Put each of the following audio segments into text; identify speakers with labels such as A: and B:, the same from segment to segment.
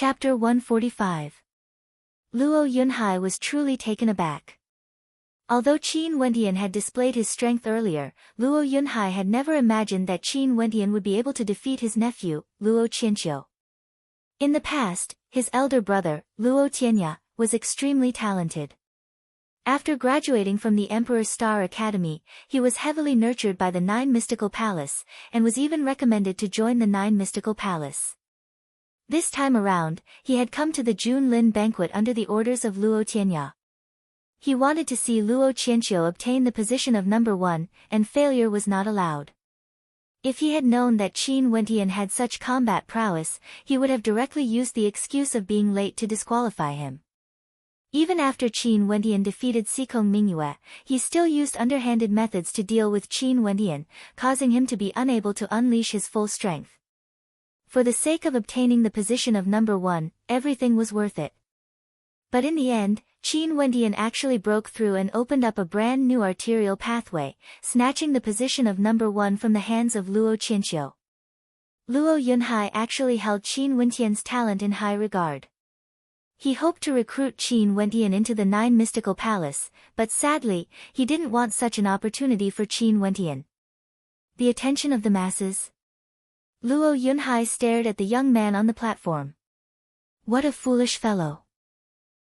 A: Chapter 145. Luo Yunhai was truly taken aback. Although Qin Wendian had displayed his strength earlier, Luo Yunhai had never imagined that Qin Wendian would be able to defeat his nephew, Luo Qianqiu. In the past, his elder brother, Luo Tianya, was extremely talented. After graduating from the Emperor's Star Academy, he was heavily nurtured by the Nine Mystical Palace, and was even recommended to join the Nine Mystical Palace. This time around, he had come to the Junlin banquet under the orders of Luo Tianya. He wanted to see Luo Qianqiu obtain the position of number 1, and failure was not allowed. If he had known that Qin Wendian had such combat prowess, he would have directly used the excuse of being late to disqualify him. Even after Qin Wendian defeated Sikong Mingyue, he still used underhanded methods to deal with Qin Wendian, causing him to be unable to unleash his full strength. For the sake of obtaining the position of number 1, everything was worth it. But in the end, Qin Wendian actually broke through and opened up a brand new arterial pathway, snatching the position of number 1 from the hands of Luo Qianqiu. Luo Yunhai actually held Qin Wendian's talent in high regard. He hoped to recruit Qin Wendian into the Nine Mystical Palace, but sadly, he didn't want such an opportunity for Qin Wendian. The attention of the masses? Luo Yunhai stared at the young man on the platform. What a foolish fellow.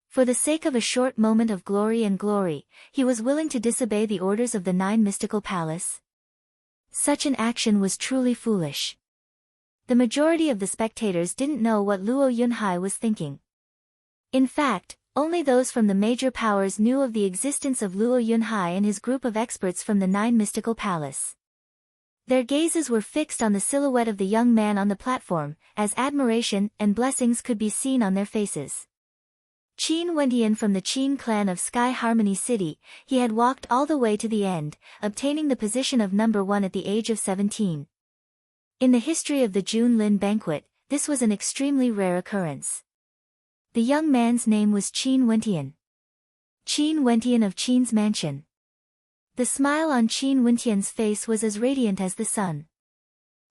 A: For the sake of a short moment of glory, he was willing to disobey the orders of the Nine Mystical Palace. Such an action was truly foolish. The majority of the spectators didn't know what Luo Yunhai was thinking. In fact, only those from the major powers knew of the existence of Luo Yunhai and his group of experts from the Nine Mystical Palace. Their gazes were fixed on the silhouette of the young man on the platform, as admiration and blessings could be seen on their faces. Qin Wendian from the Qin clan of Sky Harmony City, he had walked all the way to the end, obtaining the position of number 1 at the age of 17. In the history of the Junlin banquet, this was an extremely rare occurrence. The young man's name was Qin Wendian. Qin Wendian of Qin's mansion. The smile on Qin Wendian's face was as radiant as the sun.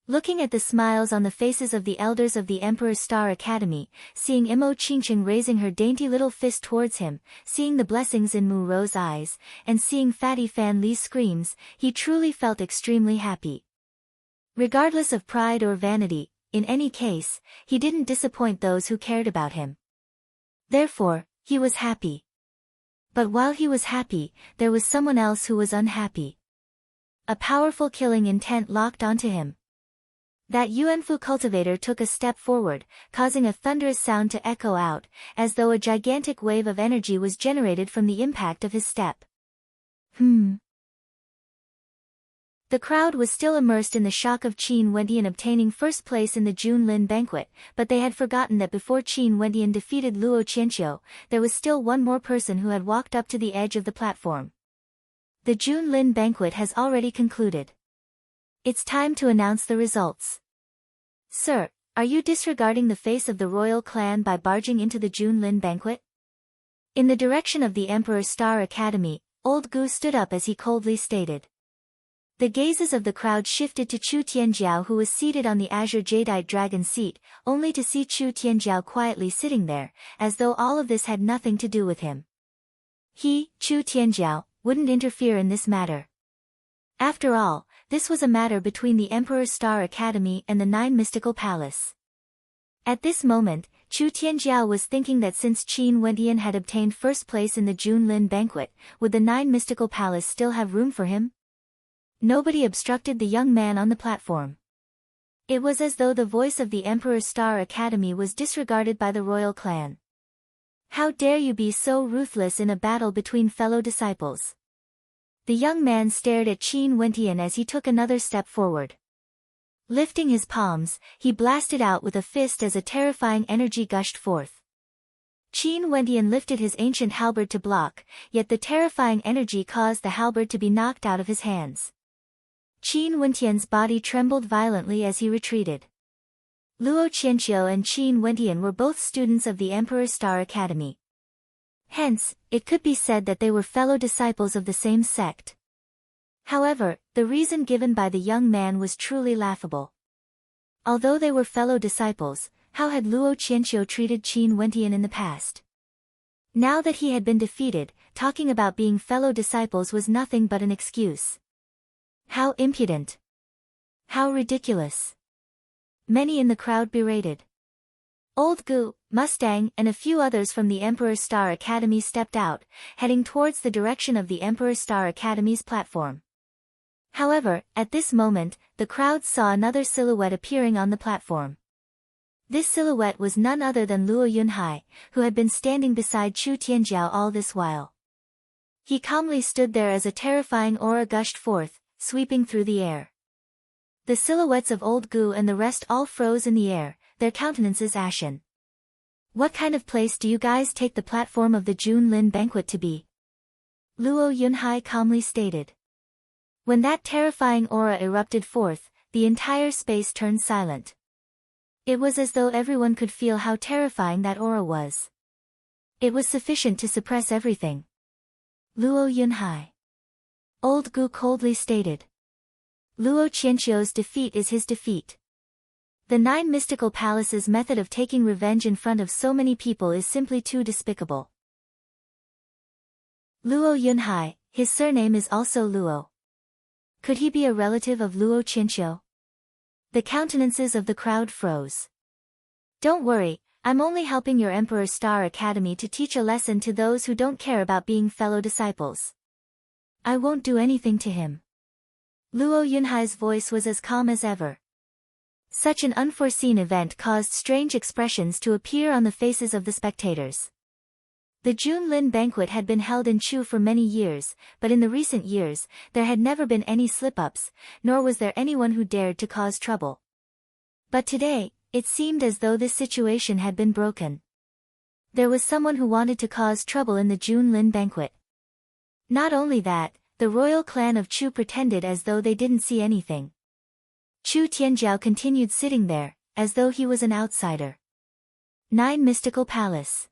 A: Looking at the smiles on the faces of the elders of the Emperor's Star Academy, seeing Imo Qingqing raising her dainty little fist towards him, seeing the blessings in Mu Ro's eyes, and seeing Fatty Fan Li's screams, he truly felt extremely happy. Regardless of pride or vanity, in any case, he didn't disappoint those who cared about him. Therefore, he was happy. But while he was happy, there was someone else who was unhappy. A powerful killing intent locked onto him. That Yuanfu cultivator took a step forward, causing a thunderous sound to echo out, as though a gigantic wave of energy was generated from the impact of his step. The crowd was still immersed in the shock of Qin Wendian obtaining first place in the Junlin banquet, but they had forgotten that before Qin Wendian defeated Luo Qianqiu, there was still one more person who had walked up to the edge of the platform. The Junlin banquet has already concluded. It's time to announce the results. Sir, are you disregarding the face of the royal clan by barging into the Junlin banquet? In the direction of the Emperor's Star Academy, Old Gu stood up as he coldly stated. The gazes of the crowd shifted to Chu Tianjiao, who was seated on the azure jadeite dragon seat, only to see Chu Tianjiao quietly sitting there, as though all of this had nothing to do with him. He, Chu Tianjiao, wouldn't interfere in this matter. After all, this was a matter between the Emperor's Star Academy and the Nine Mystical Palace. At this moment, Chu Tianjiao was thinking that since Qin Wendian had obtained first place in the Junlin banquet, would the Nine Mystical Palace still have room for him? Nobody obstructed the young man on the platform. It was as though the voice of the Emperor's Star Academy was disregarded by the royal clan. How dare you be so ruthless in a battle between fellow disciples? The young man stared at Qin Wendian as he took another step forward. Lifting his palms, he blasted out with a fist as a terrifying energy gushed forth. Qin Wendian lifted his ancient halberd to block, yet the terrifying energy caused the halberd to be knocked out of his hands. Qin Wendian's body trembled violently as he retreated. Luo Qianqiu and Qin Wendian were both students of the Emperor's Star Academy. Hence, it could be said that they were fellow disciples of the same sect. However, the reason given by the young man was truly laughable. Although they were fellow disciples, How had Luo Qianqiu treated Qin Wentian in the past? Now that he had been defeated, talking about being fellow disciples was nothing but an excuse. How impudent! How ridiculous! Many in the crowd berated. Old Gu, Mustang, and a few others from the Emperor Star Academy stepped out, heading towards the direction of the Emperor Star Academy's platform. However, at this moment, the crowd saw another silhouette appearing on the platform. This silhouette was none other than Luo Yunhai, who had been standing beside Chu Tianjiao all this while. He calmly stood there as a terrifying aura gushed forth, sweeping through the air. The silhouettes of Old Gu and the rest all froze in the air, their countenances ashen. What kind of place do you guys take the platform of the Junlin banquet to be? Luo Yunhai calmly stated. When that terrifying aura erupted forth, the entire space turned silent. It was as though everyone could feel how terrifying that aura was. It was sufficient to suppress everything. Luo Yunhai. Old Gu coldly stated. Luo Qianqiu's defeat is his defeat. The 9 mystical palaces' method of taking revenge in front of so many people is simply too despicable. Luo Yunhai, his surname is also Luo. Could he be a relative of Luo Qianqiu? The countenances of the crowd froze. Don't worry, I'm only helping your Emperor Star Academy to teach a lesson to those who don't care about being fellow disciples. I won't do anything to him. Luo Yunhai's voice was as calm as ever. Such an unforeseen event caused strange expressions to appear on the faces of the spectators. The Junlin banquet had been held in Chu for many years, but in the recent years, there had never been any slip-ups, nor was there anyone who dared to cause trouble. But today, it seemed as though this situation had been broken. There was someone who wanted to cause trouble in the Junlin banquet. Not only that, the royal clan of Chu pretended as though they didn't see anything. Chu Tianjiao continued sitting there, as though he was an outsider. 9 Mystical Palace.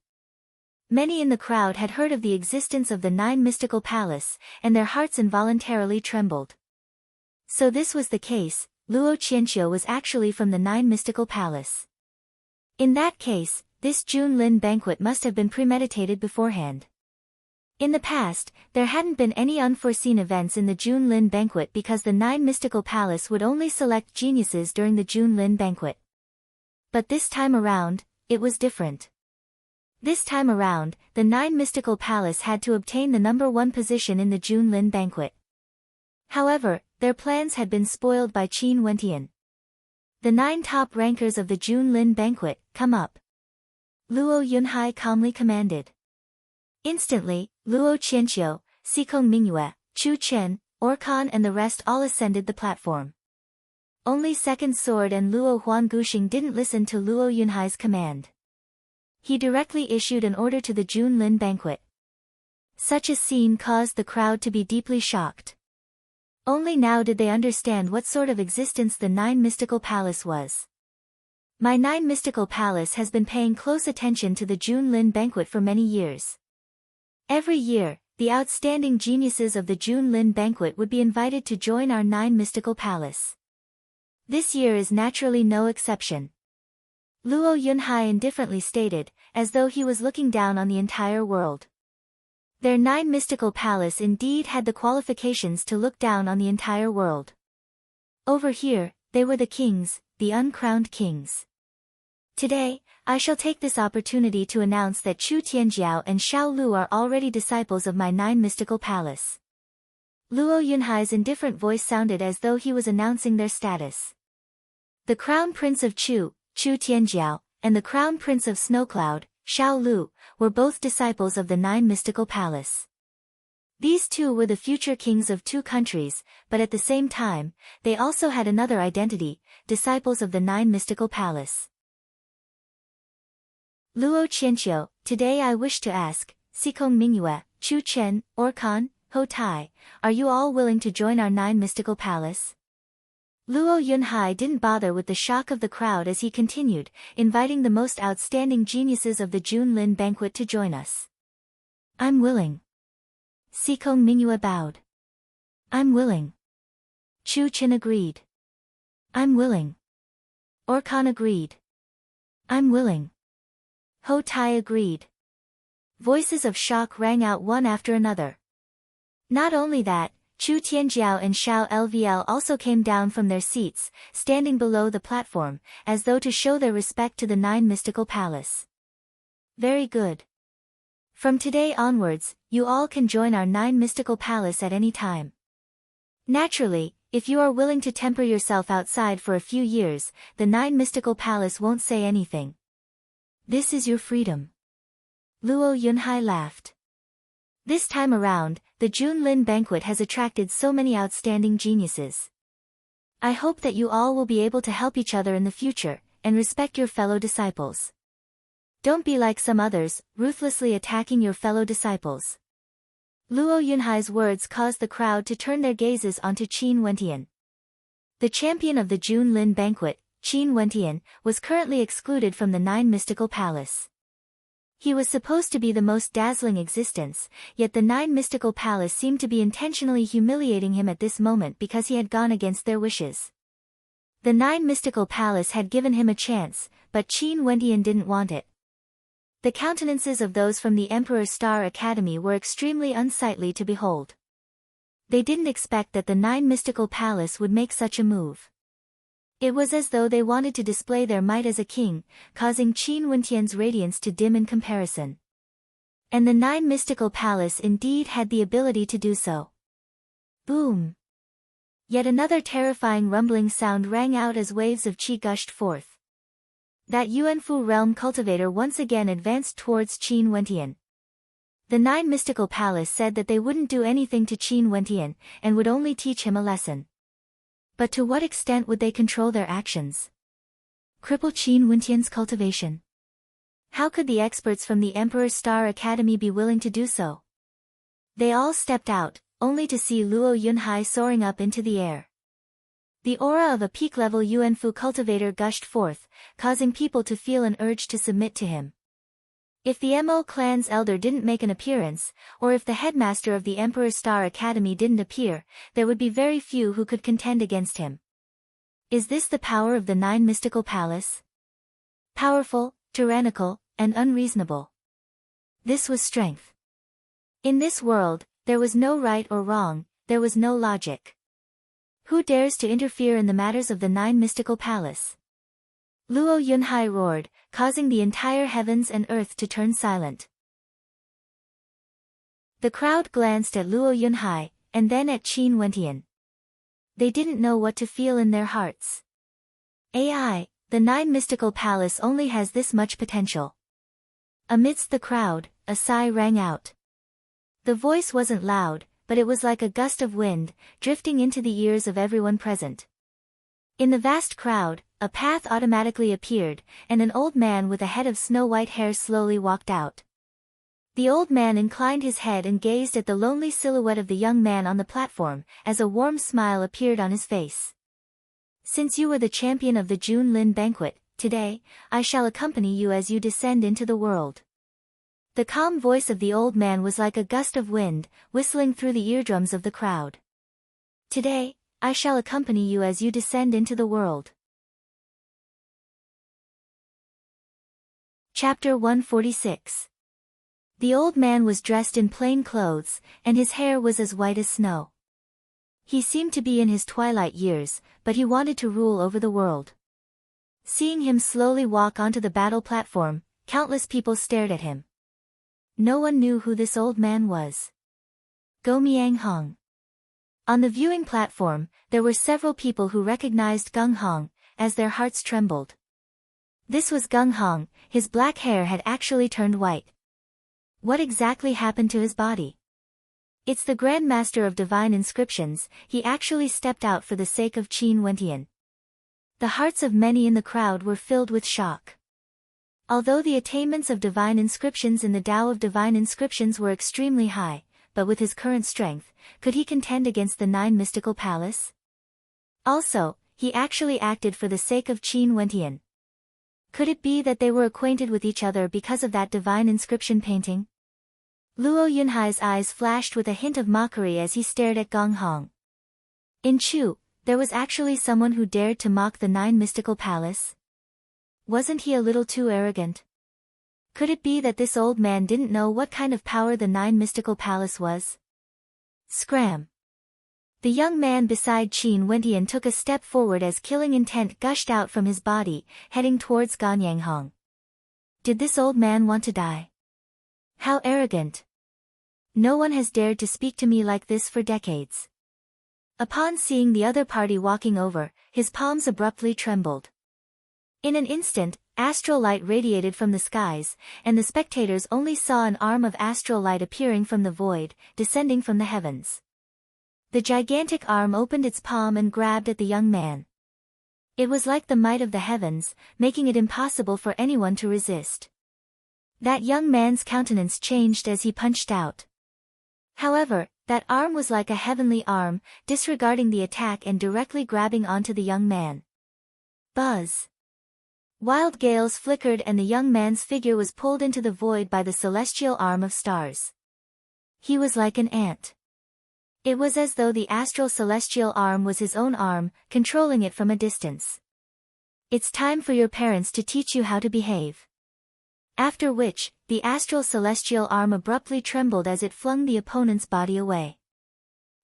A: Many in the crowd had heard of the existence of the 9 Mystical Palace, and their hearts involuntarily trembled. So this was the case, Luo Qianqiu was actually from the 9 Mystical Palace. In that case, this Junlin banquet must have been premeditated beforehand. In the past, there hadn't been any unforeseen events in the Junlin banquet because the 9 Mystical Palace would only select geniuses during the Junlin banquet. But this time around, it was different. This time around, the 9 Mystical Palace had to obtain the number 1 position in the Junlin banquet. However, their plans had been spoiled by Qin Wentian. The 9 top rankers of the Junlin banquet, come up. Luo Yunhai calmly commanded. Instantly, Luo Qianqiu, Xikong Mingyue, Chu Chen, Orkan and the rest all ascended the platform. Only Second Sword and Luo Huanguxing didn't listen to Luo Yunhai's command. He directly issued an order to the Junlin banquet. Such a scene caused the crowd to be deeply shocked. Only now did they understand what sort of existence the 9 Mystical Palace was. My 9 Mystical Palace has been paying close attention to the Junlin banquet for many years. Every year, the outstanding geniuses of the Junlin banquet would be invited to join our 9 Mystical Palace. This year is naturally no exception. Luo Yunhai indifferently stated, as though he was looking down on the entire world. Their 9 Mystical Palace indeed had the qualifications to look down on the entire world. Over here, they were the kings, the uncrowned kings. Today, I shall take this opportunity to announce that Chu Tianjiao and Xiao Lu are already disciples of my 9 Mystical Palace. Luo Yunhai's indifferent voice sounded as though he was announcing their status. The Crown Prince of Chu, Chu Tianjiao, and the Crown Prince of Snowcloud, Xiao Lu, were both disciples of the 9 Mystical Palace. These two were the future kings of 2 countries, but at the same time, they also had another identity, disciples of the 9 Mystical Palace. Luo Qianqiu, today I wish to ask, Xikong Mingyue, Chu Chen, Orkan, Ho Tai, are you all willing to join our 9 Mystical Palace? Luo Yunhai didn't bother with the shock of the crowd as he continued, inviting the most outstanding geniuses of the Junlin banquet to join us. I'm willing. Xikong Mingyue bowed. I'm willing. Chu Chen agreed. I'm willing. Orkan agreed. I'm willing. Ho Tai agreed. Voices of shock rang out one after another. Not only that, Chu Tianjiao and Xiao Lvl also came down from their seats, standing below the platform, as though to show their respect to the Nine Mystical Palace. Very good. From today onwards, you all can join our Nine Mystical Palace at any time. Naturally, if you are willing to temper yourself outside for a few years, the Nine Mystical Palace won't say anything. This is your freedom. Luo Yunhai laughed. This time around, the Junlin banquet has attracted so many outstanding geniuses. I hope that you all will be able to help each other in the future, and respect your fellow disciples. Don't be like some others, ruthlessly attacking your fellow disciples. Luo Yunhai's words caused the crowd to turn their gazes onto Qin Wentian. The champion of the Junlin banquet, Qin Wentian, was currently excluded from the Nine Mystical Palace. He was supposed to be the most dazzling existence, yet the Nine Mystical Palace seemed to be intentionally humiliating him at this moment because he had gone against their wishes. The Nine Mystical Palace had given him a chance, but Qin Wentian didn't want it. The countenances of those from the Emperor Star Academy were extremely unsightly to behold. They didn't expect that the Nine Mystical Palace would make such a move. It was as though they wanted to display their might as a king, causing Qin Wentian's radiance to dim in comparison. And the Nine Mystical Palace indeed had the ability to do so. Boom! Yet another terrifying rumbling sound rang out as waves of qi gushed forth. That Yuanfu realm cultivator once again advanced towards Qin Wentian. The Nine Mystical Palace said that they wouldn't do anything to Qin Wentian, and would only teach him a lesson. But to what extent would they control their actions? Cripple Qin Wentian's cultivation? How could the experts from the Emperor Star Academy be willing to do so? They all stepped out, only to see Luo Yunhai soaring up into the air. The aura of a peak-level Yuanfu cultivator gushed forth, causing people to feel an urge to submit to him. If the Mo clan's elder didn't make an appearance, or if the headmaster of the Emperor Star Academy didn't appear, there would be very few who could contend against him. Is this the power of the Nine Mystical Palace? Powerful, tyrannical, and unreasonable. This was strength. In this world, there was no right or wrong, there was no logic. Who dares to interfere in the matters of the Nine Mystical Palace? Luo Yunhai roared, causing the entire heavens and earth to turn silent. The crowd glanced at Luo Yunhai, and then at Qin Wentian. They didn't know what to feel in their hearts. AI, the Nine Mystical Palace only has this much potential. Amidst the crowd, a sigh rang out. The voice wasn't loud, but it was like a gust of wind, drifting into the ears of everyone present. In the vast crowd, a path automatically appeared, and an old man with a head of snow-white hair slowly walked out. The old man inclined his head and gazed at the lonely silhouette of the young man on the platform, as a warm smile appeared on his face. Since you were the champion of the Junlin banquet, today, I shall accompany you as you descend into the world. The calm voice of the old man was like a gust of wind, whistling through the eardrums of the crowd. Today, I shall accompany you as you descend into the world. Chapter 146. The old man was dressed in plain clothes, and his hair was as white as snow. He seemed to be in his twilight years, but he wanted to rule over the world. Seeing him slowly walk onto the battle platform, countless people stared at him. No one knew who this old man was. Go Miang Hong. On the viewing platform, there were several people who recognized Gung Hong, as their hearts trembled. This was Gung Hong, his black hair had actually turned white. What exactly happened to his body? It's the Grand Master of Divine Inscriptions, he actually stepped out for the sake of Qin Wentian. The hearts of many in the crowd were filled with shock. Although the attainments of divine inscriptions in the Tao of Divine Inscriptions were extremely high, but with his current strength, could he contend against the Nine Mystical Palace? Also, he actually acted for the sake of Qin Wentian. Could it be that they were acquainted with each other because of that divine inscription painting? Luo Yunhai's eyes flashed with a hint of mockery as he stared at Gong Hong. In Chu, there was actually someone who dared to mock the Nine Mystical Palace? Wasn't he a little too arrogant? Could it be that this old man didn't know what kind of power the Nine Mystical Palace was? Scram! The young man beside Qin Wentian took a step forward as killing intent gushed out from his body, heading towards Ganyanghong. Did this old man want to die? How arrogant! No one has dared to speak to me like this for decades. Upon seeing the other party walking over, his palms abruptly trembled. In an instant, astral light radiated from the skies, and the spectators only saw an arm of astral light appearing from the void, descending from the heavens. The gigantic arm opened its palm and grabbed at the young man. It was like the might of the heavens, making it impossible for anyone to resist. That young man's countenance changed as he punched out. However, that arm was like a heavenly arm, disregarding the attack and directly grabbing onto the young man. Buzz! Wild gales flickered and the young man's figure was pulled into the void by the celestial arm of stars. He was like an ant. It was as though the astral celestial arm was his own arm, controlling it from a distance. It's time for your parents to teach you how to behave. After which, the astral celestial arm abruptly trembled as it flung the opponent's body away.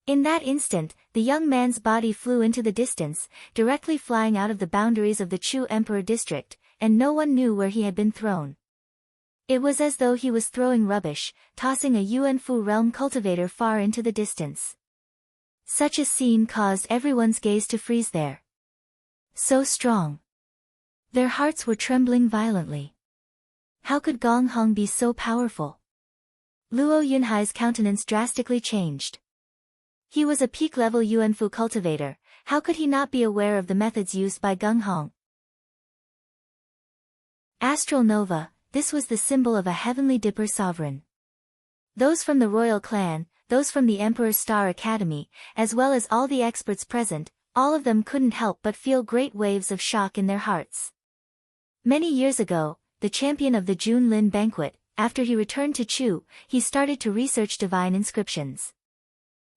A: In that instant, the young man's body flew into the distance, directly flying out of the boundaries of the Chu Emperor district, and no one knew where he had been thrown. It was as though he was throwing rubbish, tossing a Yuanfu realm cultivator far into the distance. Such a scene caused everyone's gaze to freeze there. So strong. Their hearts were trembling violently. How could Gong Hong be so powerful? Luo Yunhai's countenance drastically changed. He was a peak-level Yuanfu cultivator, how could he not be aware of the methods used by Gong Hong? Astral Nova, this was the symbol of a heavenly dipper sovereign. Those from the royal clan, those from the Emperor's Star Academy, as well as all the experts present, all of them couldn't help but feel great waves of shock in their hearts. Many years ago, the champion of the Junlin banquet, after he returned to Chu, he started to research divine inscriptions.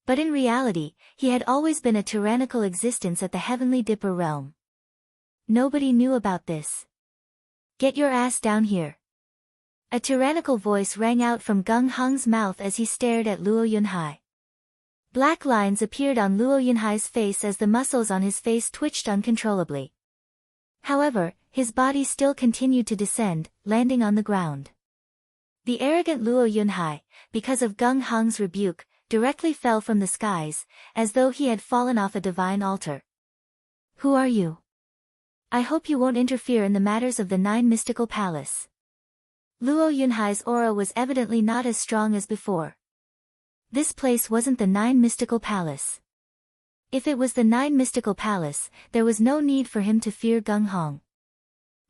A: But in reality, he had always been a tyrannical existence at the Heavenly Dipper realm. Nobody knew about this. Get your ass down here. A tyrannical voice rang out from Gong Hong's mouth as he stared at Luo Yunhai. Black lines appeared on Luo Yunhai's face as the muscles on his face twitched uncontrollably. However, his body still continued to descend, landing on the ground. The arrogant Luo Yunhai, because of Gong Hong's rebuke, directly fell from the skies, as though he had fallen off a divine altar. Who are you? I hope you won't interfere in the matters of the Nine Mystical Palace. Luo Yunhai's aura was evidently not as strong as before. This place wasn't the Nine Mystical Palace. If it was the Nine Mystical Palace, there was no need for him to fear Gong Hong.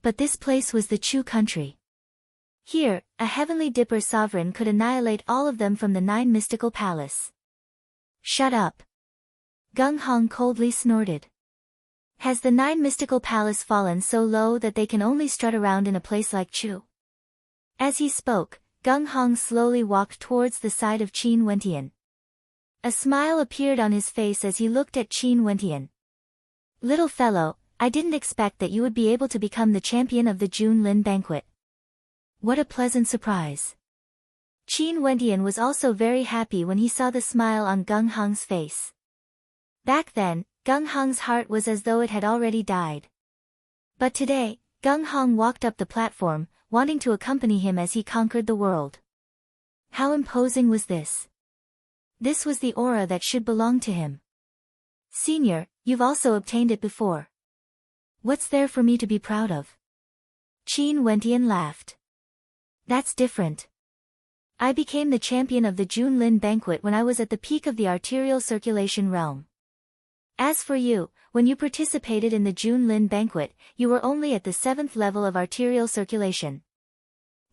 A: But this place was the Chu country. Here, a Heavenly Dipper sovereign could annihilate all of them from the Nine Mystical Palace. Shut up. Gong Hong coldly snorted. Has the Nine Mystical Palace fallen so low that they can only strut around in a place like Chu? As he spoke, Gong Hong slowly walked towards the side of Qin Wentian. A smile appeared on his face as he looked at Qin Wentian. Little fellow, I didn't expect that you would be able to become the champion of the Junlin banquet. What a pleasant surprise. Qin Wentian was also very happy when he saw the smile on Gong Hong's face. Back then, Gong Hong's heart was as though it had already died. But today, Gong Hong walked up the platform, wanting to accompany him as he conquered the world. How imposing was this? This was the aura that should belong to him. Senior, you've also obtained it before. What's there for me to be proud of? Qin Wentian laughed. That's different. I became the champion of the Junlin banquet when I was at the peak of the arterial circulation realm. As for you, when you participated in the Junlin banquet, you were only at the 7th level of arterial circulation.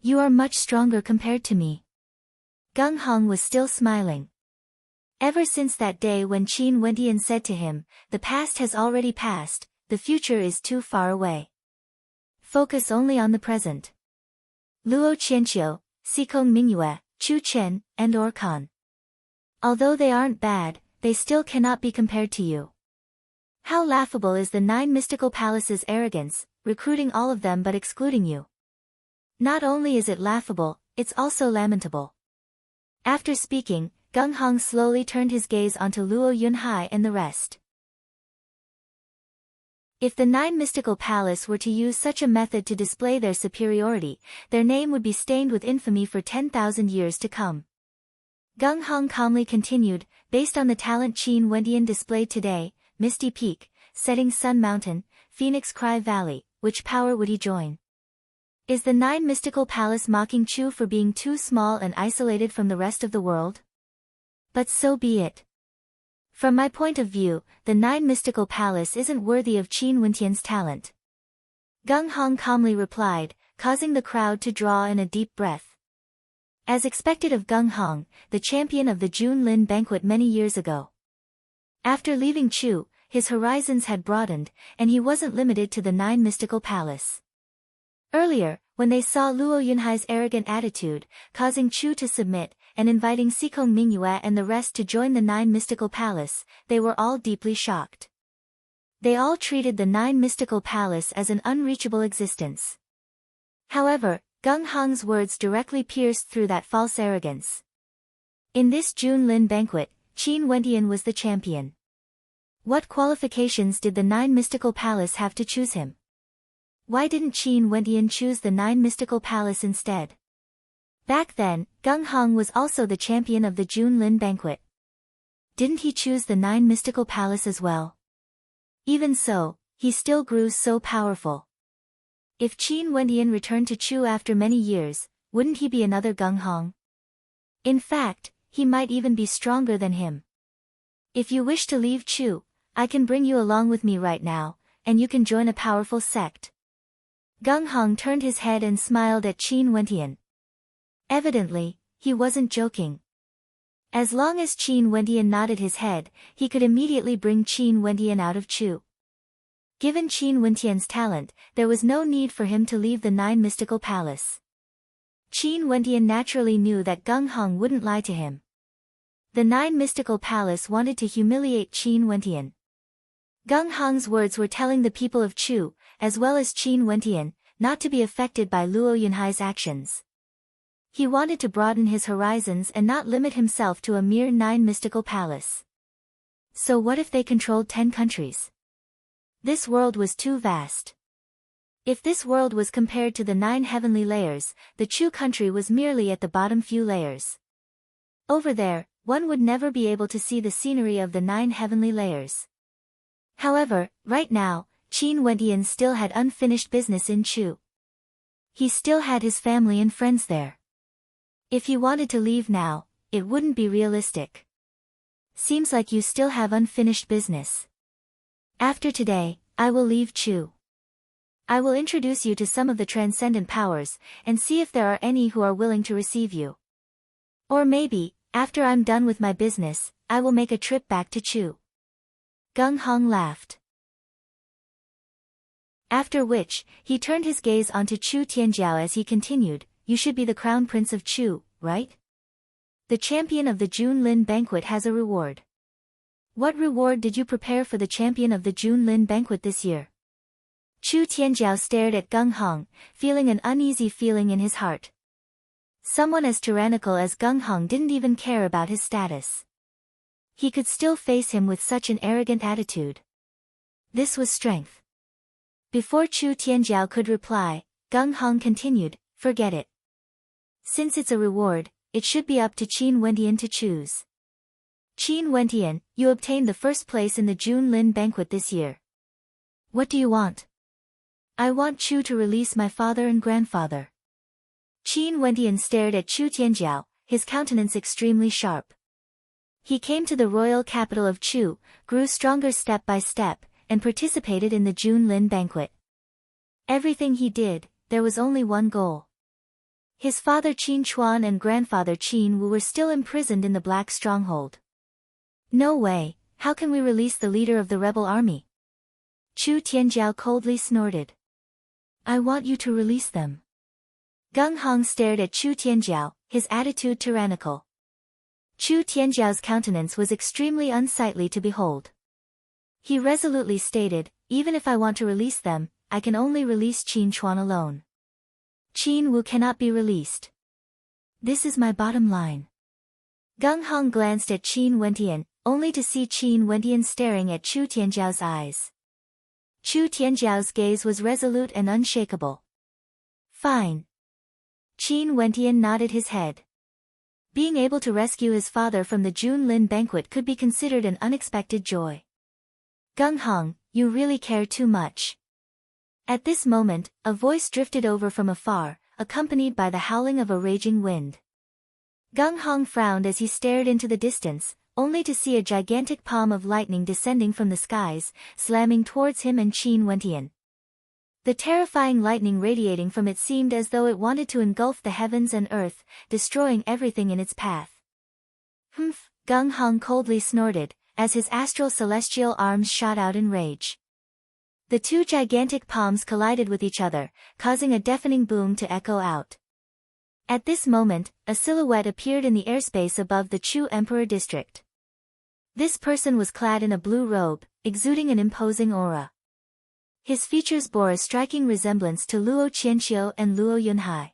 A: You are much stronger compared to me. Gong Hong was still smiling. Ever since that day when Qin Wentian said to him, the past has already passed, the future is too far away. Focus only on the present. Luo Qianqiu, Xikong Mingyue, Chu Chen, and Orkan. Although they aren't bad, they still cannot be compared to you. How laughable is the Nine Mystical Palace's arrogance, recruiting all of them but excluding you. Not only is it laughable, it's also lamentable. After speaking, Gung Hong slowly turned his gaze onto Luo Yunhai and the rest. If the 9 mystical palace were to use such a method to display their superiority, their name would be stained with infamy for 10,000 years to come. Gung Hong calmly continued, based on the talent Qin Wendian displayed today, Misty Peak, Setting Sun Mountain, Phoenix Cry Valley, which power would he join? Is the 9 mystical palace mocking Chu for being too small and isolated from the rest of the world? But so be it. From my point of view, the 9 mystical palace isn't worthy of Qin Wendian's talent. Gung Hong calmly replied, causing the crowd to draw in a deep breath. As expected of Gung Hong, the champion of the Junlin banquet many years ago. After leaving Chu, his horizons had broadened, and he wasn't limited to the 9 mystical palace. Earlier, when they saw Luo Yunhai's arrogant attitude, causing Chu to submit, and inviting Sikong Mingyue and the rest to join the 9 mystical palace, they were all deeply shocked. They all treated the 9 mystical palace as an unreachable existence. However, Gung Hong's words directly pierced through that false arrogance. In this Junlin banquet, Qin Wendian was the champion. What qualifications did the 9 mystical palace have to choose him? Why didn't Qin Wendian choose the 9 mystical palace instead? Back then, Gung Hong was also the champion of the Junlin banquet. Didn't he choose the 9 mystical palace as well? Even so, he still grew so powerful. If Qin Wendian returned to Chu after many years, wouldn't he be another Gung Hong? In fact, he might even be stronger than him. If you wish to leave Chu, I can bring you along with me right now, and you can join a powerful sect. Gung Hong turned his head and smiled at Qin Wendian. Evidently, he wasn't joking. As long as Qin Wendian nodded his head, he could immediately bring Qin Wendian out of Chu. Given Qin Wendian's talent, there was no need for him to leave the 9 mystical palace. Qin Wendian naturally knew that Gung Hong wouldn't lie to him. The 9 mystical palace wanted to humiliate Qin Wendian. Gung Hong's words were telling the people of Chu, as well as Qin Wendian, not to be affected by Luo Yunhai's actions. He wanted to broaden his horizons and not limit himself to a mere 9 mystical palace. So what if they controlled 10 countries? This world was too vast. If this world was compared to the 9 heavenly layers, the Chu country was merely at the bottom few layers. Over there, one would never be able to see the scenery of the 9 heavenly layers. However, right now, Qin Wendian still had unfinished business in Chu. He still had his family and friends there. If he wanted to leave now, it wouldn't be realistic. Seems like you still have unfinished business. After today, I will leave Chu. I will introduce you to some of the transcendent powers, and see if there are any who are willing to receive you. Or maybe, after I'm done with my business, I will make a trip back to Chu. Gung Hong laughed. After which, he turned his gaze onto Chu Tianjiao as he continued, you should be the crown prince of Chu, right? The champion of the Junlin banquet has a reward. What reward did you prepare for the champion of the Junlin banquet this year? Chu Tianjiao stared at Gung Hong, feeling an uneasy feeling in his heart. Someone as tyrannical as Gung Hong didn't even care about his status. He could still face him with such an arrogant attitude. This was strength. Before Chu Tianjiao could reply, Gung Hong continued, forget it. Since it's a reward, it should be up to Qin Wendian to choose. Qin Wendian, you obtained the first place in the Junlin banquet this year. What do you want? I want Chu to release my father and grandfather. Qin Wendian stared at Chu Tianjiao, his countenance extremely sharp. He came to the royal capital of Chu, grew stronger step by step, and participated in the Junlin banquet. Everything he did, there was only one goal. His father Qin Chuan and grandfather Qin Wu were still imprisoned in the Black Stronghold. No way, how can we release the leader of the rebel army? Chu Tianjiao coldly snorted. I want you to release them. Gung Hong stared at Chu Tianjiao, his attitude tyrannical. Chu Tianjiao's countenance was extremely unsightly to behold. He resolutely stated, even if I want to release them, I can only release Qin Chuan alone. Qin Wu cannot be released. This is my bottom line. Gung Hong glanced at Qin Wentian, only to see Qin Wentian staring at Chu Tianjiao's eyes. Chu Tianjiao's gaze was resolute and unshakable. Fine. Qin Wentian nodded his head. Being able to rescue his father from the Junlin banquet could be considered an unexpected joy. Gung Hong, you really care too much. At this moment, a voice drifted over from afar, accompanied by the howling of a raging wind. Gung Hong frowned as he stared into the distance, only to see a gigantic palm of lightning descending from the skies, slamming towards him and Qin Wentian. The terrifying lightning radiating from it seemed as though it wanted to engulf the heavens and earth, destroying everything in its path. Humph, Gung Hong coldly snorted, as his astral celestial arms shot out in rage. The two gigantic palms collided with each other, causing a deafening boom to echo out. At this moment, a silhouette appeared in the airspace above the Chu Emperor district. This person was clad in a blue robe, exuding an imposing aura. His features bore a striking resemblance to Luo Qianqiu and Luo Yunhai.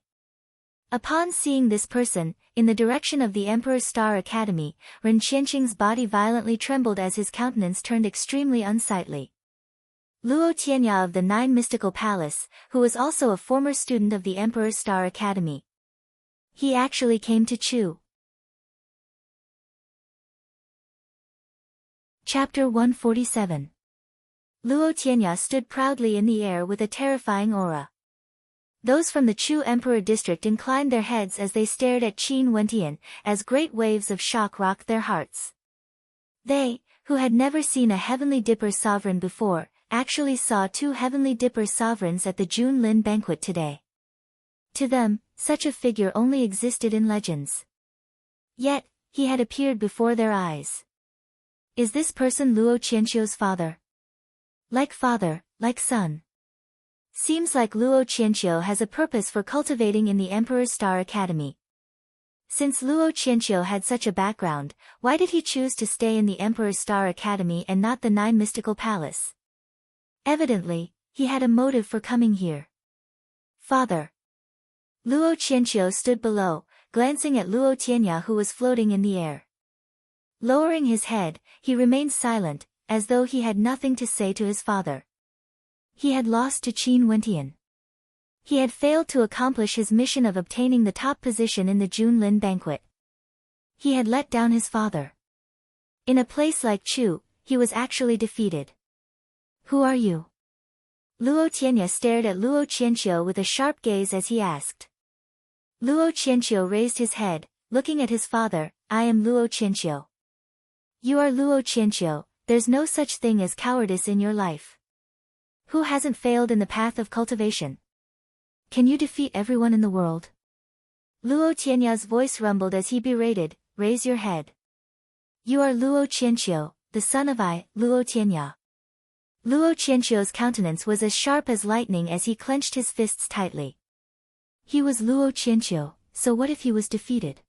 A: Upon seeing this person, in the direction of the Emperor's Star Academy, Ren Qianqing's body violently trembled as his countenance turned extremely unsightly. Luo Tianya of the Nine Mystical Palace, who was also a former student of the Emperor's Star Academy. He actually came to Chu. Chapter 147. Luo Tianya stood proudly in the air with a terrifying aura. Those from the Chu Emperor district inclined their heads as they stared at Qin Wentian, as great waves of shock rocked their hearts. They, who had never seen a Heavenly Dipper sovereign before, actually saw two Heavenly Dipper sovereigns at the Junlin banquet today. To them, such a figure only existed in legends. Yet, he had appeared before their eyes. Is this person Luo Qianqiu's father? Like father, like son. Seems like Luo Qianqiu has a purpose for cultivating in the Emperor's Star Academy. Since Luo Qianqiu had such a background, why did he choose to stay in the Emperor's Star Academy and not the Nine Mystical Palace? Evidently, he had a motive for coming here. Father. Luo Qianqiu stood below, glancing at Luo Tianya who was floating in the air. Lowering his head, he remained silent, as though he had nothing to say to his father. He had lost to Qin Wentian. He had failed to accomplish his mission of obtaining the top position in the Junlin banquet. He had let down his father. In a place like Chu, he was actually defeated. Who are you? Luo Tianya stared at Luo Qianqiu with a sharp gaze as he asked. Luo Qianqiu raised his head, looking at his father. I am Luo Qianqiu. You are Luo Qianqiu, there's no such thing as cowardice in your life. Who hasn't failed in the path of cultivation? Can you defeat everyone in the world? Luo Tianya's voice rumbled as he berated, raise your head. You are Luo Qianqiu, the son of Luo Tianya. Luo Qianqiu's countenance was as sharp as lightning as he clenched his fists tightly. He was Luo Qianqiu, so what if he was defeated?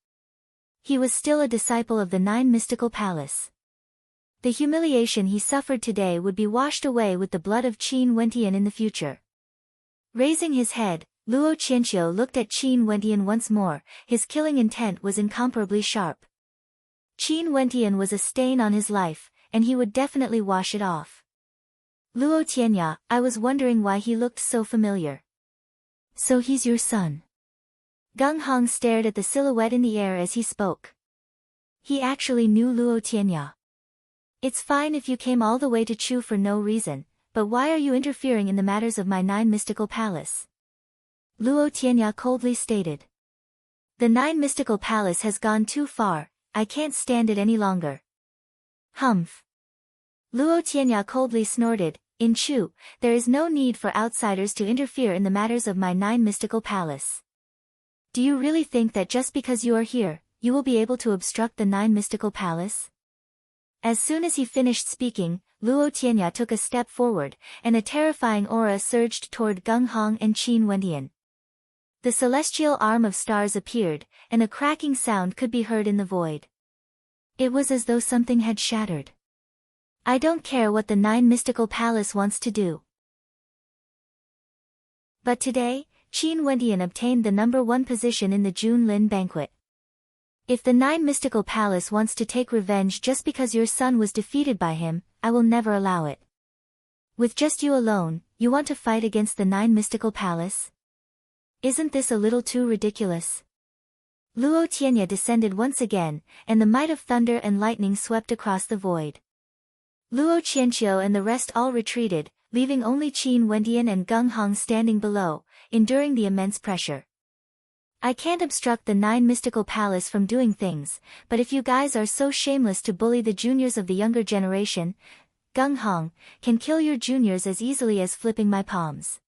A: He was still a disciple of the Nine Mystical Palace. The humiliation he suffered today would be washed away with the blood of Qin Wentian in the future. Raising his head, Luo Qianqiu looked at Qin Wentian once more. His killing intent was incomparably sharp. Qin Wentian was a stain on his life, and he would definitely wash it off. Luo Tianya, I was wondering why he looked so familiar. So he's your son. Gung Hong stared at the silhouette in the air as he spoke. He actually knew Luo Tianya. It's fine if you came all the way to Chu for no reason, but why are you interfering in the matters of my Nine Mystical Palace? Luo Tianya coldly stated. The Nine Mystical Palace has gone too far, I can't stand it any longer. Humph. Luo Tianya coldly snorted, in Chu, there is no need for outsiders to interfere in the matters of my Nine Mystical Palace. Do you really think that just because you are here, you will be able to obstruct the Nine Mystical Palace? As soon as he finished speaking, Luo Tianya took a step forward, and a terrifying aura surged toward Gung Hong and Qin Wentian. The celestial arm of stars appeared, and a cracking sound could be heard in the void. It was as though something had shattered. I don't care what the Nine Mystical Palace wants to do. But today, Qin Wentian obtained the #1 position in the Junlin banquet. If the Nine Mystical Palace wants to take revenge just because your son was defeated by him, I will never allow it. With just you alone, you want to fight against the Nine Mystical Palace? Isn't this a little too ridiculous? Luo Tianya descended once again, and the might of thunder and lightning swept across the void. Luo Qianqiu and the rest all retreated, leaving only Qin Wentian and Gung Hong standing below, enduring the immense pressure. I can't obstruct the Nine Mystical Palace from doing things, but if you guys are so shameless to bully the juniors of the younger generation, Gung Hong can kill your juniors as easily as flipping my palms.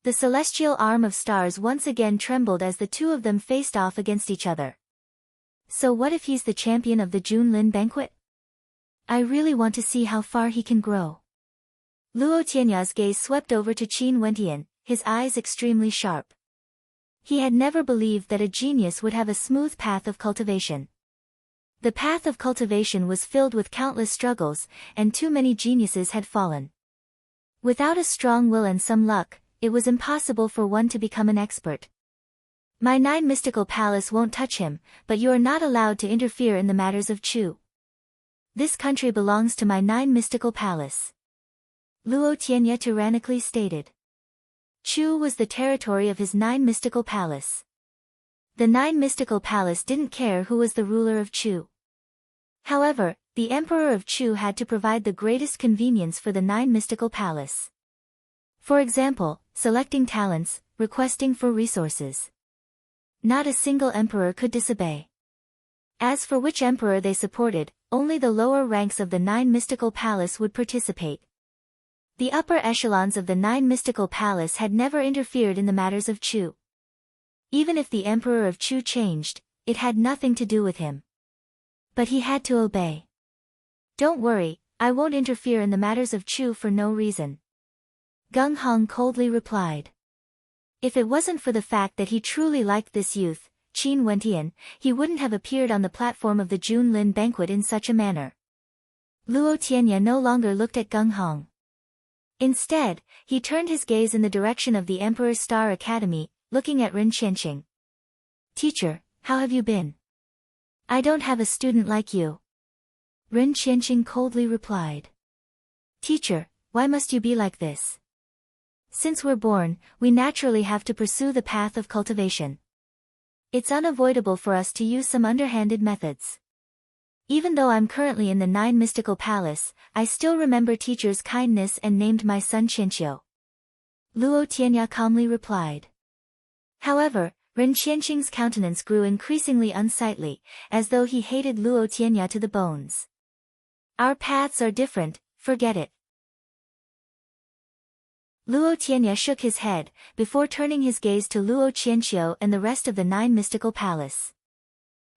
A: The celestial arm of stars once again trembled as the two of them faced off against each other. So what if he's the champion of the Junlin banquet? I really want to see how far he can grow. Luo Tianya's gaze swept over to Qin Wentian, his eyes extremely sharp. He had never believed that a genius would have a smooth path of cultivation. The path of cultivation was filled with countless struggles, and too many geniuses had fallen. Without a strong will and some luck, it was impossible for one to become an expert. My Nine Mystical Palace won't touch him, but you are not allowed to interfere in the matters of Chu. This country belongs to my Nine Mystical Palace. Luo Tianya tyrannically stated. Chu was the territory of his Nine Mystical Palace. The Nine Mystical Palace didn't care who was the ruler of Chu. However, the Emperor of Chu had to provide the greatest convenience for the Nine Mystical Palace. For example, selecting talents, requesting for resources. Not a single emperor could disobey. As for which emperor they supported, only the lower ranks of the Nine Mystical Palace would participate. The upper echelons of the Nine Mystical Palace had never interfered in the matters of Chu. Even if the Emperor of Chu changed, it had nothing to do with him. But he had to obey. Don't worry, I won't interfere in the matters of Chu for no reason. Gung Hong coldly replied. If it wasn't for the fact that he truly liked this youth, Qin Wentian, he wouldn't have appeared on the platform of the Junlin banquet in such a manner. Luo Tianya no longer looked at Gung Hong. Instead, he turned his gaze in the direction of the Emperor's Star Academy, looking at Ren Qianqing. Teacher, how have you been? I don't have a student like you. Ren Qianqing coldly replied. Teacher, why must you be like this? Since we're born, we naturally have to pursue the path of cultivation. It's unavoidable for us to use some underhanded methods. Even though I'm currently in the Nine Mystical Palace, I still remember teacher's kindness and named my son Qianqiu. Luo Tianya calmly replied. However, Ren Qianqing's countenance grew increasingly unsightly, as though he hated Luo Tianya to the bones. Our paths are different, forget it. Luo Tianya shook his head, before turning his gaze to Luo Qianqiu and the rest of the Nine Mystical Palace.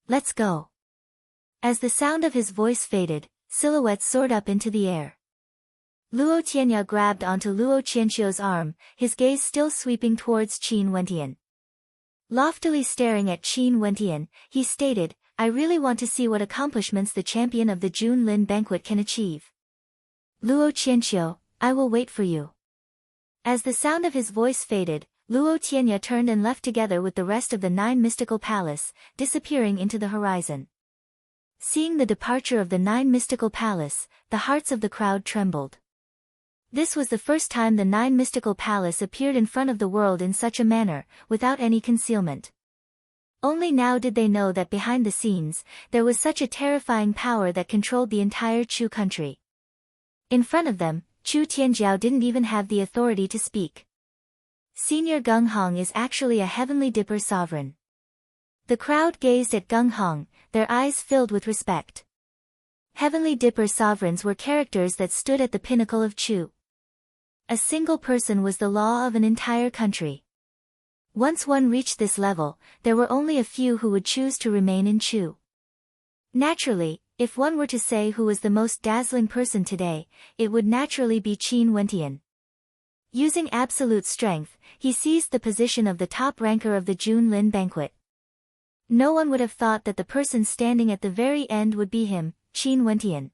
A: Let's go. As the sound of his voice faded, silhouettes soared up into the air. Luo Tianya grabbed onto Luo Qianqiu's arm, his gaze still sweeping towards Qin Wentian. Loftily staring at Qin Wentian, he stated, I really want to see what accomplishments the champion of the Junlin banquet can achieve. Luo Qianqiu, I will wait for you. As the sound of his voice faded, Luo Tianya turned and left together with the rest of the Nine Mystical Palace, disappearing into the horizon. Seeing the departure of the Nine Mystical Palace, the hearts of the crowd trembled. This was the first time the Nine Mystical Palace appeared in front of the world in such a manner, without any concealment. Only now did they know that behind the scenes, there was such a terrifying power that controlled the entire Chu country. In front of them, Chu Tianjiao didn't even have the authority to speak. Senior Gung Hong is actually a heavenly dipper sovereign. The crowd gazed at Gung Hong, their eyes filled with respect. Heavenly Dipper sovereigns were characters that stood at the pinnacle of Chu. A single person was the law of an entire country. Once one reached this level, there were only a few who would choose to remain in Chu. Naturally, if one were to say who was the most dazzling person today, it would naturally be Qin Wentian. Using absolute strength, he seized the position of the top ranker of the Junlin banquet. No one would have thought that the person standing at the very end would be him, Qin Wentian.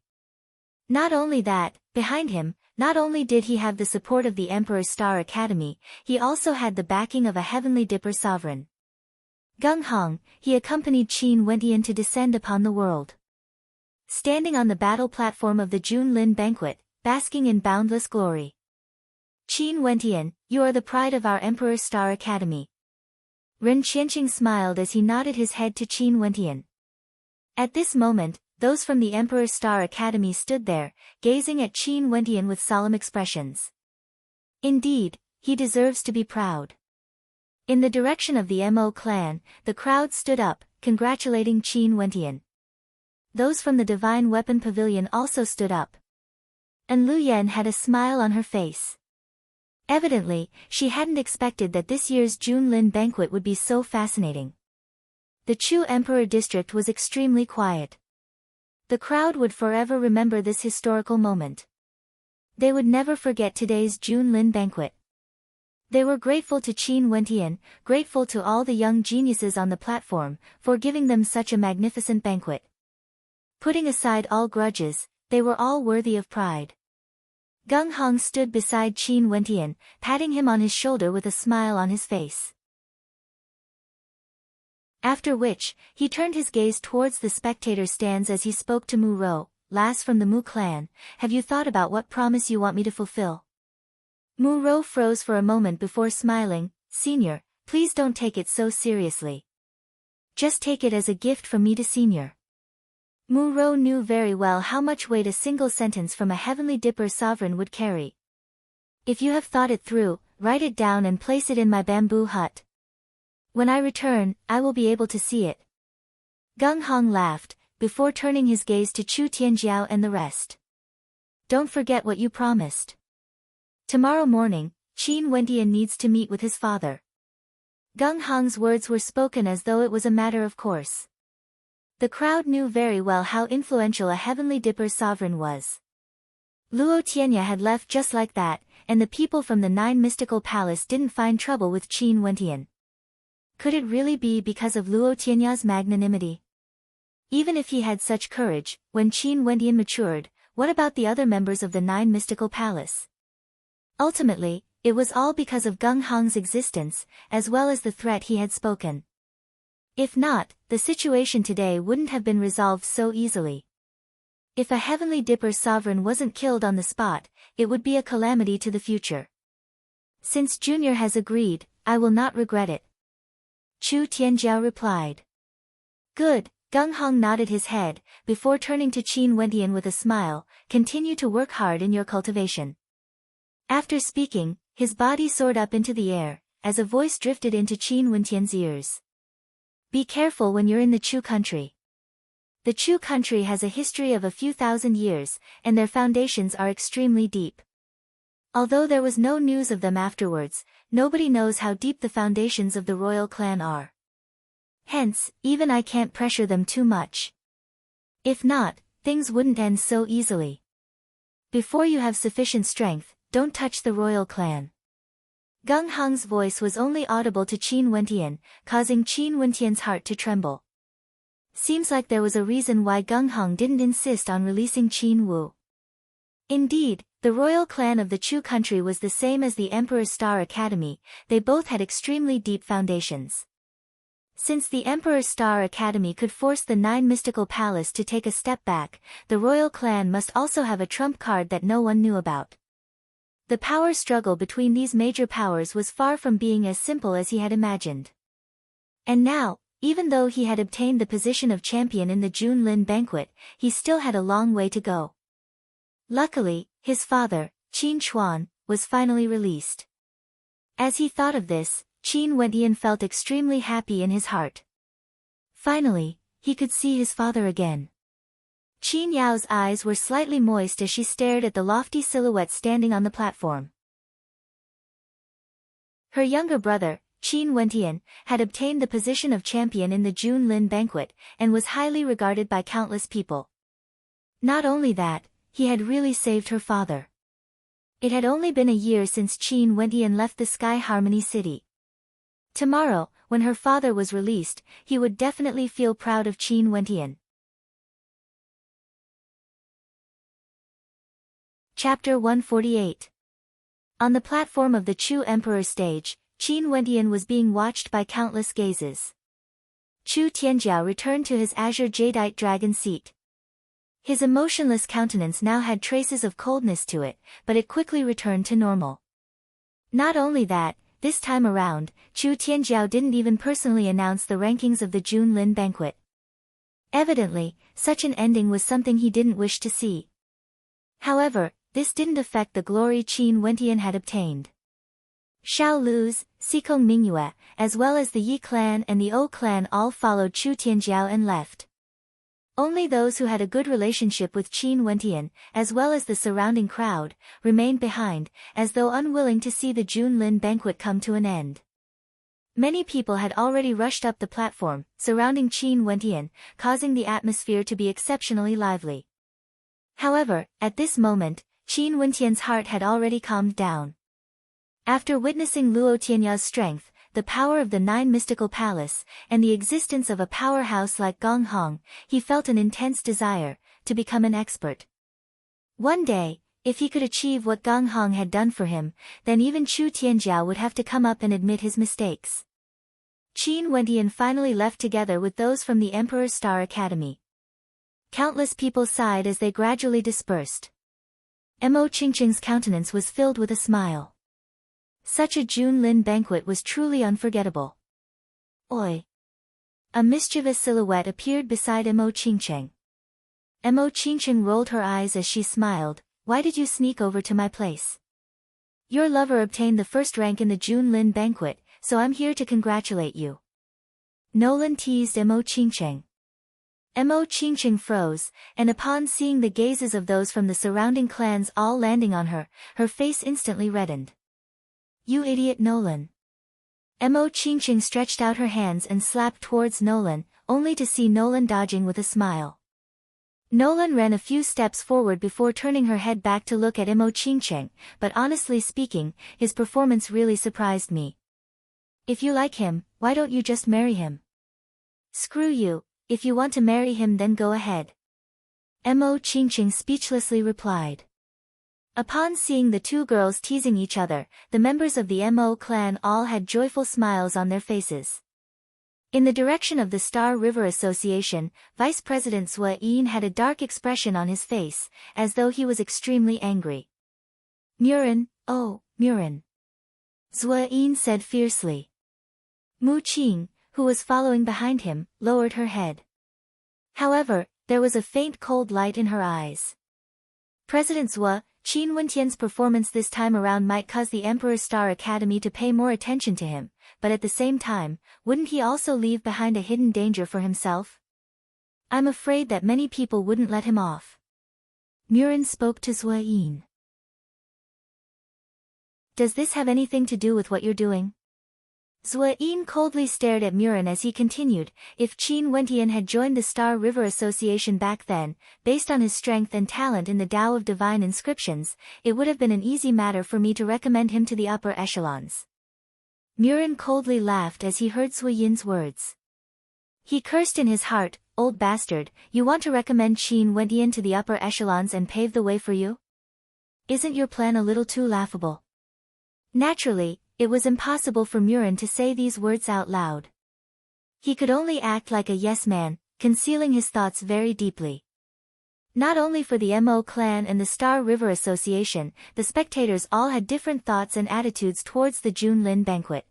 A: Not only that, behind him, Not only did he have the support of the Emperor's Star Academy, he also had the backing of a Heavenly Dipper sovereign. Gung Hong, he accompanied Qin Wentian to descend upon the world. Standing on the battle platform of the Junlin banquet, basking in boundless glory. Qin Wentian, you are the pride of our Emperor's Star Academy. Ren Qianqing smiled as he nodded his head to Qin Wentian. At this moment, those from the Emperor's Star Academy stood there, gazing at Qin Wentian with solemn expressions. Indeed, he deserves to be proud. In the direction of the Mo clan, the crowd stood up, congratulating Qin Wentian. Those from the Divine Weapon Pavilion also stood up. And Lu Yan had a smile on her face. Evidently, she hadn't expected that this year's Junlin banquet would be so fascinating. The Chu Emperor district was extremely quiet. The crowd would forever remember this historical moment. They would never forget today's Junlin banquet. They were grateful to Qin Wentian, grateful to all the young geniuses on the platform, for giving them such a magnificent banquet. Putting aside all grudges, they were all worthy of pride. Gung Hong stood beside Qin Wentian, patting him on his shoulder with a smile on his face. After which, he turned his gaze towards the spectator stands as he spoke to Mu Rou, "Lass from the Mu clan, have you thought about what promise you want me to fulfill?" Mu Rou froze for a moment before smiling. "Senior, please don't take it so seriously. Just take it as a gift from me to Senior." Mu Rou knew very well how much weight a single sentence from a Heavenly Dipper sovereign would carry. "If you have thought it through, write it down and place it in my bamboo hut. When I return, I will be able to see it." Gung Hong laughed, before turning his gaze to Chu Tianjiao and the rest. "Don't forget what you promised. Tomorrow morning, Qin Wentian needs to meet with his father." Gung Hong's words were spoken as though it was a matter of course. The crowd knew very well how influential a Heavenly Dipper sovereign was. Luo Tianya had left just like that, and the people from the Nine Mystical Palace didn't find trouble with Qin Wentian. Could it really be because of Luo Tianya's magnanimity? Even if he had such courage, when Qin Wentian matured, what about the other members of the Nine Mystical Palace? Ultimately, it was all because of Gung Hong's existence, as well as the threat he had spoken. If not, the situation today wouldn't have been resolved so easily. If a Heavenly Dipper sovereign wasn't killed on the spot, it would be a calamity to the future. Since Junior has agreed, I will not regret it. Chu Tianjiao replied. Good. Gung Hong nodded his head, before turning to Qin Wentian with a smile. Continue to work hard in your cultivation. After speaking, his body soared up into the air, as a voice drifted into Qin Wentian's ears. Be careful when you're in the Chu country. The Chu country has a history of a few thousand years, and their foundations are extremely deep. Although there was no news of them afterwards, nobody knows how deep the foundations of the royal clan are. Hence, even I can't pressure them too much. If not, things wouldn't end so easily. Before you have sufficient strength, don't touch the royal clan. Gung Hong's voice was only audible to Qin Wentian, causing Qin Wentian's heart to tremble. Seems like there was a reason why Gung Hong didn't insist on releasing Qin Wu. Indeed, the royal clan of the Chu country was the same as the Emperor's Star Academy. They both had extremely deep foundations. Since the Emperor's Star Academy could force the Nine Mystical Palace to take a step back, the royal clan must also have a trump card that no one knew about. The power struggle between these major powers was far from being as simple as he had imagined. And now, even though he had obtained the position of champion in the Junlin banquet, he still had a long way to go. Luckily, his father, Qin Chuan, was finally released. As he thought of this, Qin Wentian felt extremely happy in his heart. Finally, he could see his father again. Qin Yao's eyes were slightly moist as she stared at the lofty silhouette standing on the platform. Her younger brother, Qin Wentian, had obtained the position of champion in the Junlin banquet, and was highly regarded by countless people. Not only that, he had really saved her father. It had only been a year since Qin Wentian left the Sky Harmony City. Tomorrow, when her father was released, he would definitely feel proud of Qin Wentian. Chapter 148. On the platform of the Chu Emperor stage, Qin Wentian was being watched by countless gazes. Chu Tianjiao returned to his azure jadeite dragon seat. His emotionless countenance now had traces of coldness to it, but it quickly returned to normal. Not only that, this time around, Chu Tianjiao didn't even personally announce the rankings of the Junlin banquet. Evidently, such an ending was something he didn't wish to see. However, this didn't affect the glory Qin Wentian had obtained. Xiao Lu's, Xikong Mingyue, as well as the Yi clan and the O clan all followed Chu Tianjiao and left. Only those who had a good relationship with Qin Wentian, as well as the surrounding crowd, remained behind, as though unwilling to see the Junlin banquet come to an end. Many people had already rushed up the platform, surrounding Qin Wentian, causing the atmosphere to be exceptionally lively. However, at this moment, Qin Wentian's heart had already calmed down. After witnessing Luo Tianya's strength, the power of the 9 mystical palace, and the existence of a powerhouse like Gong Hong, he felt an intense desire to become an expert. One day, if he could achieve what Gong Hong had done for him, then even Chu Tianjiao would have to come up and admit his mistakes. Qin Wentian finally left together with those from the Emperor's Star Academy. Countless people sighed as they gradually dispersed. Mo Qingqing's countenance was filled with a smile. Such a Junlin banquet was truly unforgettable. Oi! A mischievous silhouette appeared beside Mo Qingqing. Mo Qingqing rolled her eyes as she smiled. Why did you sneak over to my place? Your lover obtained the first rank in the Junlin banquet, so I'm here to congratulate you. Nolan teased Mo Qingqing. Mo Qingqing froze, and upon seeing the gazes of those from the surrounding clans all landing on her, her face instantly reddened. You idiot Nolan. Mo Qingqing stretched out her hands and slapped towards Nolan, only to see Nolan dodging with a smile. Nolan ran a few steps forward before turning her head back to look at Mo Qingqing, but honestly speaking, his performance really surprised me. If you like him, why don't you just marry him? Screw you. If you want to marry him then go ahead. Mo Qingqing speechlessly replied. Upon seeing the two girls teasing each other, the members of the Mo clan all had joyful smiles on their faces. In the direction of the Star River Association, Vice President Zhua Yin had a dark expression on his face, as though he was extremely angry. Murin, oh, Murin. Zhua Yin said fiercely. Mu Qing, who was following behind him, lowered her head. However, there was a faint cold light in her eyes. President Zhua, Qin Wentian's performance this time around might cause the Emperor's Star Academy to pay more attention to him, but at the same time, wouldn't he also leave behind a hidden danger for himself? I'm afraid that many people wouldn't let him off. Murin spoke to Zhua Yin. Does this have anything to do with what you're doing? Zhua Yin coldly stared at Murin as he continued. If Qin Wentian had joined the Star River Association back then, based on his strength and talent in the Tao of Divine Inscriptions, it would have been an easy matter for me to recommend him to the upper echelons. Murin coldly laughed as he heard Zhua Yin's words. He cursed in his heart, old bastard, you want to recommend Qin Wentian to the upper echelons and pave the way for you? Isn't your plan a little too laughable? Naturally, it was impossible for Murin to say these words out loud. He could only act like a yes man, concealing his thoughts very deeply. Not only for the Mo clan and the Star River Association, the spectators all had different thoughts and attitudes towards the Junlin banquet.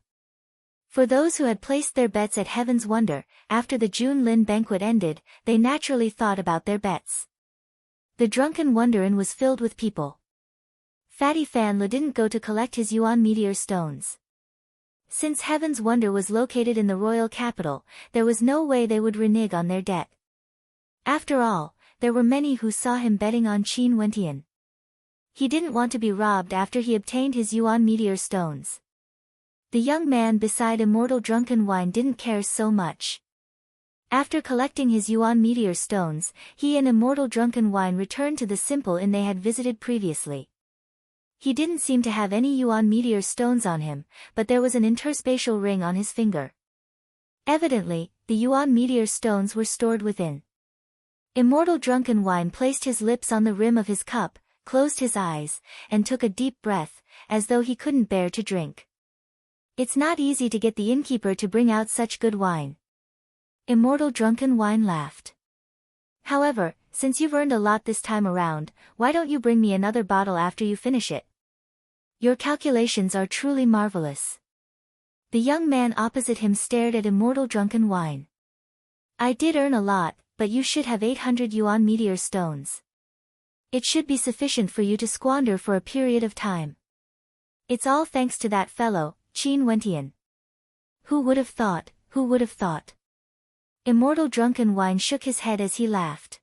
A: For those who had placed their bets at Heaven's Wonder, after the Junlin banquet ended, they naturally thought about their bets. The drunken Wonderin was filled with people. Fatty Fanle didn't go to collect his Yuan meteor stones. Since Heaven's Wonder was located in the royal capital, there was no way they would renege on their debt. After all, there were many who saw him betting on Qin Wentian. He didn't want to be robbed after he obtained his Yuan meteor stones. The young man beside Immortal Drunken Wine didn't care so much. After collecting his Yuan meteor stones, he and Immortal Drunken Wine returned to the Simple Inn they had visited previously. He didn't seem to have any Yuan meteor stones on him, but there was an interspatial ring on his finger. Evidently, the Yuan meteor stones were stored within. Immortal Drunken Wine placed his lips on the rim of his cup, closed his eyes, and took a deep breath, as though he couldn't bear to drink. It's not easy to get the innkeeper to bring out such good wine. Immortal Drunken Wine laughed. However, since you've earned a lot this time around, why don't you bring me another bottle after you finish it? Your calculations are truly marvelous. The young man opposite him stared at Immortal Drunken Wine. I did earn a lot, but you should have 800 yuan meteor stones. It should be sufficient for you to squander for a period of time. It's all thanks to that fellow, Qin Wentian. Who would have thought, who would have thought? Immortal Drunken Wine shook his head as he laughed.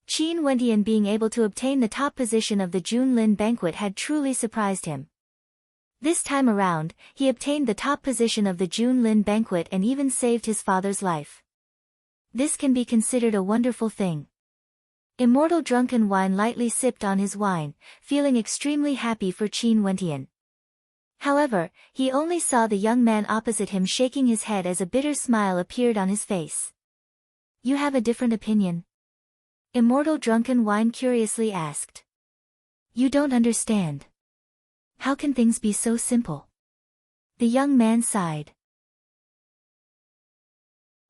A: Qin Wentian being able to obtain the top position of the Junlin banquet had truly surprised him. This time around, he obtained the top position of the Junlin banquet and even saved his father's life. This can be considered a wonderful thing. Immortal Drunken Wine lightly sipped on his wine, feeling extremely happy for Qin Wentian. However, he only saw the young man opposite him shaking his head as a bitter smile appeared on his face. You have a different opinion? Immortal Drunken Wine curiously asked. You don't understand. How can things be so simple? The young man sighed.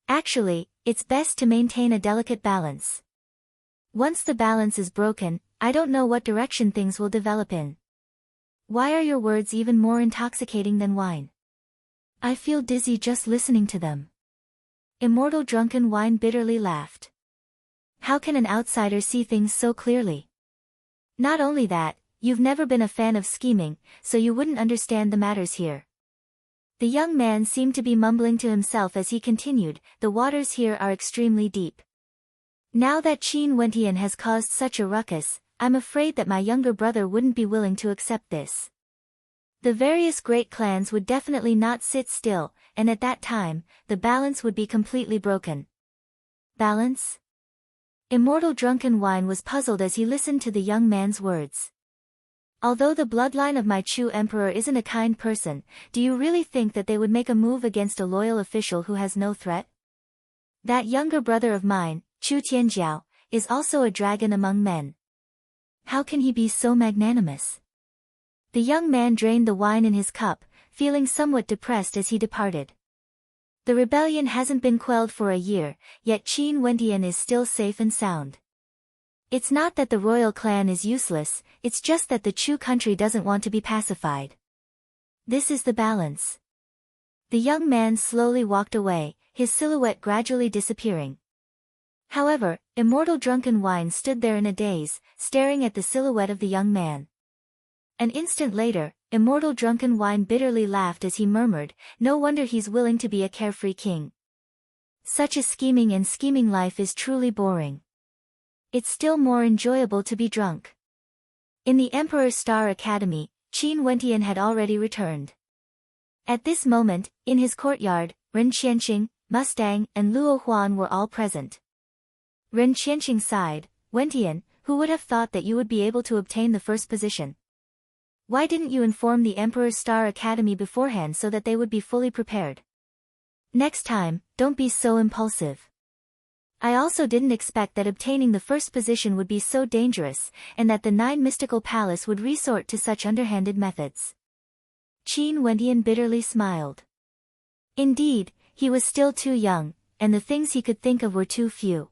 A: Actually, it's best to maintain a delicate balance. Once the balance is broken, I don't know what direction things will develop in. Why are your words even more intoxicating than wine? I feel dizzy just listening to them. Immortal Drunken Wine bitterly laughed. How can an outsider see things so clearly? Not only that, you've never been a fan of scheming, so you wouldn't understand the matters here. The young man seemed to be mumbling to himself as he continued, the waters here are extremely deep. Now that Qin Wentian has caused such a ruckus, I'm afraid that my younger brother wouldn't be willing to accept this. The various great clans would definitely not sit still, and at that time, the balance would be completely broken. Balance? Immortal Drunken Wine was puzzled as he listened to the young man's words. Although the bloodline of my Chu emperor isn't a kind person, do you really think that they would make a move against a loyal official who has no threat? That younger brother of mine, Chu Tianjiao, is also a dragon among men. How can he be so magnanimous? The young man drained the wine in his cup, feeling somewhat depressed as he departed. The rebellion hasn't been quelled for a year, yet Qin Wentian is still safe and sound. It's not that the royal clan is useless, it's just that the Chu country doesn't want to be pacified. This is the balance. The young man slowly walked away, his silhouette gradually disappearing. However, Immortal Drunken Wine stood there in a daze, staring at the silhouette of the young man. An instant later, Immortal Drunken Wine bitterly laughed as he murmured, no wonder he's willing to be a carefree king. Such a scheming life is truly boring. It's still more enjoyable to be drunk. In the Emperor's Star Academy, Qin Wentian had already returned. At this moment, in his courtyard, Ren Qianqing, Mustang, and Luo Huan were all present. Ren Qianqing sighed, Wentian, who would have thought that you would be able to obtain the first position? Why didn't you inform the Emperor's Star Academy beforehand so that they would be fully prepared? Next time, don't be so impulsive. I also didn't expect that obtaining the first position would be so dangerous, and that the Nine Mystical Palace would resort to such underhanded methods. Qin Wentian bitterly smiled. Indeed, he was still too young, and the things he could think of were too few.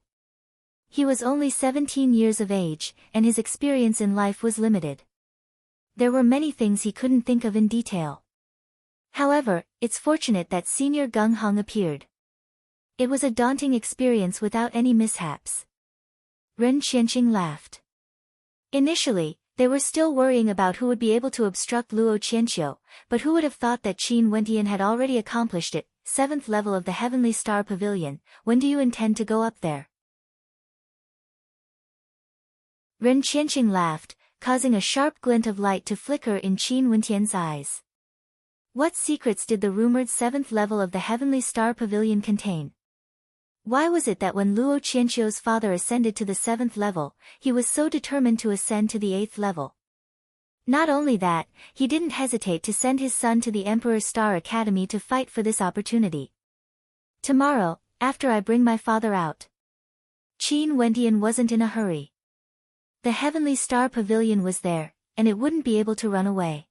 A: He was only 17 years of age, and his experience in life was limited. There were many things he couldn't think of in detail. However, it's fortunate that Senior Gung Hong appeared. It was a daunting experience without any mishaps. Ren Qianqing laughed. Initially, they were still worrying about who would be able to obstruct Luo Qianqiu, but who would have thought that Qin Wentian had already accomplished it, 7th level of the Heavenly Star Pavilion. When do you intend to go up there? Ren Qianqing laughed, causing a sharp glint of light to flicker in Qin Wentian's eyes. What secrets did the rumored 7th level of the Heavenly Star Pavilion contain? Why was it that when Luo Qianqiu's father ascended to the 7th level, he was so determined to ascend to the 8th level? Not only that, he didn't hesitate to send his son to the Emperor's Star Academy to fight for this opportunity. Tomorrow, after I bring my father out. Qin Wentian wasn't in a hurry. The Heavenly Star Pavilion was there, and it wouldn't be able to run away.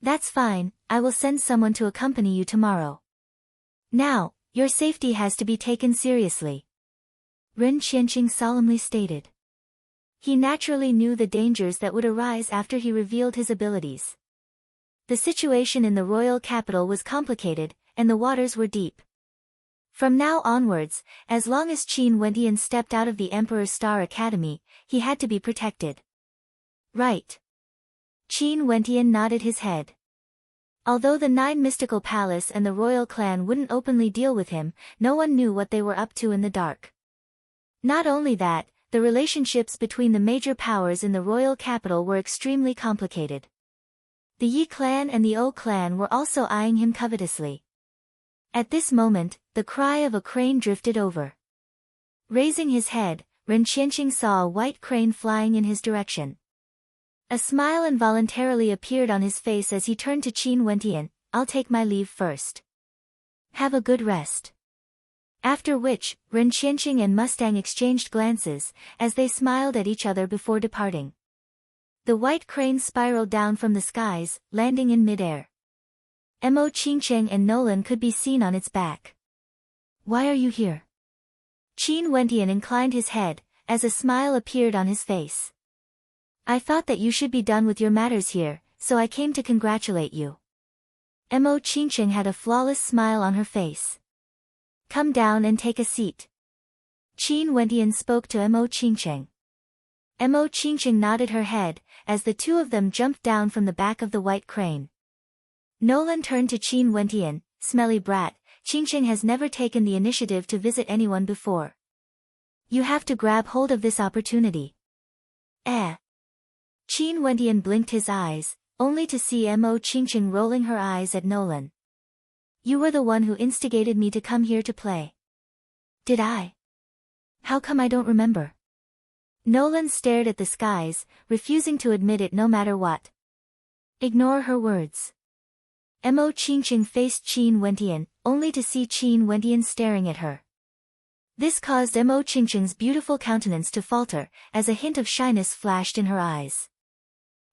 A: That's fine, I will send someone to accompany you tomorrow. Now, your safety has to be taken seriously, Ren Qianqing solemnly stated. He naturally knew the dangers that would arise after he revealed his abilities. The situation in the royal capital was complicated, and the waters were deep. From now onwards, as long as Qin Wendian stepped out of the Emperor's Star Academy, he had to be protected. Right. Qin Wendian nodded his head. Although the 9 Mystical Palace and the royal clan wouldn't openly deal with him, no one knew what they were up to in the dark. Not only that, the relationships between the major powers in the royal capital were extremely complicated. The Yi clan and the O clan were also eyeing him covetously. At this moment, the cry of a crane drifted over. Raising his head, Ren Qianqing saw a white crane flying in his direction. A smile involuntarily appeared on his face as he turned to Qin Wendian. I'll take my leave first. Have a good rest. After which, Ren Qianqing and Mustang exchanged glances, as they smiled at each other before departing. The white crane spiraled down from the skies, landing in midair. Mo Qingcheng and Nolan could be seen on its back. Why are you here? Qin Wendian inclined his head, as a smile appeared on his face. I thought that you should be done with your matters here, so I came to congratulate you. Mo Qingcheng had a flawless smile on her face. Come down and take a seat. Qin Wendian spoke to Mo Qingcheng. Mo Qingcheng nodded her head, as the two of them jumped down from the back of the white crane. Nolan turned to Qin Wendian. Smelly brat, Qingcheng has never taken the initiative to visit anyone before. You have to grab hold of this opportunity. Qin Wendian blinked his eyes, only to see Mo Qingcheng rolling her eyes at Nolan. You were the one who instigated me to come here to play. Did I? How come I don't remember? Nolan stared at the skies, refusing to admit it no matter what. Ignore her words. Mo Qingcheng faced Qin Wendian, only to see Qin Wendian staring at her. This caused Mo Qingcheng's beautiful countenance to falter, as a hint of shyness flashed in her eyes.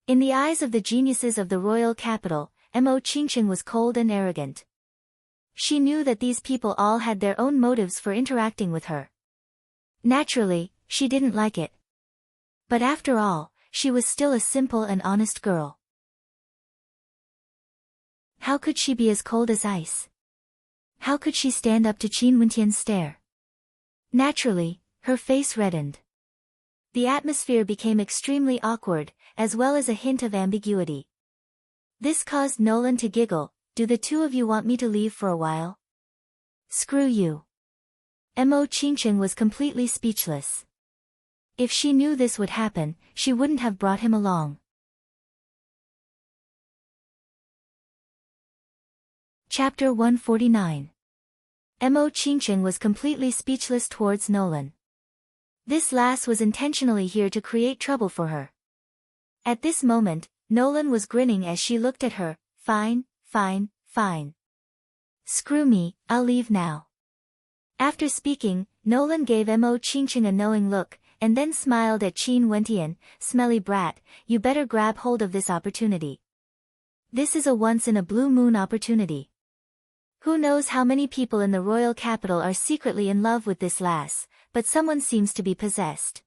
A: In the eyes of the geniuses of the royal capital, Mo Qingcheng was cold and arrogant. She knew that these people all had their own motives for interacting with her. Naturally, she didn't like it. But after all, she was still a simple and honest girl. How could she be as cold as ice? How could she stand up to Qin Wendian's stare? Naturally, her face reddened. The atmosphere became extremely awkward, as well as a hint of ambiguity. This caused Nolan to giggle. Do the two of you want me to leave for a while? Screw you. Mo Qingcheng was completely speechless. If she knew this would happen, she wouldn't have brought him along. Chapter 149. Mo Qingcheng was completely speechless towards Nolan. This lass was intentionally here to create trouble for her. At this moment, Nolan was grinning as she looked at her. Fine, fine, fine. Screw me, I'll leave now. After speaking, Nolan gave Mo Qingcheng a knowing look, and then smiled at Qin Wendian. Smelly brat, you better grab hold of this opportunity. This is a once-in-a-blue-moon opportunity. Who knows how many people in the royal capital are secretly in love with this lass, but someone seems to be possessed.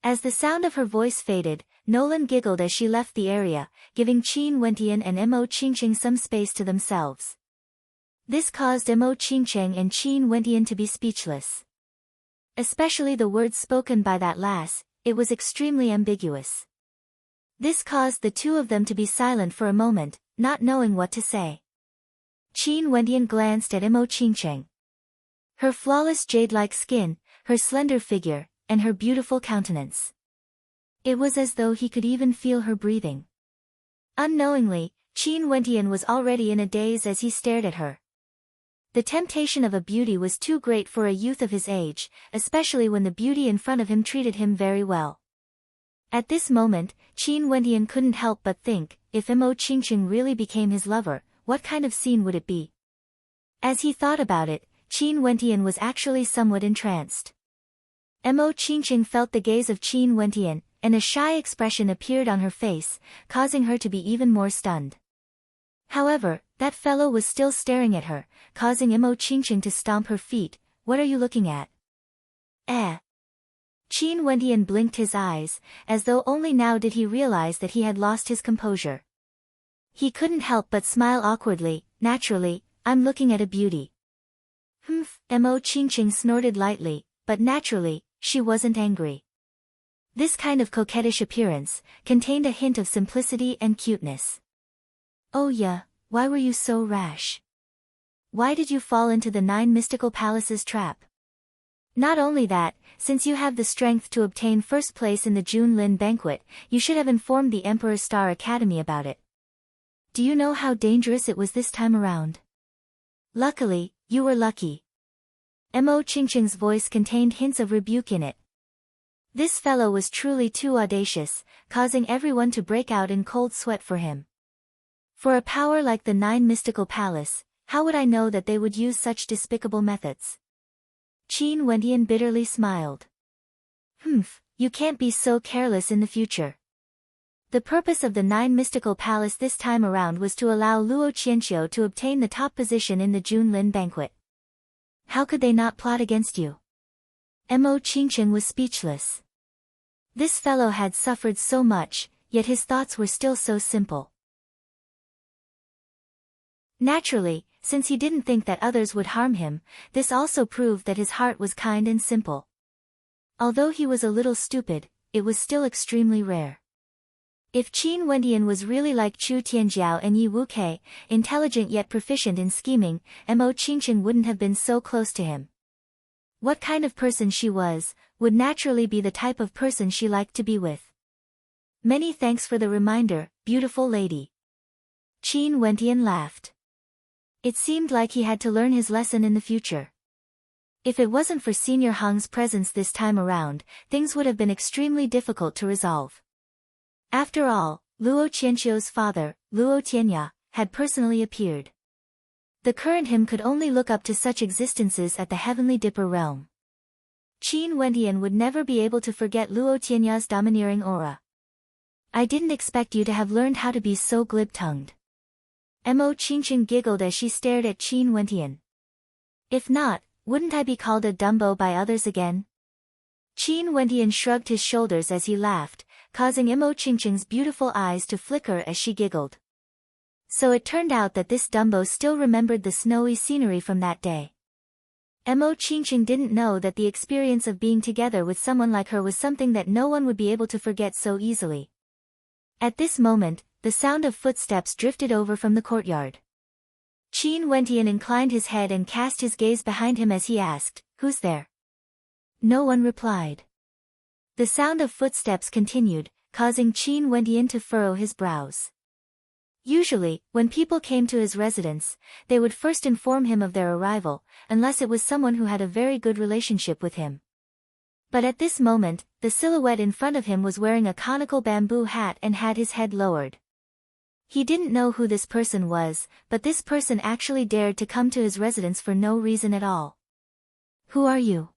A: As the sound of her voice faded, Nolan giggled as she left the area, giving Qin Wendian and Mo Qingcheng some space to themselves. This caused Mo Qingcheng and Qin Wendian to be speechless. Especially the words spoken by that lass, it was extremely ambiguous. This caused the two of them to be silent for a moment, not knowing what to say. Qin Wendian glanced at Mo Qingcheng. Her flawless jade-like skin, her slender figure, and her beautiful countenance. It was as though he could even feel her breathing. Unknowingly, Qin Wendian was already in a daze as he stared at her. The temptation of a beauty was too great for a youth of his age, especially when the beauty in front of him treated him very well. At this moment, Qin Wendian couldn't help but think, if Mo Qingcheng really became his lover, what kind of scene would it be? As he thought about it, Qin Wendian was actually somewhat entranced. Mo Qingcheng felt the gaze of Qin Wendian. and a shy expression appeared on her face, causing her to be even more stunned. However, that fellow was still staring at her, causing Mo Qingqing to stomp her feet. "What are you looking at?" "Eh." Qin Wendian blinked his eyes, as though only now did he realize that he had lost his composure. He couldn't help but smile awkwardly. "Naturally, I'm looking at a beauty." "Humph," Mo Qingqing snorted lightly, but naturally, she wasn't angry. This kind of coquettish appearance contained a hint of simplicity and cuteness. "Oh yeah, why were you so rash? Why did you fall into the 9 mystical palaces trap? Not only that, since you have the strength to obtain first place in the Junlin banquet, you should have informed the Emperor's Star Academy about it. Do you know how dangerous it was this time around? Luckily, you were lucky." Mo Qingqing's voice contained hints of rebuke in it. This fellow was truly too audacious, causing everyone to break out in cold sweat for him. For a power like the 9 mystical palace, how would I know that they would use such despicable methods? Qin Wendian bitterly smiled. "Humph, you can't be so careless in the future." The purpose of the 9 mystical palace this time around was to allow Luo Qianqiu to obtain the top position in the Junlin banquet. How could they not plot against you? Mo Qingqing was speechless. This fellow had suffered so much, yet his thoughts were still so simple. Naturally, since he didn't think that others would harm him, this also proved that his heart was kind and simple. Although he was a little stupid, it was still extremely rare. If Qin Wendian was really like Chu Tianjiao and Yi Wukei, intelligent yet proficient in scheming, Mo Qingqing wouldn't have been so close to him. What kind of person she was, would naturally be the type of person she liked to be with. "Many thanks for the reminder, beautiful lady." Qin Wendian laughed. It seemed like he had to learn his lesson in the future. If it wasn't for Senior Hang's presence this time around, things would have been extremely difficult to resolve. After all, Luo Qianqiu's father, Luo Tianya, had personally appeared. The current him could only look up to such existences at the Heavenly Dipper realm. Qin Wendian would never be able to forget Luo Tianya's domineering aura. "I didn't expect you to have learned how to be so glib-tongued." Mo Qingqing giggled as she stared at Qin Wendian. "If not, wouldn't I be called a Dumbo by others again?" Qin Wendian shrugged his shoulders as he laughed, causing Mo Qingqing's beautiful eyes to flicker as she giggled. So it turned out that this Dumbo still remembered the snowy scenery from that day. Mo Qingqing didn't know that the experience of being together with someone like her was something that no one would be able to forget so easily. At this moment, the sound of footsteps drifted over from the courtyard. Qin Wendian inclined his head and cast his gaze behind him as he asked, "Who's there?" No one replied. The sound of footsteps continued, causing Qin Wendian to furrow his brows. Usually, when people came to his residence, they would first inform him of their arrival, unless it was someone who had a very good relationship with him. But at this moment, the silhouette in front of him was wearing a conical bamboo hat and had his head lowered. He didn't know who this person was, but this person actually dared to come to his residence for no reason at all. "Who are you?"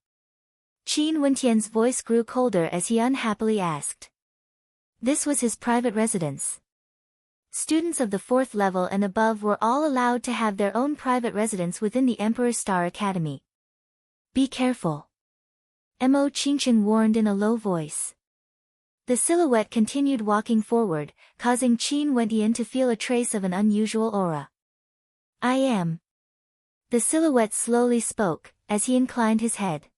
A: Qin Wendian's voice grew colder as he unhappily asked. This was his private residence. Students of the 4th level and above were all allowed to have their own private residence within the Emperor's Star Academy. "Be careful," Mo Qingqing warned in a low voice. The silhouette continued walking forward, causing Qin Wendian to feel a trace of an unusual aura. "I am." The silhouette slowly spoke, as he inclined his head.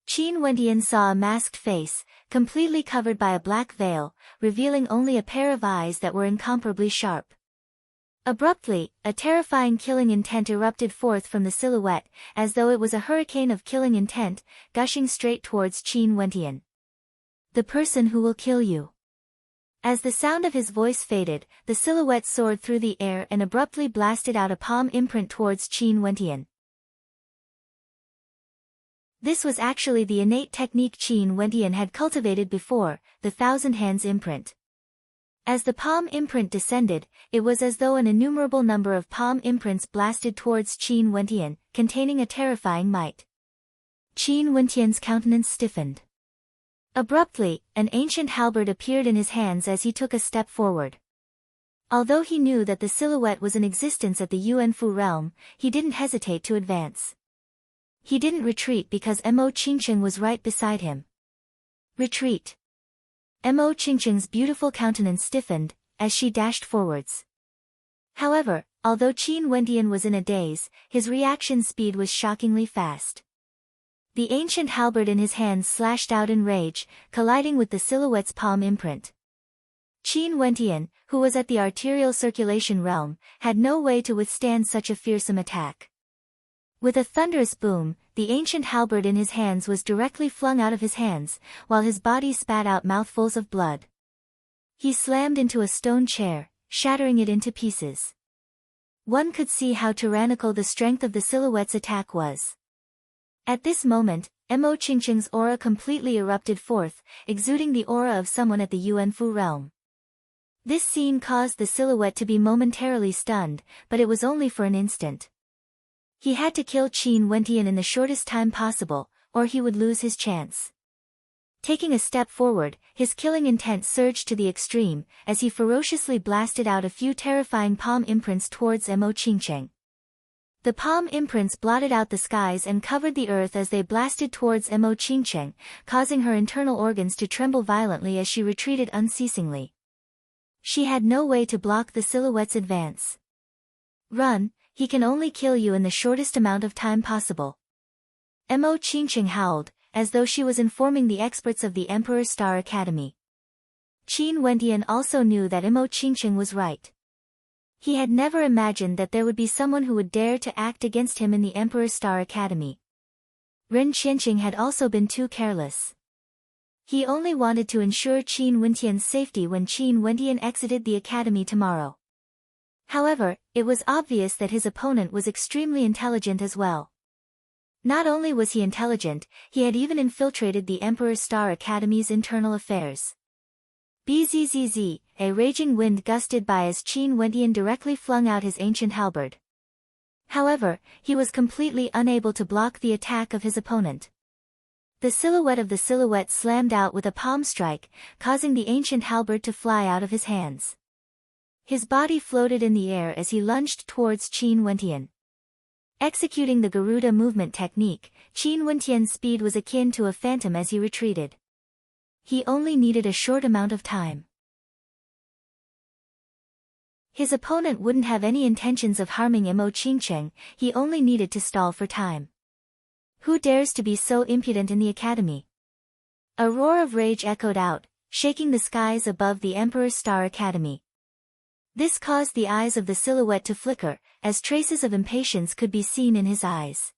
A: Qin Wendian saw a masked face, completely covered by a black veil, revealing only a pair of eyes that were incomparably sharp. Abruptly, a terrifying killing intent erupted forth from the silhouette, as though it was a hurricane of killing intent, gushing straight towards Qin Wendian. "The person who will kill you." As the sound of his voice faded, the silhouette soared through the air and abruptly blasted out a palm imprint towards Qin Wendian. This was actually the innate technique Qin Wendian had cultivated before, the Thousand Hands imprint. As the palm imprint descended, it was as though an innumerable number of palm imprints blasted towards Qin Wendian, containing a terrifying might. Qin Wendian's countenance stiffened. Abruptly, an ancient halberd appeared in his hands as he took a step forward. Although he knew that the silhouette was in existence at the Yuanfu realm, he didn't hesitate to advance. He didn't retreat because Mo Qingqing was right beside him. Retreat. Mo Qingqing's beautiful countenance stiffened, as she dashed forwards. However, although Qin Wendian was in a daze, his reaction speed was shockingly fast. The ancient halberd in his hands slashed out in rage, colliding with the silhouette's palm imprint. Qin Wendian, who was at the arterial circulation realm, had no way to withstand such a fearsome attack. With a thunderous boom, the ancient halberd in his hands was directly flung out of his hands, while his body spat out mouthfuls of blood. He slammed into a stone chair, shattering it into pieces. One could see how tyrannical the strength of the silhouette's attack was. At this moment, Mo Qingqing's aura completely erupted forth, exuding the aura of someone at the Yuanfu realm. This scene caused the silhouette to be momentarily stunned, but it was only for an instant. He had to kill Qin Wendian in the shortest time possible, or he would lose his chance. Taking a step forward, his killing intent surged to the extreme, as he ferociously blasted out a few terrifying palm imprints towards Mo Qingqing. The palm imprints blotted out the skies and covered the earth as they blasted towards Mo Qingqing, causing her internal organs to tremble violently as she retreated unceasingly. She had no way to block the silhouette's advance. Run, he can only kill you in the shortest amount of time possible. Mo Qingqing howled, as though she was informing the experts of the Emperor's Star Academy. Qin Wendian also knew that Mo Qingqing was right. He had never imagined that there would be someone who would dare to act against him in the Emperor's Star Academy. Ren Qianqing had also been too careless. He only wanted to ensure Qin Wendian's safety when Qin Wendian exited the academy tomorrow. However, it was obvious that his opponent was extremely intelligent as well. Not only was he intelligent, he had even infiltrated the Emperor's Star Academy's internal affairs. Bzzz, a raging wind gusted by as Qin Wendian directly flung out his ancient halberd. However, he was completely unable to block the attack of his opponent. The silhouette of the silhouette slammed out with a palm strike, causing the ancient halberd to fly out of his hands. His body floated in the air as he lunged towards Qin Wendian. Executing the Garuda movement technique, Qin Wendian's speed was akin to a phantom as he retreated. He only needed a short amount of time. His opponent wouldn't have any intentions of harming Mo Qingqing, he only needed to stall for time. Who dares to be so impudent in the academy? A roar of rage echoed out, shaking the skies above the Emperor's Star Academy. This caused the eyes of the silhouette to flicker, as traces of impatience could be seen in his eyes.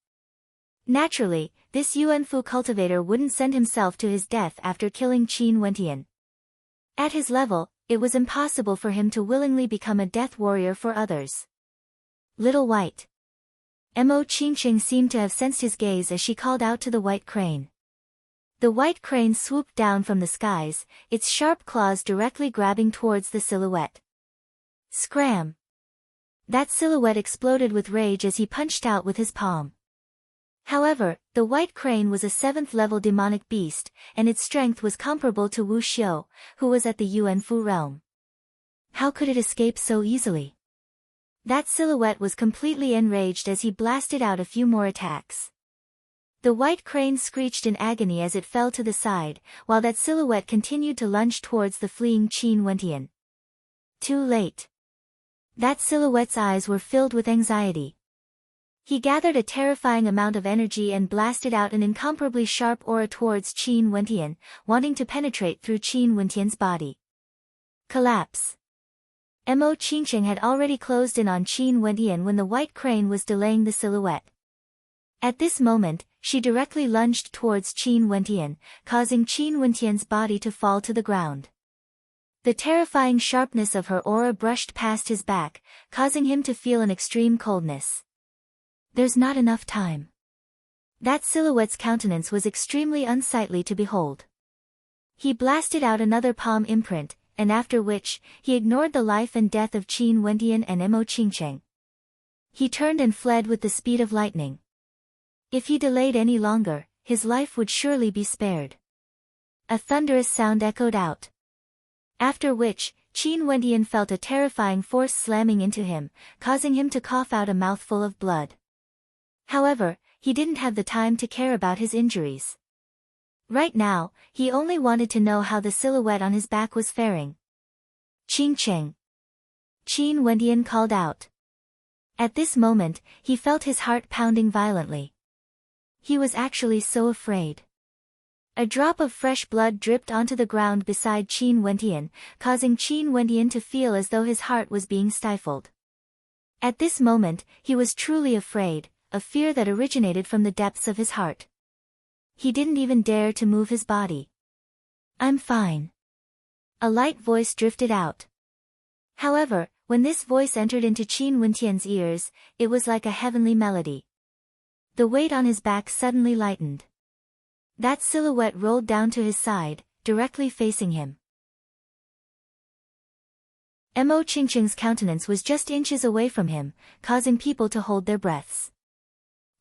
A: Naturally, this Yuanfu cultivator wouldn't send himself to his death after killing Qin Wendian. At his level, it was impossible for him to willingly become a death warrior for others. Little White. Mo Qingqing seemed to have sensed his gaze as she called out to the white crane. The white crane swooped down from the skies, its sharp claws directly grabbing towards the silhouette. Scram! That silhouette exploded with rage as he punched out with his palm. However, the white crane was a 7th-level demonic beast, and its strength was comparable to Wu Xiu, who was at the Yuanfu realm. How could it escape so easily? That silhouette was completely enraged as he blasted out a few more attacks. The white crane screeched in agony as it fell to the side, while that silhouette continued to lunge towards the fleeing Qin Wendian. Too late. That silhouette's eyes were filled with anxiety. He gathered a terrifying amount of energy and blasted out an incomparably sharp aura towards Qin Wendian, wanting to penetrate through Qin Wendian's body. Collapse. Mo Qingqing had already closed in on Qin Wendian when the white crane was delaying the silhouette. At this moment, she directly lunged towards Qin Wendian, causing Qin Wendian's body to fall to the ground. The terrifying sharpness of her aura brushed past his back, causing him to feel an extreme coldness. There's not enough time. That silhouette's countenance was extremely unsightly to behold. He blasted out another palm imprint, and after which, he ignored the life and death of Qin Wendian and Mo Qingqing. He turned and fled with the speed of lightning. If he delayed any longer, his life would surely be spared. A thunderous sound echoed out. After which, Qin Wendian felt a terrifying force slamming into him, causing him to cough out a mouthful of blood. However, he didn't have the time to care about his injuries. Right now, he only wanted to know how the silhouette on his back was faring. Qing Cheng. Qin Wendian called out. At this moment, he felt his heart pounding violently. He was actually so afraid. A drop of fresh blood dripped onto the ground beside Qin Wendian, causing Qin Wendian to feel as though his heart was being stifled. At this moment, he was truly afraid, a fear that originated from the depths of his heart. He didn't even dare to move his body. "I'm fine." A light voice drifted out. However, when this voice entered into Qin Wendian's ears, it was like a heavenly melody. The weight on his back suddenly lightened. That silhouette rolled down to his side, directly facing him. Mo Qingqing's countenance was just inches away from him, causing people to hold their breaths.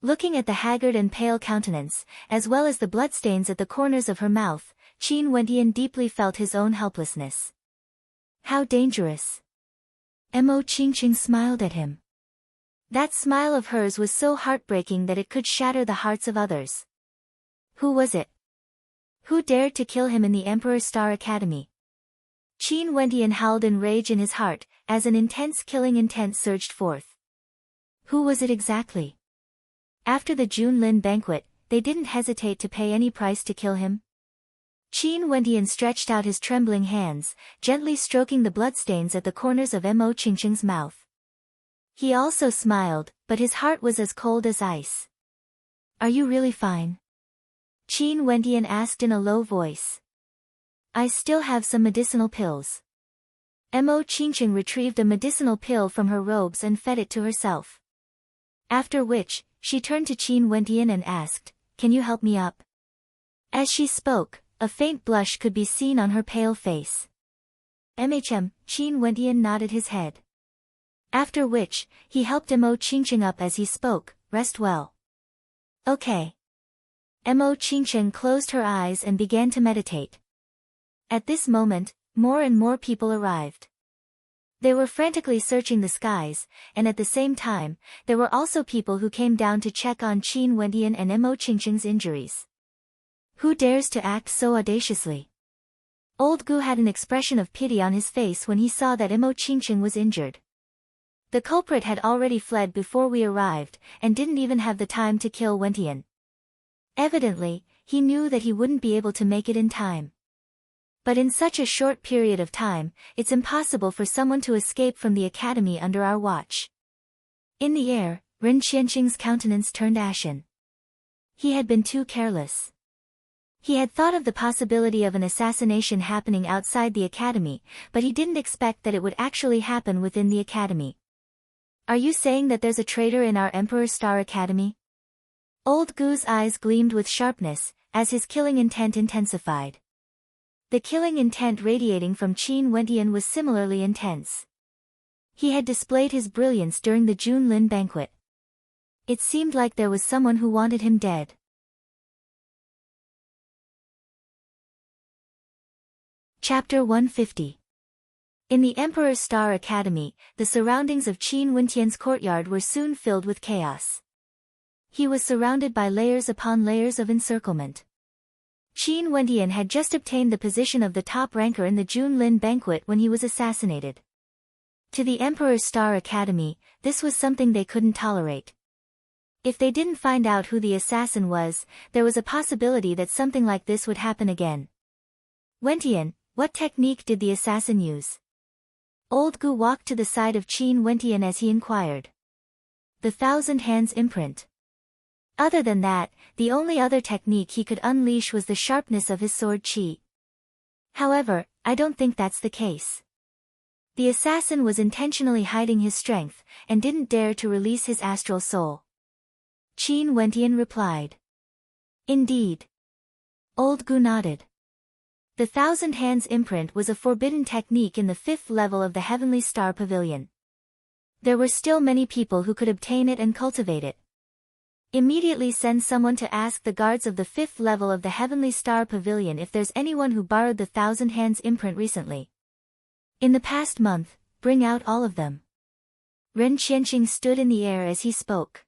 A: Looking at the haggard and pale countenance, as well as the bloodstains at the corners of her mouth, Qin Wendian deeply felt his own helplessness. How dangerous! Mo Qingqing smiled at him. That smile of hers was so heartbreaking that it could shatter the hearts of others. Who was it? Who dared to kill him in the Emperor's Star Academy? Qin Wendian howled in rage in his heart, as an intense killing intent surged forth. Who was it exactly? After the Junlin banquet, they didn't hesitate to pay any price to kill him. Qin Wendian stretched out his trembling hands, gently stroking the bloodstains at the corners of Mo Qingqing's mouth. He also smiled, but his heart was as cold as ice. "Are you really fine?" Qin Wendian asked in a low voice. "I still have some medicinal pills." Mo Qingqing retrieved a medicinal pill from her robes and fed it to herself. After which, she turned to Qin Wendian and asked, "Can you help me up?" As she spoke, a faint blush could be seen on her pale face. Qin Wendian nodded his head. After which, he helped Mo Qingqing up as he spoke, "Rest well." "Okay." Mo Qingqing closed her eyes and began to meditate. At this moment, more and more people arrived. They were frantically searching the skies, and at the same time, there were also people who came down to check on Qin Wendian and Mo Qingqing's injuries. Who dares to act so audaciously? Old Gu had an expression of pity on his face when he saw that Mo Qingqing was injured. The culprit had already fled before we arrived, and didn't even have the time to kill Wendian. Evidently, he knew that he wouldn't be able to make it in time. But in such a short period of time, it's impossible for someone to escape from the academy under our watch. In the air, Ren Qianqing's countenance turned ashen. He had been too careless. He had thought of the possibility of an assassination happening outside the academy, but he didn't expect that it would actually happen within the academy. "Are you saying that there's a traitor in our Emperor's Star Academy?" Old Gu's eyes gleamed with sharpness, as his killing intent intensified. The killing intent radiating from Qin Wendian was similarly intense. He had displayed his brilliance during the Junlin banquet. It seemed like there was someone who wanted him dead. Chapter 150. In the Emperor's Star Academy, the surroundings of Qin Wendian's courtyard were soon filled with chaos. He was surrounded by layers upon layers of encirclement. Qin Wendian had just obtained the position of the top ranker in the Junlin banquet when he was assassinated. To the Emperor's Star Academy, this was something they couldn't tolerate. If they didn't find out who the assassin was, there was a possibility that something like this would happen again. "Wendian, what technique did the assassin use?" Old Gu walked to the side of Qin Wendian as he inquired. "The Thousand Hands imprint." Other than that, the only other technique he could unleash was the sharpness of his sword qi. However, I don't think that's the case. The assassin was intentionally hiding his strength, and didn't dare to release his astral soul. Qin Wendian replied. "Indeed." Old Gu nodded. The Thousand Hands imprint was a forbidden technique in the 5th level of the Heavenly Star Pavilion. There were still many people who could obtain it and cultivate it. Immediately send someone to ask the guards of the 5th level of the Heavenly Star Pavilion if there's anyone who borrowed the Thousand Hands imprint recently. In the past month, bring out all of them. Ren Qianqing stood in the air as he spoke.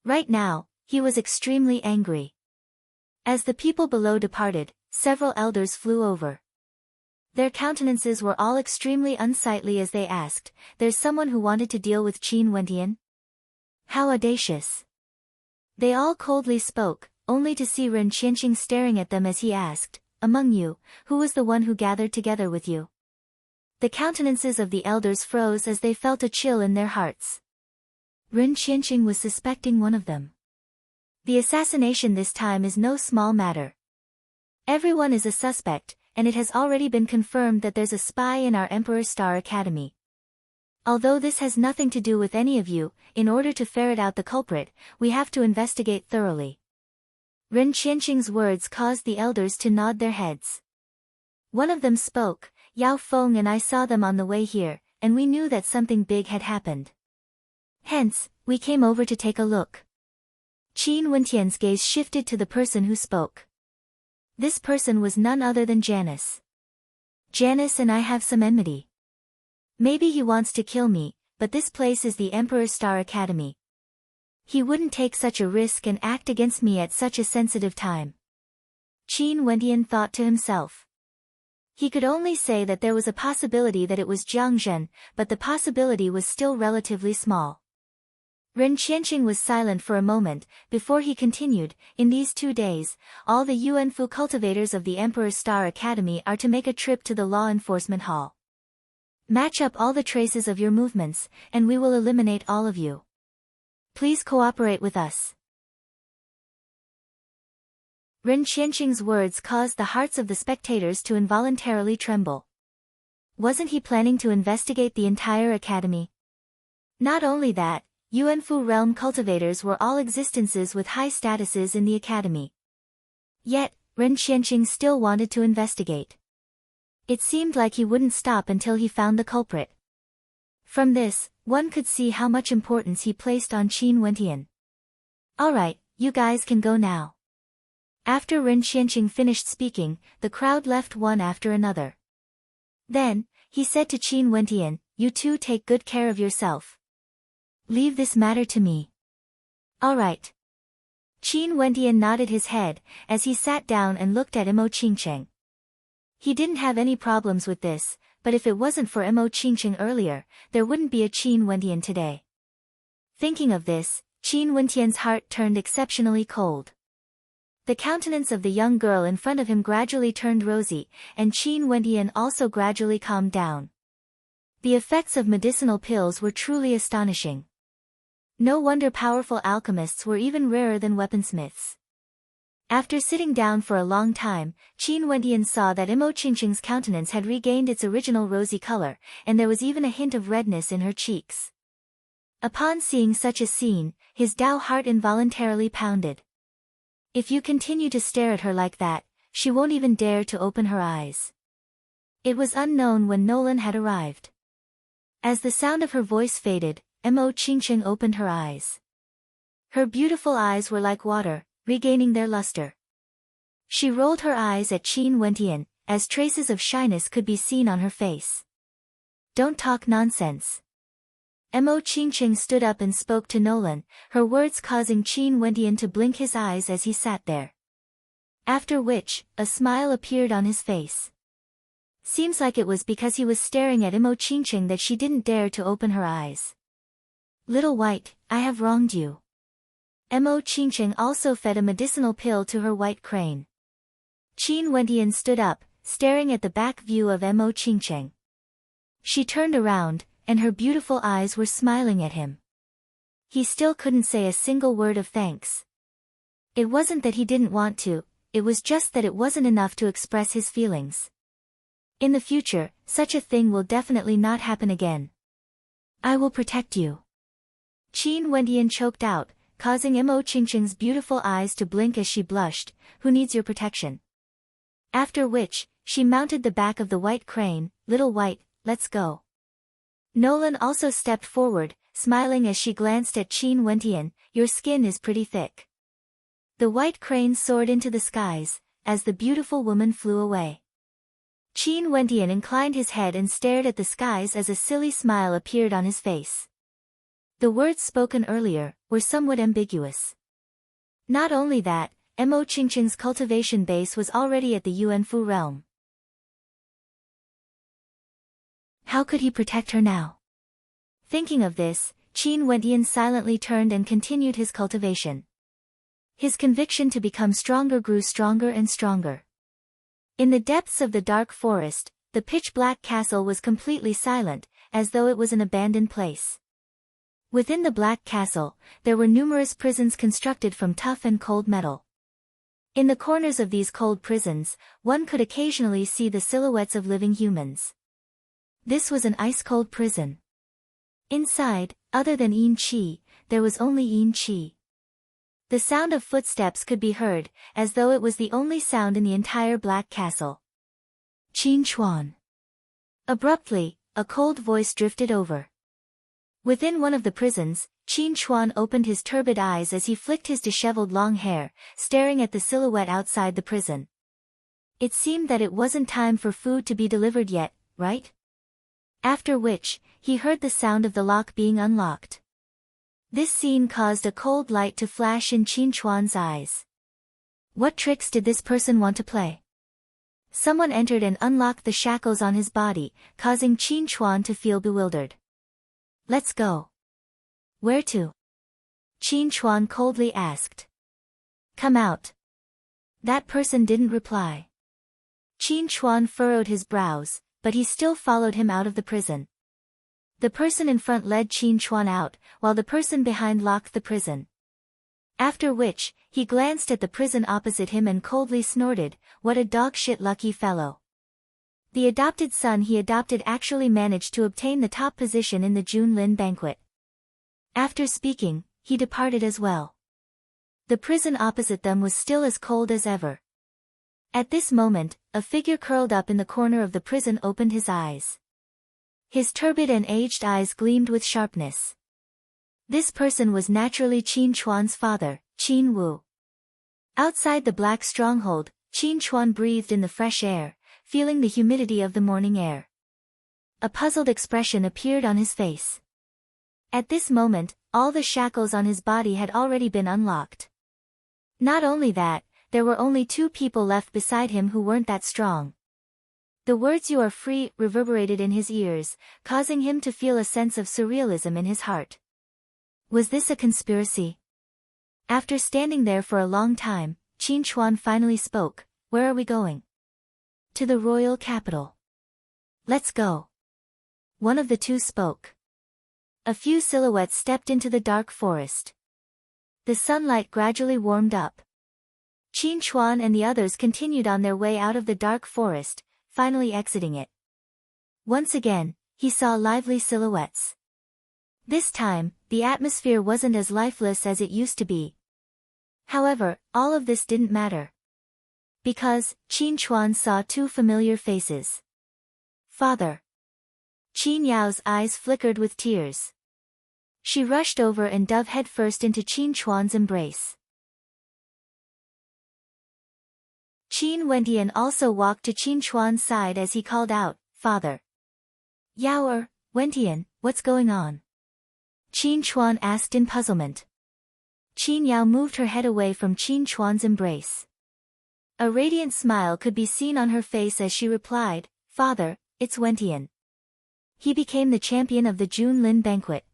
A: Right now, he was extremely angry. As the people below departed, several elders flew over. Their countenances were all extremely unsightly as they asked, "There's someone who wanted to deal with Qin Wentian? How audacious!" They all coldly spoke, only to see Ren Qianqing staring at them as he asked, "Among you, who was the one who gathered together with you?" The countenances of the elders froze as they felt a chill in their hearts. Ren Qianqing was suspecting one of them. The assassination this time is no small matter. Everyone is a suspect, and it has already been confirmed that there's a spy in our Emperor Star Academy. Although this has nothing to do with any of you, in order to ferret out the culprit, we have to investigate thoroughly. Ren Qianqing's words caused the elders to nod their heads. One of them spoke, "Yao Feng and I saw them on the way here, and we knew that something big had happened. Hence, we came over to take a look." Qin Wentian's gaze shifted to the person who spoke. This person was none other than Janice. "Janice and I have some enmity. Maybe he wants to kill me, but this place is the Emperor Star Academy. He wouldn't take such a risk and act against me at such a sensitive time." Qin Wentian thought to himself. He could only say that there was a possibility that it was Jiang Zhen, but the possibility was still relatively small. Ren Qianqing was silent for a moment, before he continued, "In these 2 days, all the Yuanfu cultivators of the Emperor Star Academy are to make a trip to the Law Enforcement Hall. Match up all the traces of your movements, and we will eliminate all of you. Please cooperate with us." Ren Qianqing's words caused the hearts of the spectators to involuntarily tremble. Wasn't he planning to investigate the entire academy? Not only that, Yuanfu realm cultivators were all existences with high statuses in the academy. Yet, Ren Qianqing still wanted to investigate. It seemed like he wouldn't stop until he found the culprit. From this, one could see how much importance he placed on Qin Wentian. "Alright, you guys can go now." After Ren Qianqing finished speaking, the crowd left one after another. Then, he said to Qin Wentian, "You two take good care of yourself. Leave this matter to me." "Alright." Qin Wentian nodded his head, as he sat down and looked at Imo Qingcheng. He didn't have any problems with this, but if it wasn't for Imo Qingcheng earlier, there wouldn't be a Qin Wentian today. Thinking of this, Qin Wentian's heart turned exceptionally cold. The countenance of the young girl in front of him gradually turned rosy, and Qin Wentian also gradually calmed down. The effects of medicinal pills were truly astonishing. No wonder powerful alchemists were even rarer than weaponsmiths. After sitting down for a long time, Qin Wentian saw that Imo Qingcheng's countenance had regained its original rosy color, and there was even a hint of redness in her cheeks. Upon seeing such a scene, his Dao heart involuntarily pounded. If you continue to stare at her like that, she won't even dare to open her eyes. It was unknown when Nolan had arrived. As the sound of her voice faded, Imo Qingcheng opened her eyes. Her beautiful eyes were like water, regaining their luster. She rolled her eyes at Qin Wentian, as traces of shyness could be seen on her face. "Don't talk nonsense." Imo Qingcheng stood up and spoke to Nolan, her words causing Qin Wentian to blink his eyes as he sat there. After which, a smile appeared on his face. Seems like it was because he was staring at Imo Qingcheng that she didn't dare to open her eyes. "Little White, I have wronged you." Imo Qingcheng also fed a medicinal pill to her white crane. Qin Wentian stood up, staring at the back view of Imo Qingcheng. She turned around, and her beautiful eyes were smiling at him. He still couldn't say a single word of thanks. It wasn't that he didn't want to, it was just that it wasn't enough to express his feelings. In the future, such a thing will definitely not happen again. "I will protect you." Qin Wentian choked out, causing Imo Qingcheng's beautiful eyes to blink as she blushed. "Who needs your protection?" After which, she mounted the back of the white crane. "Little White, let's go." Nolan also stepped forward, smiling as she glanced at Qin Wentian, "Your skin is pretty thick." The white crane soared into the skies, as the beautiful woman flew away. Qin Wentian inclined his head and stared at the skies as a silly smile appeared on his face. The words spoken earlier were somewhat ambiguous. Not only that, Mo Qingqing's cultivation base was already at the Yuanfu realm. How could he protect her now? Thinking of this, Qin Wentian silently turned and continued his cultivation. His conviction to become stronger grew stronger and stronger. In the depths of the dark forest, the pitch-black castle was completely silent, as though it was an abandoned place. Within the black castle, there were numerous prisons constructed from tough and cold metal. In the corners of these cold prisons, one could occasionally see the silhouettes of living humans. This was an ice-cold prison. Inside, other than Yin Qi, there was only Yin Qi. The sound of footsteps could be heard, as though it was the only sound in the entire black castle. "Qin Chuan." Abruptly, a cold voice drifted over. Within one of the prisons, Qin Chuan opened his turbid eyes as he flicked his disheveled long hair, staring at the silhouette outside the prison. It seemed that it wasn't time for food to be delivered yet, right? After which, he heard the sound of the lock being unlocked. This scene caused a cold light to flash in Qin Chuan's eyes. What tricks did this person want to play? Someone entered and unlocked the shackles on his body, causing Qin Chuan to feel bewildered. "Let's go." "Where to?" Qin Chuan coldly asked. "Come out." That person didn't reply. Qin Chuan furrowed his brows, but he still followed him out of the prison. The person in front led Qin Chuan out, while the person behind locked the prison. After which, he glanced at the prison opposite him and coldly snorted, "What a dog-shit lucky fellow." The adopted son he adopted actually managed to obtain the top position in the Junlin banquet. After speaking, he departed as well. The prison opposite them was still as cold as ever. At this moment, a figure curled up in the corner of the prison opened his eyes. His turbid and aged eyes gleamed with sharpness. This person was naturally Qin Chuan's father, Qin Wu. Outside the black stronghold, Qin Chuan breathed in the fresh air, feeling the humidity of the morning air. A puzzled expression appeared on his face. At this moment, all the shackles on his body had already been unlocked. Not only that, there were only 2 people left beside him who weren't that strong. The words "you are free" reverberated in his ears, causing him to feel a sense of surrealism in his heart. Was this a conspiracy? After standing there for a long time, Qin Chuan finally spoke, "Where are we going?" "To the royal capital." "Let's go." One of the 2 spoke. A few silhouettes stepped into the dark forest. The sunlight gradually warmed up. Qin Chuan and the others continued on their way out of the dark forest, finally exiting it. Once again, he saw lively silhouettes. This time, the atmosphere wasn't as lifeless as it used to be. However, all of this didn't matter. Because, Qin Chuan saw 2 familiar faces. "Father." Qin Yao's eyes flickered with tears. She rushed over and dove headfirst into Qin Chuan's embrace. Qin Wentian also walked to Qin Chuan's side as he called out, "Father." "Yao Wentian, what's going on?" Qin Chuan asked in puzzlement. Qin Yao moved her head away from Qin Chuan's embrace. A radiant smile could be seen on her face as she replied, "Father, it's Wentian. He became the champion of the Junlin banquet.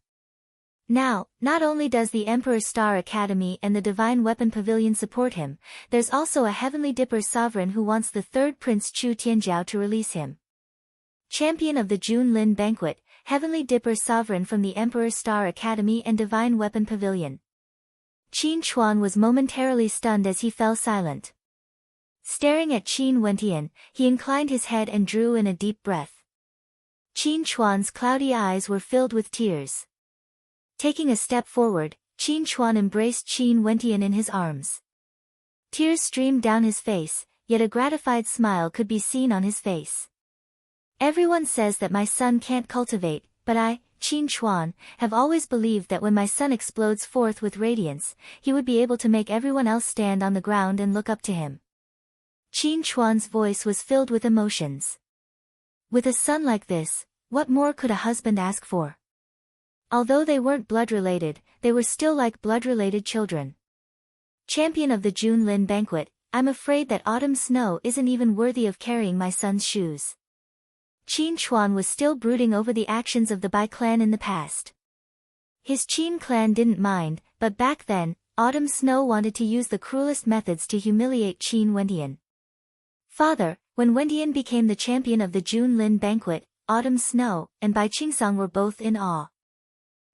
A: Now, not only does the Emperor's Star Academy and the Divine Weapon Pavilion support him, there's also a Heavenly Dipper sovereign who wants the 3rd Prince Chu Tianjiao to release him. Champion of the Junlin banquet, Heavenly Dipper sovereign from the Emperor's Star Academy and Divine Weapon Pavilion." Qin Chuan was momentarily stunned as he fell silent. Staring at Qin Wentian, he inclined his head and drew in a deep breath. Qin Chuan's cloudy eyes were filled with tears. Taking a step forward, Qin Chuan embraced Qin Wentian in his arms. Tears streamed down his face, yet a gratified smile could be seen on his face. "Everyone says that my son can't cultivate," but I, Qin Chuan, have always believed that when my son explodes forth with radiance, he would be able to make everyone else stand on the ground and look up to him. Qin Chuan's voice was filled with emotions. With a son like this, what more could a husband ask for? Although they weren't blood-related, they were still like blood-related children. Champion of the Junlin banquet, I'm afraid that autumn snow isn't even worthy of carrying my son's shoes. Qin Chuan was still brooding over the actions of the Bai clan in the past. His Qin clan didn't mind, but back then, Autumn Snow wanted to use the cruelest methods to humiliate Qin Wendian. Father, when Wendian became the champion of the Junlin banquet, Autumn Snow and Bai Qingsong were both in awe.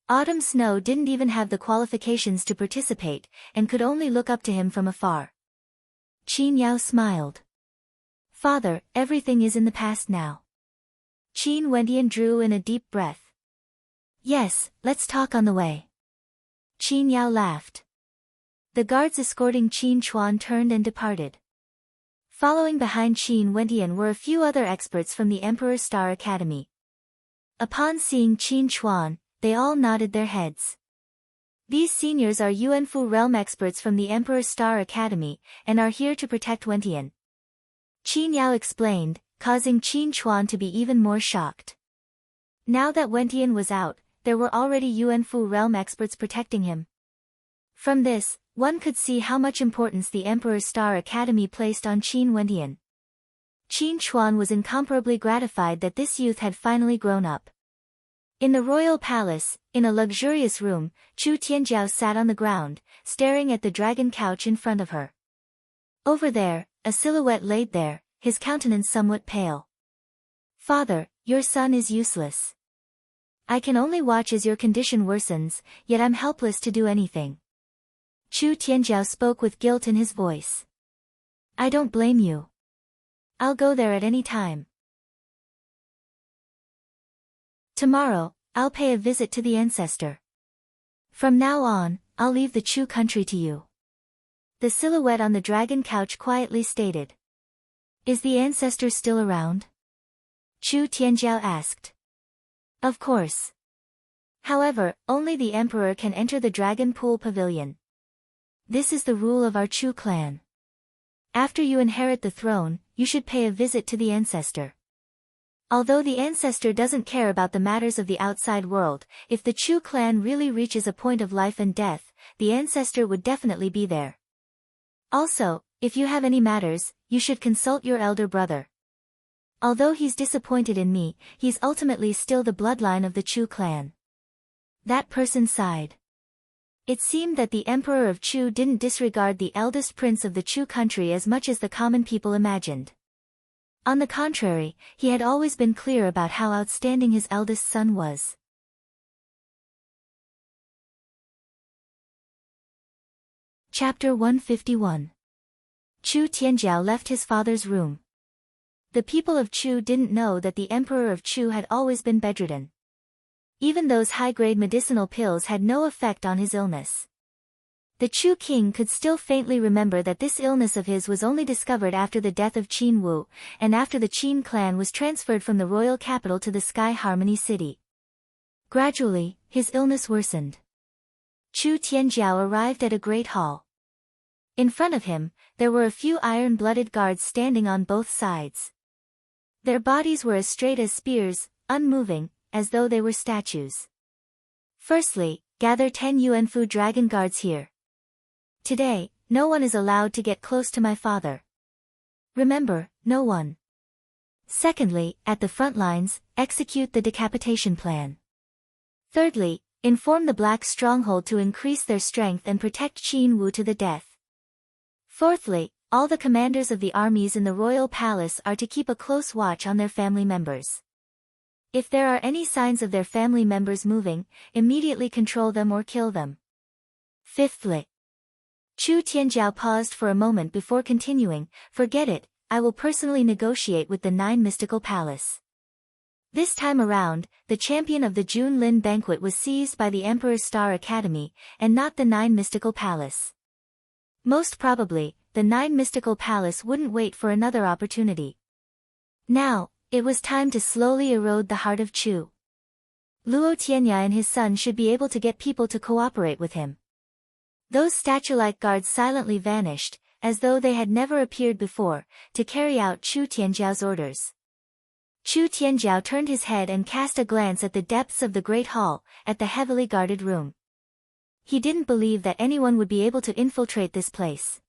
A: Autumn Snow didn't even have the qualifications to participate, and could only look up to him from afar. Qin Yao smiled. Father, everything is in the past now. Qin Wendian drew in a deep breath. Yes, let's talk on the way. Qin Yao laughed. The guards escorting Qin Chuan turned and departed. Following behind Qin Wendian were a few other experts from the Emperor's Star Academy. Upon seeing Qin Chuan, they all nodded their heads. These seniors are Yuanfu realm experts from the Emperor's Star Academy, and are here to protect Wendian. Qin Yao explained, causing Qin Chuan to be even more shocked. Now that Wendian was out, there were already Yuanfu realm experts protecting him. From this, one could see how much importance the Emperor's Star Academy placed on Qin Wendian. Qin Chuan was incomparably gratified that this youth had finally grown up. In the royal palace, in a luxurious room, Chu Tianjiao sat on the ground, staring at the dragon couch in front of her. Over there, a silhouette laid there, his countenance somewhat pale. Father, your son is useless. I can only watch as your condition worsens, yet I'm helpless to do anything. Chu Tianjiao spoke with guilt in his voice. I don't blame you. I'll go there at any time. Tomorrow, I'll pay a visit to the ancestor. From now on, I'll leave the Chu country to you. The silhouette on the dragon couch quietly stated. Is the ancestor still around? Chu Tianjiao asked. Of course. However, only the emperor can enter the dragon pool pavilion. This is the rule of our Chu clan. After you inherit the throne, you should pay a visit to the ancestor. Although the ancestor doesn't care about the matters of the outside world, if the Chu clan really reaches a point of life and death, the ancestor would definitely be there. Also, if you have any matters, you should consult your elder brother. Although he's disappointed in me, he's ultimately still the bloodline of the Chu clan. That person sighed. It seemed that the Emperor of Chu didn't disregard the eldest prince of the Chu country as much as the common people imagined. On the contrary, he had always been clear about how outstanding his eldest son was. Chapter 151. Chu Tianjiao left his father's room. The people of Chu didn't know that the Emperor of Chu had always been bedridden. Even those high-grade medicinal pills had no effect on his illness. The Chu king could still faintly remember that this illness of his was only discovered after the death of Qin Wu, and after the Qin clan was transferred from the royal capital to the Sky Harmony City. Gradually, his illness worsened. Chu Tianjiao arrived at a great hall. In front of him, there were a few iron-blooded guards standing on both sides. Their bodies were as straight as spears, unmoving, as though they were statues. Firstly, gather 10 Yuanfu dragon guards here. Today, no one is allowed to get close to my father. Remember, no one. Secondly, at the front lines, execute the decapitation plan. Thirdly, inform the Black Stronghold to increase their strength and protect Qin Wu to the death. Fourthly, all the commanders of the armies in the royal palace are to keep a close watch on their family members. If there are any signs of their family members moving, immediately control them or kill them. Fifthly. Chu Tianjiao paused for a moment before continuing, forget it, I will personally negotiate with the 9 mystical palace. This time around, the champion of the Junlin banquet was seized by the Emperor's Star Academy, and not the 9 mystical palace. Most probably, the 9 mystical palace wouldn't wait for another opportunity. Now, it was time to slowly erode the heart of Chu. Luo Tianya and his son should be able to get people to cooperate with him. Those statue-like guards silently vanished, as though they had never appeared before, to carry out Chu Tianjiao's orders. Chu Tianjiao turned his head and cast a glance at the depths of the great hall, at the heavily guarded room. He didn't believe that anyone would be able to infiltrate this place.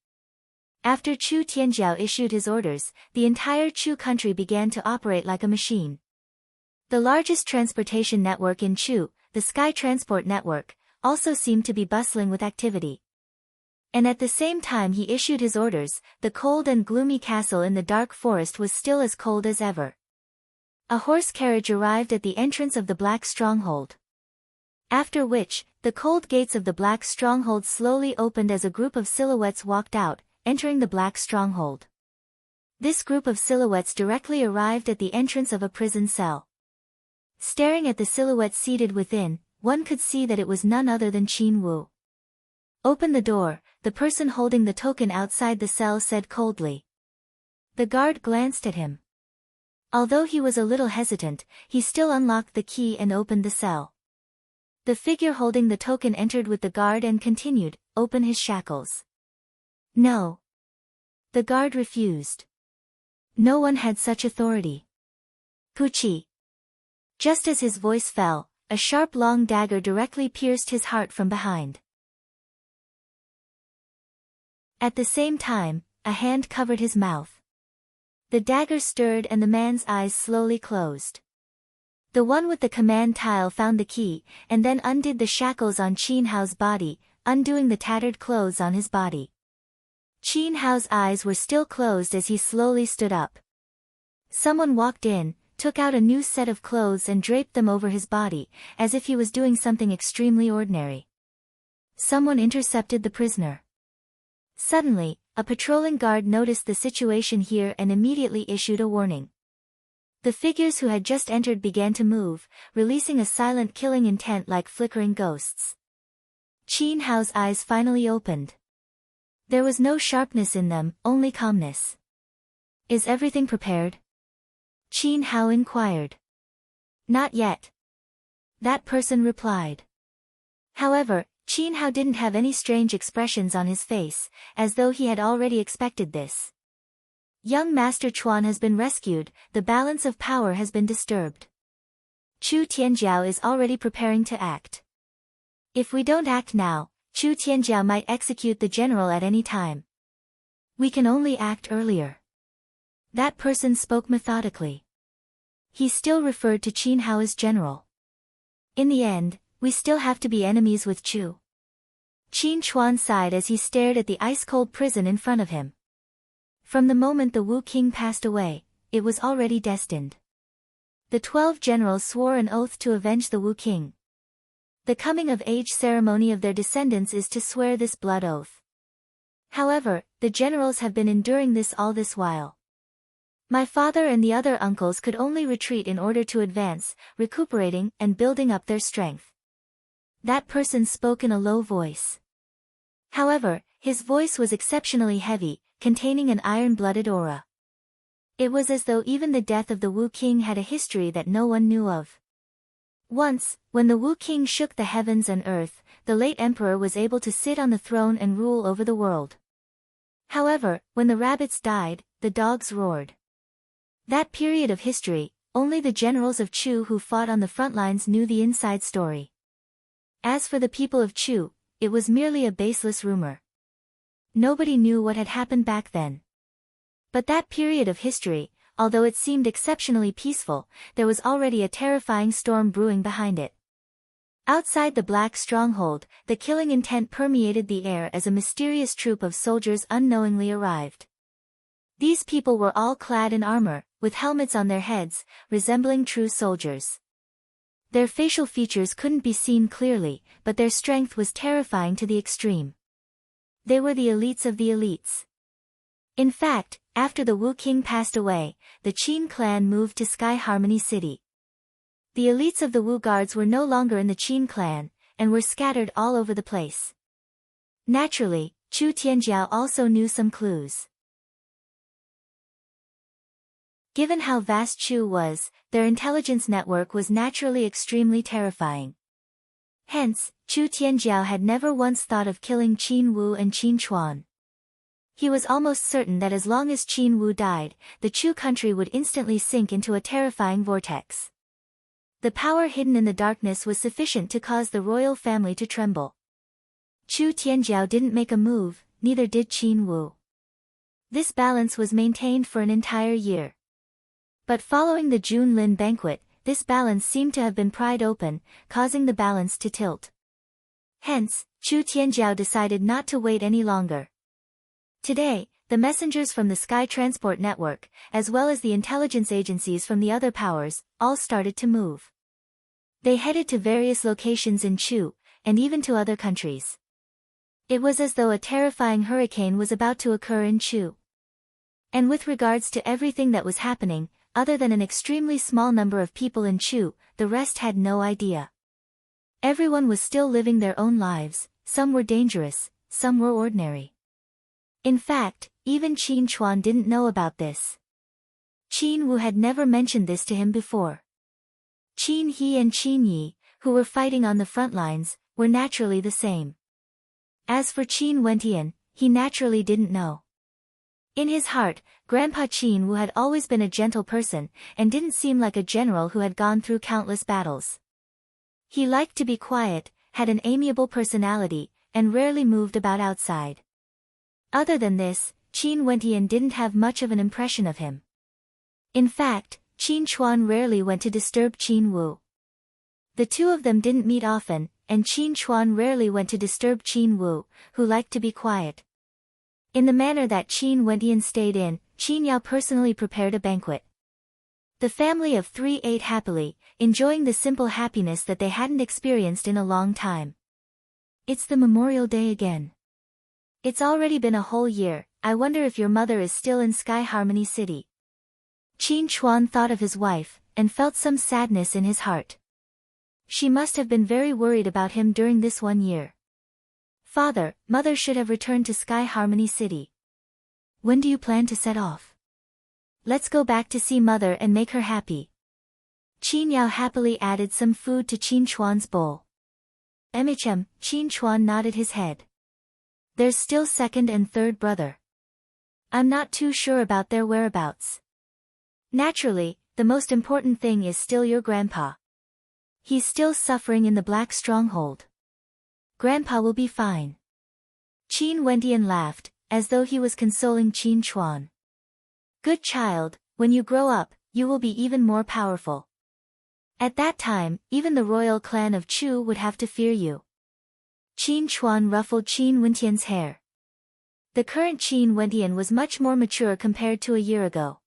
A: After Chu Tianjiao issued his orders, the entire Chu country began to operate like a machine. The largest transportation network in Chu, the Sky Transport Network, also seemed to be bustling with activity. And at the same time he issued his orders, the cold and gloomy castle in the dark forest was still as cold as ever. A horse carriage arrived at the entrance of the Black Stronghold. After which, the cold gates of the Black Stronghold slowly opened as a group of silhouettes walked out, entering the Black Stronghold. This group of silhouettes directly arrived at the entrance of a prison cell. Staring at the silhouette seated within, one could see that it was none other than Qin Wu. "Open the door," the person holding the token outside the cell said coldly. The guard glanced at him. Although he was a little hesitant, he still unlocked the key and opened the cell. The figure holding the token entered with the guard and continued, "Open his shackles." "No." The guard refused. No one had such authority. "Puchi." Just as his voice fell, a sharp long dagger directly pierced his heart from behind. At the same time, a hand covered his mouth. The dagger stirred and the man's eyes slowly closed. The one with the command tile found the key, and then undid the shackles on Qin Hao's body, undoing the tattered clothes on his body. Qin Hao's eyes were still closed as he slowly stood up. Someone walked in, took out a new set of clothes and draped them over his body, as if he was doing something extremely ordinary. Someone intercepted the prisoner. Suddenly, a patrolling guard noticed the situation here and immediately issued a warning. The figures who had just entered began to move, releasing a silent killing intent like flickering ghosts. Qin Hao's eyes finally opened. There was no sharpness in them, only calmness. "Is everything prepared?" Qin Hao inquired. "Not yet." That person replied. However, Qin Hao didn't have any strange expressions on his face, as though he had already expected this. "Young Master Chuan has been rescued, the balance of power has been disturbed. Chu Tianjiao is already preparing to act. If we don't act now, Chu Tianjiao might execute the general at any time. We can only act earlier." That person spoke methodically. He still referred to Qin Hao as general. "In the end, we still have to be enemies with Chu." Qin Chuan sighed as he stared at the ice-cold prison in front of him. From the moment the Wu King passed away, it was already destined. The 12 generals swore an oath to avenge the Wu King. The coming-of-age ceremony of their descendants is to swear this blood oath. However, the generals have been enduring this all this while. My father and the other uncles could only retreat in order to advance, recuperating and building up their strength. That person spoke in a low voice. However, his voice was exceptionally heavy, containing an iron-blooded aura. It was as though even the death of the Wu King had a history that no one knew of. Once, when the Wu King shook the heavens and earth, the late emperor was able to sit on the throne and rule over the world. However, when the rabbits died, the dogs roared. That period of history, only the generals of Chu who fought on the front lines knew the inside story. As for the people of Chu, it was merely a baseless rumor. Nobody knew what had happened back then. But that period of history, although it seemed exceptionally peaceful, there was already a terrifying storm brewing behind it. Outside the Black Stronghold, the killing intent permeated the air as a mysterious troop of soldiers unknowingly arrived. These people were all clad in armor, with helmets on their heads, resembling true soldiers. Their facial features couldn't be seen clearly, but their strength was terrifying to the extreme. They were the elites of the elites. In fact, after the Wu King passed away, the Qin clan moved to Sky Harmony City. The elites of the Wu Guards were no longer in the Qin clan, and were scattered all over the place. Naturally, Chu Tianjiao also knew some clues. Given how vast Chu was, their intelligence network was naturally extremely terrifying. Hence, Chu Tianjiao had never once thought of killing Qin Wu and Qin Chuan. He was almost certain that as long as Qin Wu died, the Chu country would instantly sink into a terrifying vortex. The power hidden in the darkness was sufficient to cause the royal family to tremble. Chu Tianjiao didn't make a move, neither did Qin Wu. This balance was maintained for an entire year. But following the Junlin banquet, this balance seemed to have been pried open, causing the balance to tilt. Hence, Chu Tianjiao decided not to wait any longer. Today, the messengers from the Sky Transport Network, as well as the intelligence agencies from the other powers, all started to move. They headed to various locations in Chu, and even to other countries. It was as though a terrifying hurricane was about to occur in Chu. And with regards to everything that was happening, other than an extremely small number of people in Chu, the rest had no idea. Everyone was still living their own lives, some were dangerous, some were ordinary. In fact, even Qin Chuan didn't know about this. Qin Wu had never mentioned this to him before. Qin He and Qin Yi, who were fighting on the front lines, were naturally the same. As for Qin Wentian, he naturally didn't know. In his heart, Grandpa Qin Wu had always been a gentle person, and didn't seem like a general who had gone through countless battles. He liked to be quiet, had an amiable personality, and rarely moved about outside. Other than this, Qin Wentian didn't have much of an impression of him. In fact, Qin Chuan rarely went to disturb Qin Wu. The two of them didn't meet often, and Qin Chuan rarely went to disturb Qin Wu, who liked to be quiet. In the manner that Qin Wentian stayed in, Qin Yao personally prepared a banquet. The family of three ate happily, enjoying the simple happiness that they hadn't experienced in a long time. It's the Memorial Day again. It's already been a whole year, I wonder if your mother is still in Sky Harmony City. Qin Chuan thought of his wife, and felt some sadness in his heart. She must have been very worried about him during this 1 year. Father, Mother should have returned to Sky Harmony City. When do you plan to set off? Let's go back to see Mother and make her happy. Qin Yao happily added some food to Qin Chuan's bowl. Qin Chuan nodded his head. There's still second and third brother. I'm not too sure about their whereabouts. Naturally, the most important thing is still your grandpa. He's still suffering in the Black Stronghold. Grandpa will be fine. Qin Wentian laughed, as though he was consoling Qin Chuan. Good child, when you grow up, you will be even more powerful. At that time, even the royal clan of Chu would have to fear you. Qin Chuan ruffled Qin Wentian's hair. The current Qin Wentian was much more mature compared to a year ago.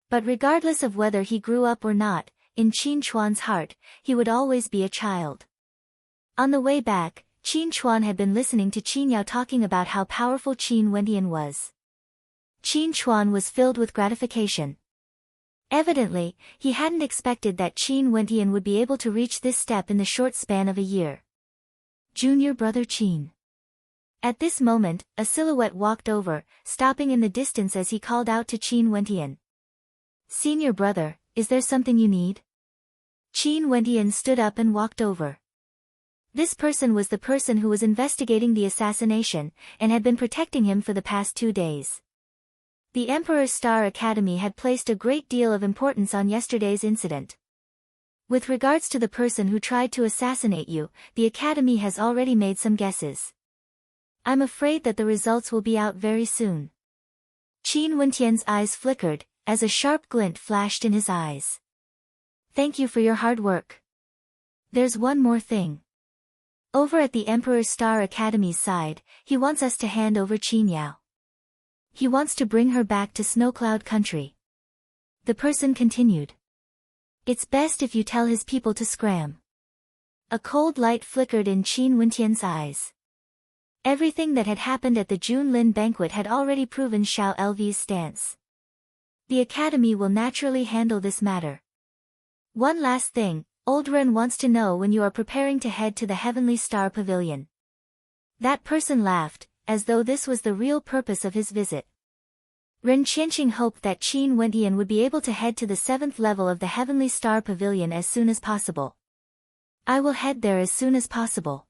A: But regardless of whether he grew up or not, in Qin Chuan's heart, he would always be a child. On the way back, Qin Chuan had been listening to Qin Yao talking about how powerful Qin Wentian was. Qin Chuan was filled with gratification. Evidently, he hadn't expected that Qin Wentian would be able to reach this step in the short span of a year. Junior brother Qin. At this moment, a silhouette walked over, stopping in the distance as he called out to Qin Wentian. Senior brother, is there something you need? Qin Wentian stood up and walked over. This person was the person who was investigating the assassination, and had been protecting him for the past 2 days. The Emperor's Star Academy had placed a great deal of importance on yesterday's incident. With regards to the person who tried to assassinate you, the Academy has already made some guesses. I'm afraid that the results will be out very soon. Qin Wentian's eyes flickered, as a sharp glint flashed in his eyes. Thank you for your hard work. There's one more thing. Over at the Emperor's Star Academy's side, he wants us to hand over Qin Yao. He wants to bring her back to Snowcloud Country. The person continued. It's best if you tell his people to scram. A cold light flickered in Qin Wentian's eyes. Everything that had happened at the Junlin banquet had already proven Xiao Lv's stance. The Academy will naturally handle this matter. One last thing, Old Ren wants to know when you are preparing to head to the Heavenly Star Pavilion. That person laughed, as though this was the real purpose of his visit. Ren Qianqing hoped that Qin Wendian would be able to head to the 7th level of the Heavenly Star Pavilion as soon as possible. I will head there as soon as possible,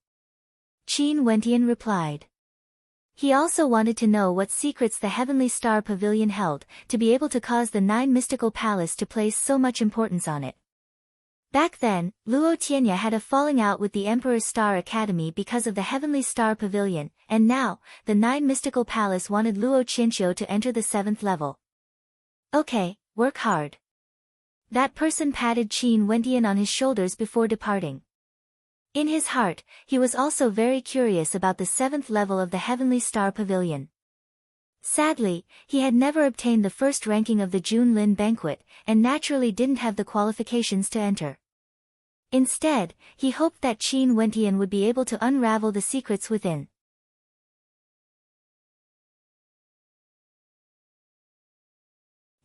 A: Qin Wendian replied. He also wanted to know what secrets the Heavenly Star Pavilion held, to be able to cause the 9 mystical palace to place so much importance on it. Back then, Luo Tianya had a falling out with the Emperor's Star Academy because of the Heavenly Star Pavilion, and now, the 9 mystical palace wanted Luo Qianqiu to enter the 7th level. Okay, work hard. That person patted Qin Wendian on his shoulders before departing. In his heart, he was also very curious about the 7th level of the Heavenly Star Pavilion. Sadly, he had never obtained the first ranking of the Junlin banquet, and naturally didn't have the qualifications to enter. Instead, he hoped that Qin Wendian would be able to unravel the secrets within.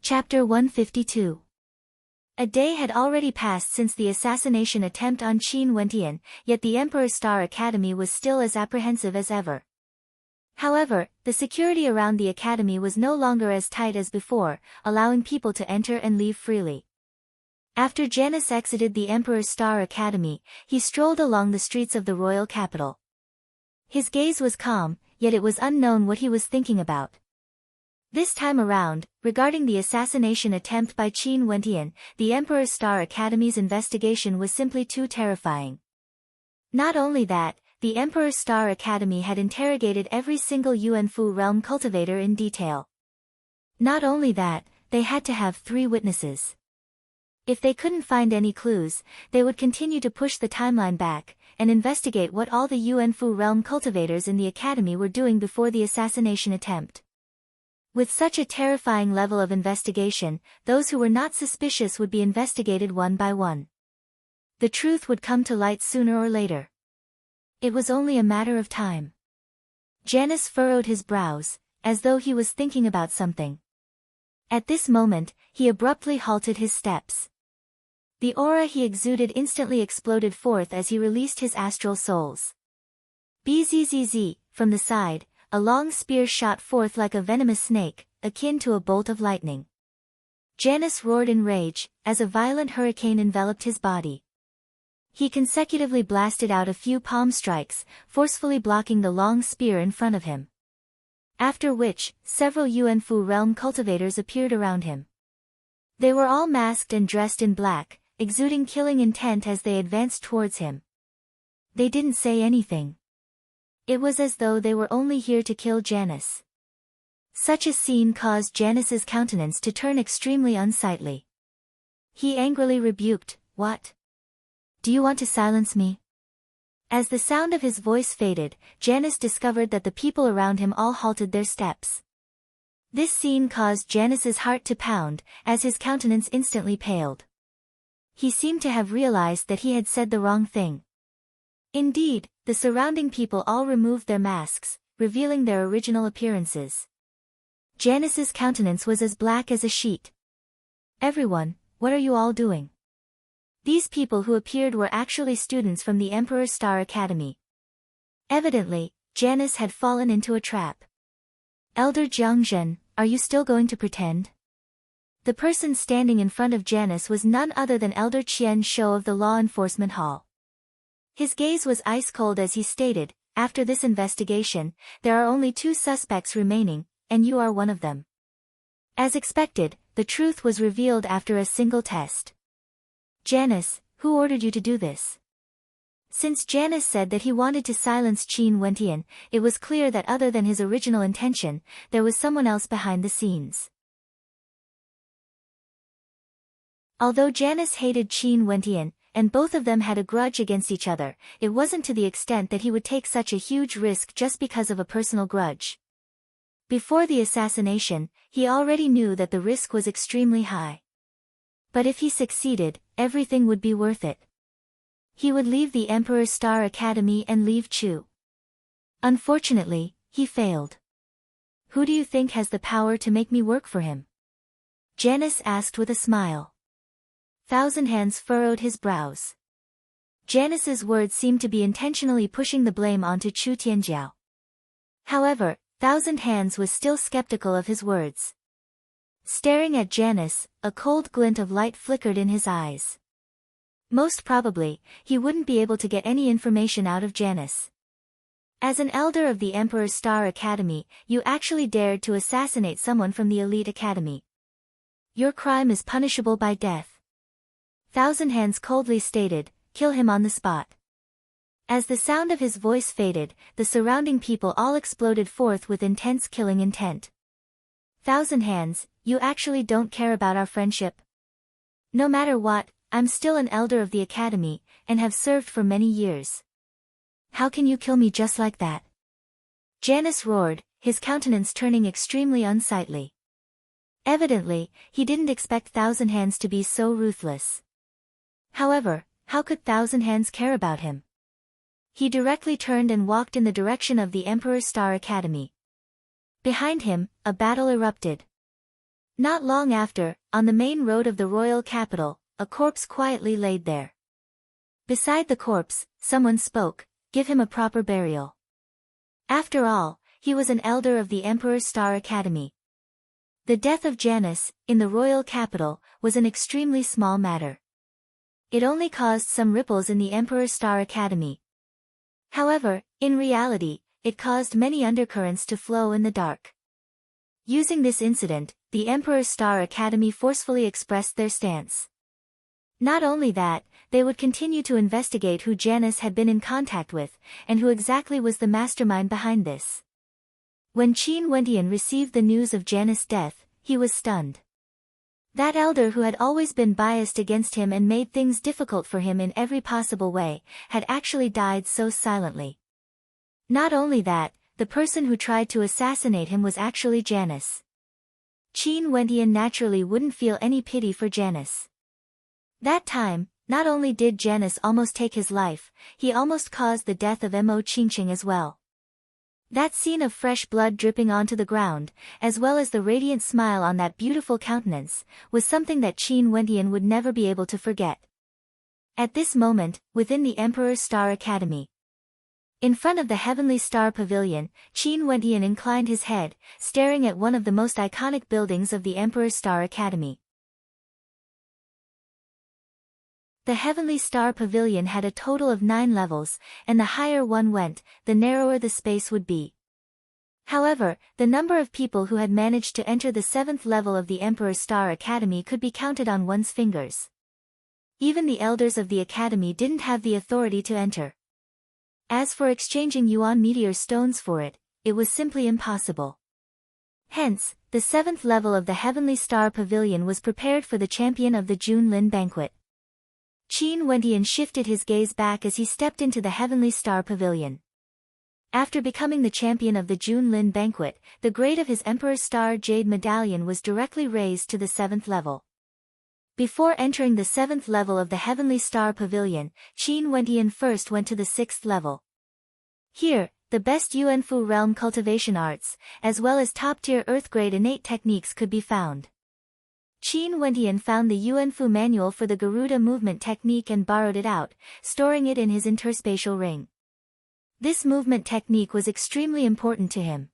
A: Chapter 152. A day had already passed since the assassination attempt on Qin Wendian, yet the Emperor's Star Academy was still as apprehensive as ever. However, the security around the academy was no longer as tight as before, allowing people to enter and leave freely. After Janus exited the Emperor's Star Academy, he strolled along the streets of the royal capital. His gaze was calm, yet it was unknown what he was thinking about. This time around, regarding the assassination attempt by Qin Wendian, the Emperor's Star Academy's investigation was simply too terrifying. Not only that, the Emperor's Star Academy had interrogated every single Yuanfu realm cultivator in detail. Not only that, they had to have 3 witnesses. If they couldn't find any clues, they would continue to push the timeline back, and investigate what all the Yuanfu realm cultivators in the academy were doing before the assassination attempt. With such a terrifying level of investigation, those who were not suspicious would be investigated one by one. The truth would come to light sooner or later. It was only a matter of time. Janus furrowed his brows, as though he was thinking about something. At this moment, he abruptly halted his steps. The aura he exuded instantly exploded forth as he released his astral souls. Bzzz, from the side, a long spear shot forth like a venomous snake, akin to a bolt of lightning. Janus roared in rage, as a violent hurricane enveloped his body. He consecutively blasted out a few palm strikes, forcefully blocking the long spear in front of him. After which, several Yuanfu realm cultivators appeared around him. They were all masked and dressed in black, exuding killing intent as they advanced towards him. They didn't say anything. It was as though they were only here to kill Janus. Such a scene caused Janus's countenance to turn extremely unsightly. He angrily rebuked, "What? Do you want to silence me?" As the sound of his voice faded, Janus discovered that the people around him all halted their steps. This scene caused Janus's heart to pound, as his countenance instantly paled. He seemed to have realized that he had said the wrong thing. Indeed, the surrounding people all removed their masks, revealing their original appearances. Janus's countenance was as black as a sheet. "Everyone, what are you all doing?" These people who appeared were actually students from the Emperor's Star Academy. Evidently, Janus had fallen into a trap. "Elder Jiangzhen, are you still going to pretend?" The person standing in front of Janus was none other than Elder Qian Shou of the Law Enforcement Hall. His gaze was ice-cold as he stated, "After this investigation, there are only 2 suspects remaining, and you are one of them." As expected, the truth was revealed after a single test. "Janus, who ordered you to do this?" Since Janus said that he wanted to silence Qin Wendian, it was clear that other than his original intention, there was someone else behind the scenes. Although Janus hated Qin Wendian, and both of them had a grudge against each other, it wasn't to the extent that he would take such a huge risk just because of a personal grudge. Before the assassination, he already knew that the risk was extremely high. But if he succeeded, everything would be worth it. He would leave the Emperor's Star Academy and leave Chu. Unfortunately, he failed. "Who do you think has the power to make me work for him?" Janus asked with a smile. Thousand Hands furrowed his brows. Janus's words seemed to be intentionally pushing the blame onto Chu Tianjiao. However, Thousand Hands was still skeptical of his words. Staring at Janice, a cold glint of light flickered in his eyes. Most probably, he wouldn't be able to get any information out of Janice. As an elder of the Emperor's Star Academy, you actually dared to assassinate someone from the elite academy. Your crime is punishable by death. Thousand Hands coldly stated, kill him on the spot. As the sound of his voice faded, the surrounding people all exploded forth with intense killing intent. Thousand Hands, you actually don't care about our friendship? No matter what, I'm still an elder of the academy, and have served for many years. How can you kill me just like that? Janice roared, his countenance turning extremely unsightly. Evidently, he didn't expect Thousand Hands to be so ruthless. However, how could Thousand Hands care about him? He directly turned and walked in the direction of the Emperor's Star Academy. Behind him, a battle erupted. Not long after, on the main road of the royal capital, a corpse quietly laid there. Beside the corpse, someone spoke, give him a proper burial. After all, he was an elder of the Emperor's Star Academy. The death of Janice, in the royal capital, was an extremely small matter. It only caused some ripples in the Emperor's Star Academy. However, in reality, it caused many undercurrents to flow in the dark. Using this incident, the Emperor's Star Academy forcefully expressed their stance. Not only that, they would continue to investigate who Janice had been in contact with, and who exactly was the mastermind behind this. When Qin Wendian received the news of Janice's death, he was stunned. That elder who had always been biased against him and made things difficult for him in every possible way, had actually died so silently. Not only that, the person who tried to assassinate him was actually Janice. Qin Wendian naturally wouldn't feel any pity for Janice. That time, not only did Janice almost take his life, he almost caused the death of Mo Qingqing as well. That scene of fresh blood dripping onto the ground, as well as the radiant smile on that beautiful countenance, was something that Qin Wendian would never be able to forget. At this moment, within the Emperor's Star Academy, in front of the Heavenly Star Pavilion, Qin Wendian inclined his head, staring at one of the most iconic buildings of the Emperor's Star Academy. The Heavenly Star Pavilion had a total of 9 levels, and the higher one went, the narrower the space would be. However, the number of people who had managed to enter the 7th level of the Emperor's Star Academy could be counted on one's fingers. Even the elders of the academy didn't have the authority to enter. As for exchanging Yuan meteor stones for it, it was simply impossible. Hence, the 7th level of the Heavenly Star Pavilion was prepared for the champion of the Junlin banquet. Qin Wendian shifted his gaze back as he stepped into the Heavenly Star Pavilion. After becoming the champion of the Junlin banquet, the grade of his Emperor's Star Jade Medallion was directly raised to the 7th level. Before entering the 7th level of the Heavenly Star Pavilion, Qin Wendian first went to the 6th level. Here, the best Yuanfu realm cultivation arts, as well as top-tier Earth-grade innate techniques could be found. Qin Wendian found the Yuanfu manual for the Garuda movement technique and borrowed it out, storing it in his interspatial ring. This movement technique was extremely important to him.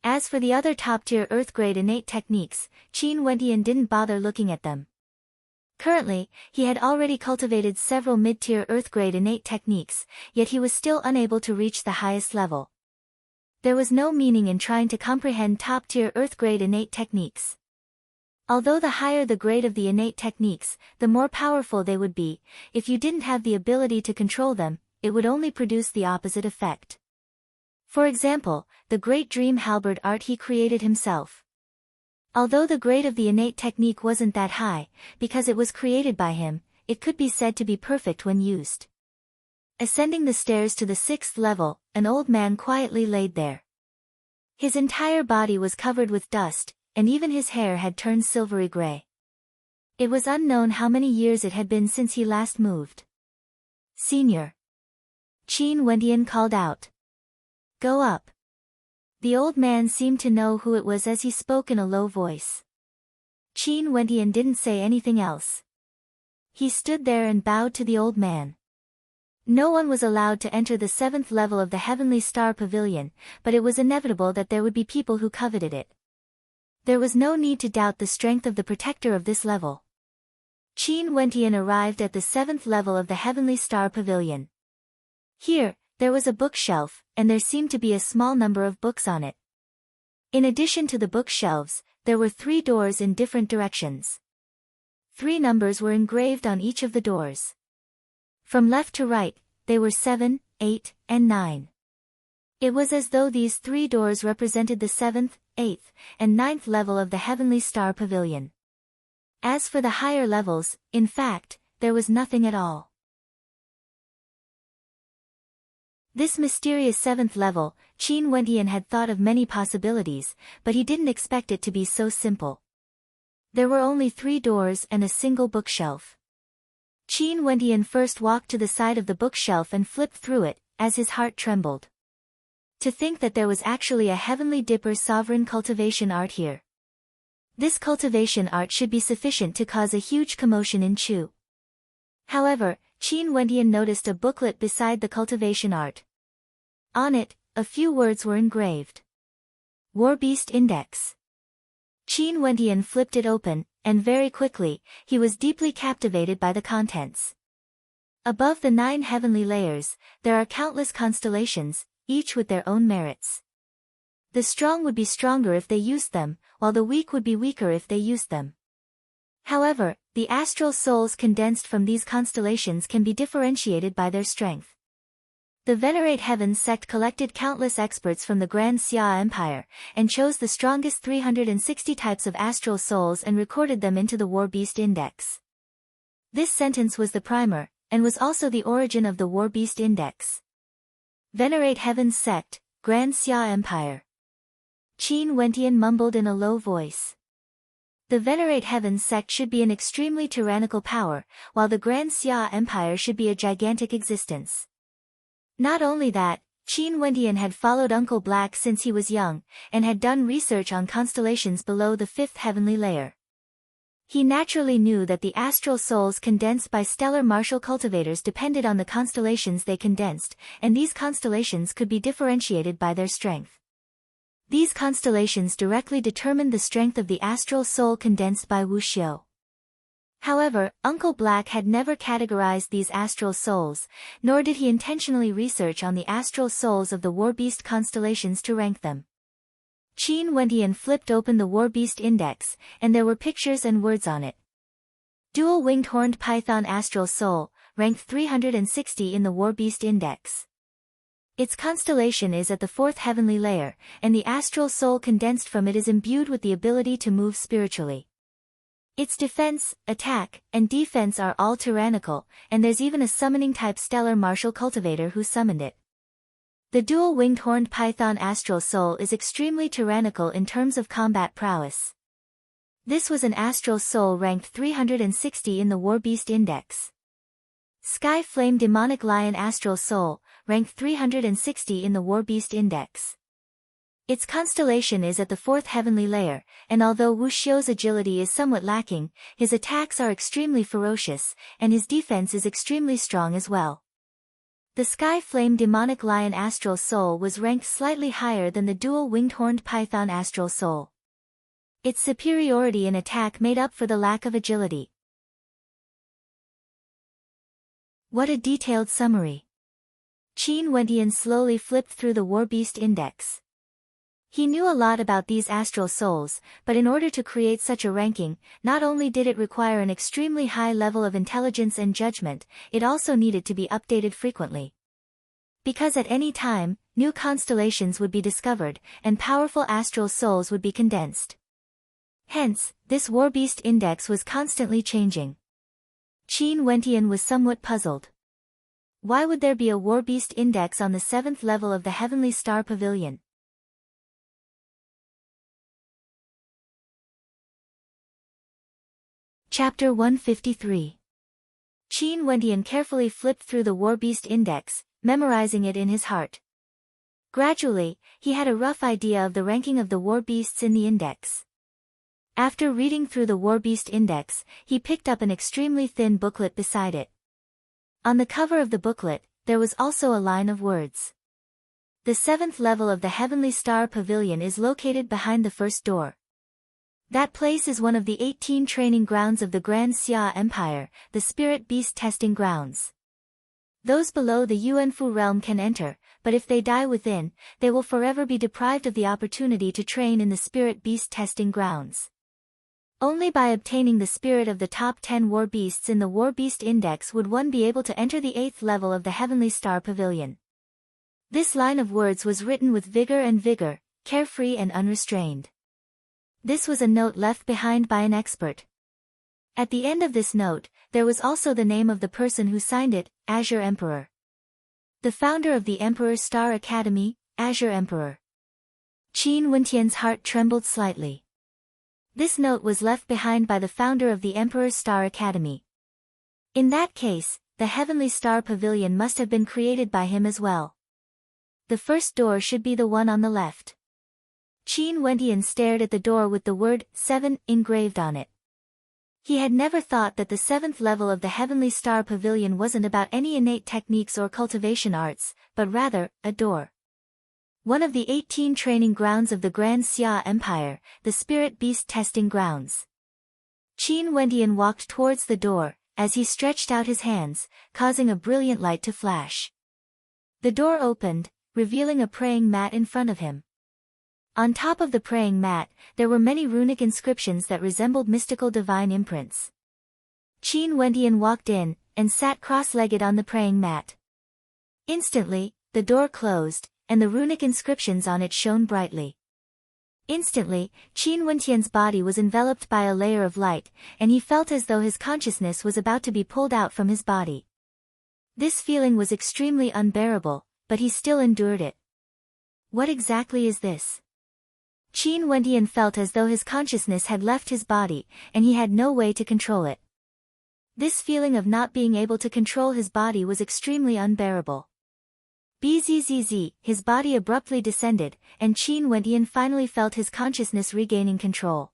A: As for the other top-tier Earth-grade innate techniques, Qin Wendian didn't bother looking at them. Currently, he had already cultivated several mid-tier Earth-grade innate techniques, yet he was still unable to reach the highest level. There was no meaning in trying to comprehend top-tier Earth-grade innate techniques. Although the higher the grade of the innate techniques, the more powerful they would be, if you didn't have the ability to control them, it would only produce the opposite effect. For example, the Great Dream Halberd art he created himself. Although the grade of the innate technique wasn't that high, because it was created by him, it could be said to be perfect when used. Ascending the stairs to the 6th level, an old man quietly laid there. His entire body was covered with dust, and even his hair had turned silvery gray. It was unknown how many years it had been since he last moved. "Senior." Qin Wendian called out. "Go up." The old man seemed to know who it was as he spoke in a low voice. Qin Wendian didn't say anything else. He stood there and bowed to the old man. No one was allowed to enter the 7th level of the Heavenly Star Pavilion, but it was inevitable that there would be people who coveted it. There was no need to doubt the strength of the protector of this level. Qin Wentian arrived at the 7th level of the Heavenly Star Pavilion. Here, there was a bookshelf, and there seemed to be a small number of books on it. In addition to the bookshelves, there were 3 doors in different directions. 3 numbers were engraved on each of the doors. From left to right, they were 7, 8, and 9. It was as though these 3 doors represented the 7th, 8th, and 9th level of the Heavenly Star Pavilion. As for the higher levels, in fact, there was nothing at all. This mysterious 7th level, Qin Wentian had thought of many possibilities, but he didn't expect it to be so simple. There were only 3 doors and a single bookshelf. Qin Wentian first walked to the side of the bookshelf and flipped through it, as his heart trembled. To think that there was actually a Heavenly Dipper sovereign cultivation art here. This cultivation art should be sufficient to cause a huge commotion in Chu. However, Qin Wentian noticed a booklet beside the cultivation art. On it, a few words were engraved. War Beast Index. Qin Wentian flipped it open, and very quickly, he was deeply captivated by the contents. Above the 9 heavenly layers, there are countless constellations, each with their own merits. The strong would be stronger if they used them, while the weak would be weaker if they used them. However, the astral souls condensed from these constellations can be differentiated by their strength. The Venerate Heavens sect collected countless experts from the Grand Xia Empire, and chose the strongest 360 types of astral souls and recorded them into the War Beast Index. This sentence was the primer, and was also the origin of the War Beast Index. Venerate Heavens sect, Grand Xia Empire. Qin Wentian mumbled in a low voice. The Venerate Heavens sect should be an extremely tyrannical power, while the Grand Xia Empire should be a gigantic existence. Not only that, Qin Wentian had followed Uncle Black since he was young, and had done research on constellations below the 5th heavenly layer. He naturally knew that the astral souls condensed by stellar martial cultivators depended on the constellations they condensed, and these constellations could be differentiated by their strength. These constellations directly determined the strength of the astral soul condensed by Wuxiu. However, Uncle Black had never categorized these astral souls, nor did he intentionally research on the astral souls of the War Beast constellations to rank them. Qin Wentian flipped open the War Beast Index, and there were pictures and words on it. Dual-winged horned python astral soul, ranked 360 in the War Beast Index. Its constellation is at the 4th heavenly layer, and the astral soul condensed from it is imbued with the ability to move spiritually. Its defense, attack, and defense are all tyrannical, and there's even a summoning-type stellar martial cultivator who summoned it. The dual-winged horned python astral soul is extremely tyrannical in terms of combat prowess. This was an astral soul ranked 360 in the War Beast Index. Sky Flame Demonic Lion Astral Soul, ranked 360 in the War Beast Index. Its constellation is at the 4th heavenly layer, and although Wuxiu's agility is somewhat lacking, his attacks are extremely ferocious, and his defense is extremely strong as well. The Sky Flame Demonic Lion Astral Soul was ranked slightly higher than the Dual-Winged Horned Python Astral Soul. Its superiority in attack made up for the lack of agility. What a detailed summary. Qin Wentian slowly flipped through the War Beast Index. He knew a lot about these astral souls, but in order to create such a ranking, not only did it require an extremely high level of intelligence and judgment, it also needed to be updated frequently. Because at any time, new constellations would be discovered, and powerful astral souls would be condensed. Hence, this War Beast Index was constantly changing. Qin Wentian was somewhat puzzled. Why would there be a War Beast Index on the 7th level of the Heavenly Star Pavilion? Chapter 153. Qin Wentian carefully flipped through the War Beast Index, memorizing it in his heart. Gradually, he had a rough idea of the ranking of the war beasts in the index. After reading through the War Beast Index, he picked up an extremely thin booklet beside it. On the cover of the booklet, there was also a line of words. The 7th level of the Heavenly Star Pavilion is located behind the first door. That place is one of the 18 training grounds of the Grand Xia Empire, the spirit beast testing grounds. Those below the Yuanfu realm can enter, but if they die within, they will forever be deprived of the opportunity to train in the spirit beast testing grounds. Only by obtaining the spirit of the top 10 war beasts in the War Beast Index would one be able to enter the 8th level of the Heavenly Star Pavilion. This line of words was written with vigor, carefree and unrestrained. This was a note left behind by an expert. At the end of this note, there was also the name of the person who signed it, Azure Emperor. The founder of the Emperor's Star Academy, Azure Emperor. Qin Wentian's heart trembled slightly. This note was left behind by the founder of the Emperor's Star Academy. In that case, the Heavenly Star Pavilion must have been created by him as well. The first door should be the one on the left. Qin Wentian stared at the door with the word 7 engraved on it. He had never thought that the 7th level of the Heavenly Star Pavilion wasn't about any innate techniques or cultivation arts, but rather, a door. One of the 18 training grounds of the Grand Xia Empire, the Spirit Beast Testing Grounds. Qin Wentian walked towards the door, as he stretched out his hands, causing a brilliant light to flash. The door opened, revealing a praying mat in front of him. On top of the praying mat, there were many runic inscriptions that resembled mystical divine imprints. Qin Wentian walked in, and sat cross-legged on the praying mat. Instantly, the door closed, and the runic inscriptions on it shone brightly. Instantly, Qin Wentian's body was enveloped by a layer of light, and he felt as though his consciousness was about to be pulled out from his body. This feeling was extremely unbearable, but he still endured it. What exactly is this? Qin Wentian felt as though his consciousness had left his body, and he had no way to control it. This feeling of not being able to control his body was extremely unbearable. Bzzz, his body abruptly descended, and Qin Wentian finally felt his consciousness regaining control.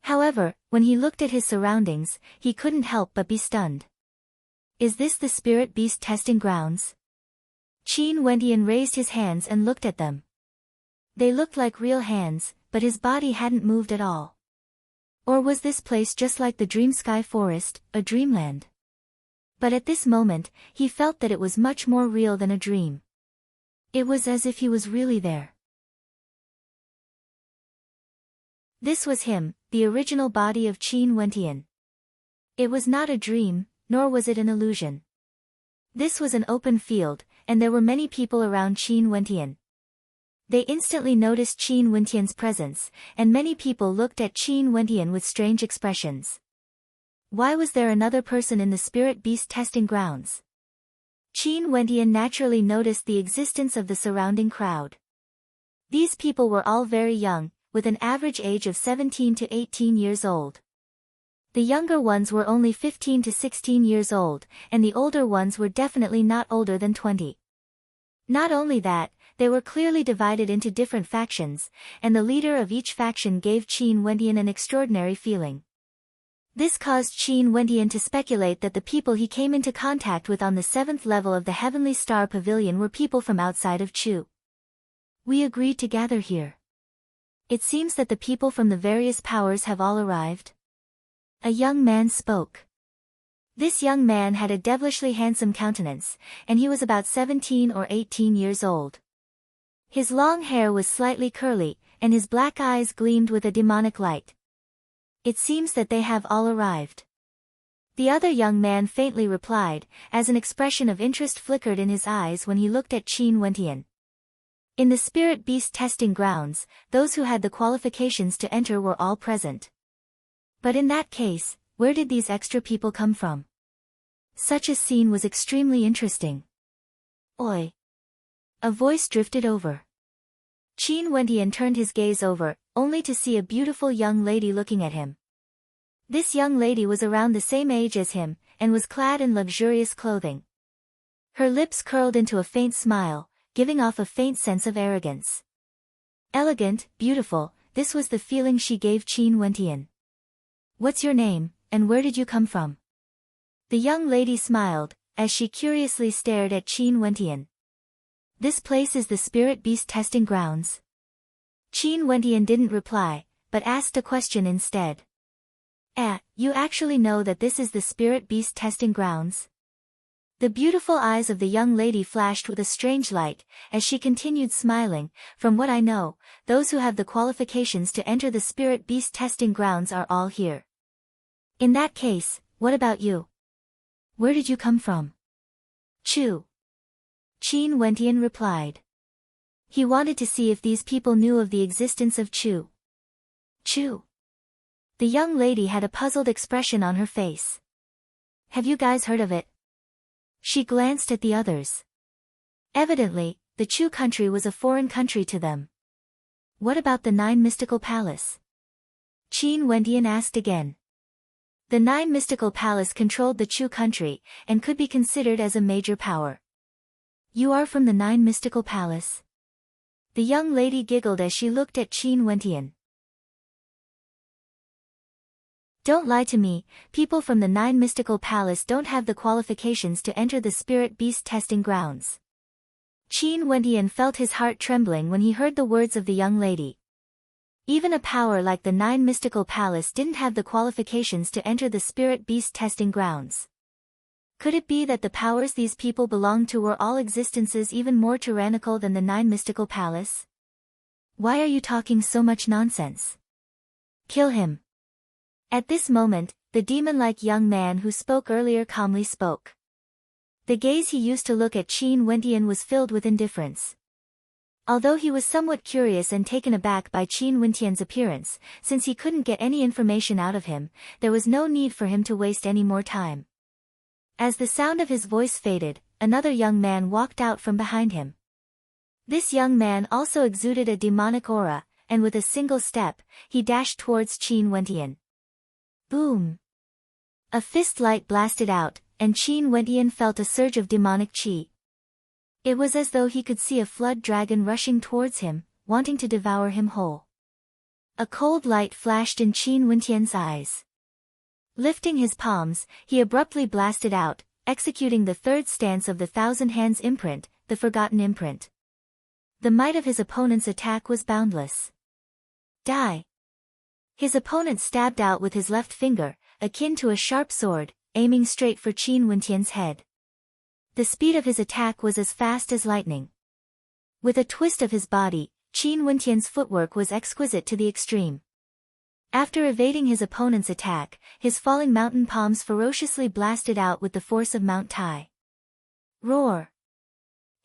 A: However, when he looked at his surroundings, he couldn't help but be stunned. Is this the Spirit Beast Testing Grounds? Qin Wentian raised his hands and looked at them. They looked like real hands, but his body hadn't moved at all. Or was this place just like the Dream Sky Forest, a dreamland? But at this moment, he felt that it was much more real than a dream. It was as if he was really there. This was him, the original body of Qin Wentian. It was not a dream, nor was it an illusion. This was an open field, and there were many people around Qin Wentian. They instantly noticed Qin Wentian's presence, and many people looked at Qin Wentian with strange expressions. Why was there another person in the Spirit Beast Testing Grounds? Qin Wentian naturally noticed the existence of the surrounding crowd. These people were all very young, with an average age of 17 to 18 years old. The younger ones were only 15 to 16 years old, and the older ones were definitely not older than 20. Not only that, they were clearly divided into different factions, and the leader of each faction gave Qin Wentian an extraordinary feeling. This caused Qin Wentian to speculate that the people he came into contact with on the 7th level of the Heavenly Star Pavilion were people from outside of Chu. We agreed to gather here. It seems that the people from the various powers have all arrived. A young man spoke. This young man had a devilishly handsome countenance, and he was about 17 or 18 years old. His long hair was slightly curly, and his black eyes gleamed with a demonic light. It seems that they have all arrived. The other young man faintly replied, as an expression of interest flickered in his eyes when he looked at Qin Wentian. In the Spirit Beast Testing Grounds, those who had the qualifications to enter were all present. But in that case, where did these extra people come from? Such a scene was extremely interesting. Oi! A voice drifted over. Qin Wentian turned his gaze over, only to see a beautiful young lady looking at him. This young lady was around the same age as him, and was clad in luxurious clothing. Her lips curled into a faint smile, giving off a faint sense of arrogance. Elegant, beautiful, this was the feeling she gave Qin Wentian. What's your name, and where did you come from? The young lady smiled, as she curiously stared at Qin Wentian. This place is the Spirit Beast Testing Grounds. Qin Wentian didn't reply, but asked a question instead. You actually know that this is the spirit beast testing grounds? The beautiful eyes of the young lady flashed with a strange light, as she continued smiling. From what I know, those who have the qualifications to enter the spirit beast testing grounds are all here. In that case, what about you? Where did you come from? Chu. Qin Wentian replied. He wanted to see if these people knew of the existence of Chu. Chu. The young lady had a puzzled expression on her face. Have you guys heard of it? She glanced at the others. Evidently, the Chu country was a foreign country to them. What about the Nine Mystical Palace? Qin Wentian asked again. The Nine Mystical Palace controlled the Chu country, and could be considered as a major power. You are from the Nine Mystical Palace? The young lady giggled as she looked at Qin Wentian. Don't lie to me, people from the Nine Mystical Palace don't have the qualifications to enter the spirit beast testing grounds. Qin Wentian felt his heart trembling when he heard the words of the young lady. Even a power like the Nine Mystical Palace didn't have the qualifications to enter the spirit beast testing grounds. Could it be that the powers these people belonged to were all existences even more tyrannical than the Nine Mystical Palace? Why are you talking so much nonsense? Kill him. At this moment, the demon-like young man who spoke earlier calmly spoke. The gaze he used to look at Qin Wentian was filled with indifference. Although he was somewhat curious and taken aback by Qin Wentian's appearance, since he couldn't get any information out of him, there was no need for him to waste any more time. As the sound of his voice faded, another young man walked out from behind him. This young man also exuded a demonic aura, and with a single step, he dashed towards Qin Wentian. Boom! A fist light blasted out, and Qin Wentian felt a surge of demonic qi. It was as though he could see a flood dragon rushing towards him, wanting to devour him whole. A cold light flashed in Qin Wentian's eyes. Lifting his palms, he abruptly blasted out, executing the third stance of the Thousand Hands imprint, the Forgotten imprint. The might of his opponent's attack was boundless. Die! His opponent stabbed out with his left finger, akin to a sharp sword, aiming straight for Qin Wentian's head. The speed of his attack was as fast as lightning. With a twist of his body, Qin Wentian's footwork was exquisite to the extreme. After evading his opponent's attack, his falling mountain palms ferociously blasted out with the force of Mount Tai. Roar!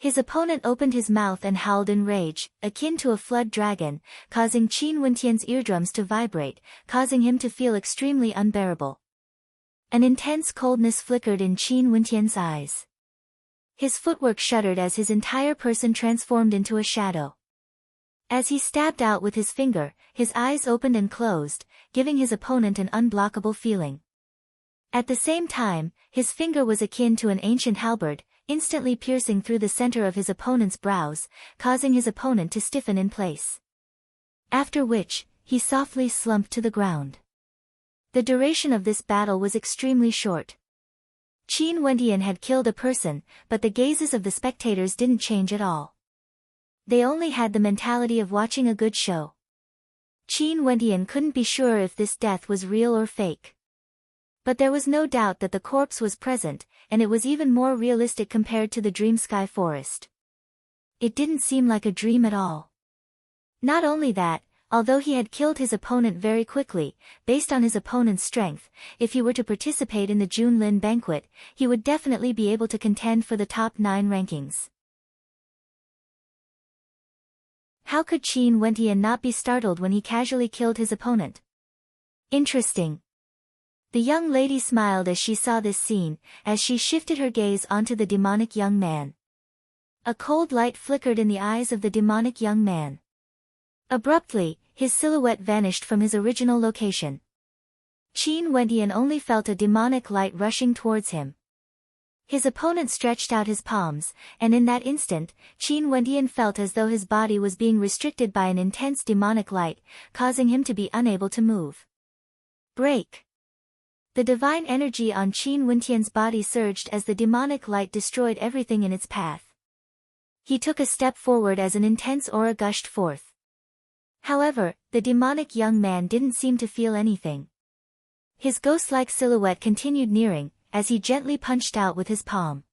A: His opponent opened his mouth and howled in rage, akin to a flood dragon, causing Qin Wentian's eardrums to vibrate, causing him to feel extremely unbearable. An intense coldness flickered in Qin Wentian's eyes. His footwork shuddered as his entire person transformed into a shadow. As he stabbed out with his finger, his eyes opened and closed, giving his opponent an unblockable feeling. At the same time, his finger was akin to an ancient halberd, instantly piercing through the center of his opponent's brows, causing his opponent to stiffen in place. After which, he softly slumped to the ground. The duration of this battle was extremely short. Qin Wentian had killed a person, but the gazes of the spectators didn't change at all. They only had the mentality of watching a good show. Qin Wentian couldn't be sure if this death was real or fake. But there was no doubt that the corpse was present, and it was even more realistic compared to the dream sky forest. It didn't seem like a dream at all. Not only that, although he had killed his opponent very quickly, based on his opponent's strength, if he were to participate in the Junlin banquet, he would definitely be able to contend for the top 9 rankings. How could Qin Wentian not be startled when he casually killed his opponent? Interesting. The young lady smiled as she saw this scene, as she shifted her gaze onto the demonic young man. A cold light flickered in the eyes of the demonic young man. Abruptly, his silhouette vanished from his original location. Qin Wentian only felt a demonic light rushing towards him. His opponent stretched out his palms, and in that instant, Qin Wentian felt as though his body was being restricted by an intense demonic light, causing him to be unable to move. Break! The divine energy on Qin Wentian's body surged as the demonic light destroyed everything in its path. He took a step forward as an intense aura gushed forth. However, the demonic young man didn't seem to feel anything. His ghost-like silhouette continued nearing, as he gently punched out with his palm.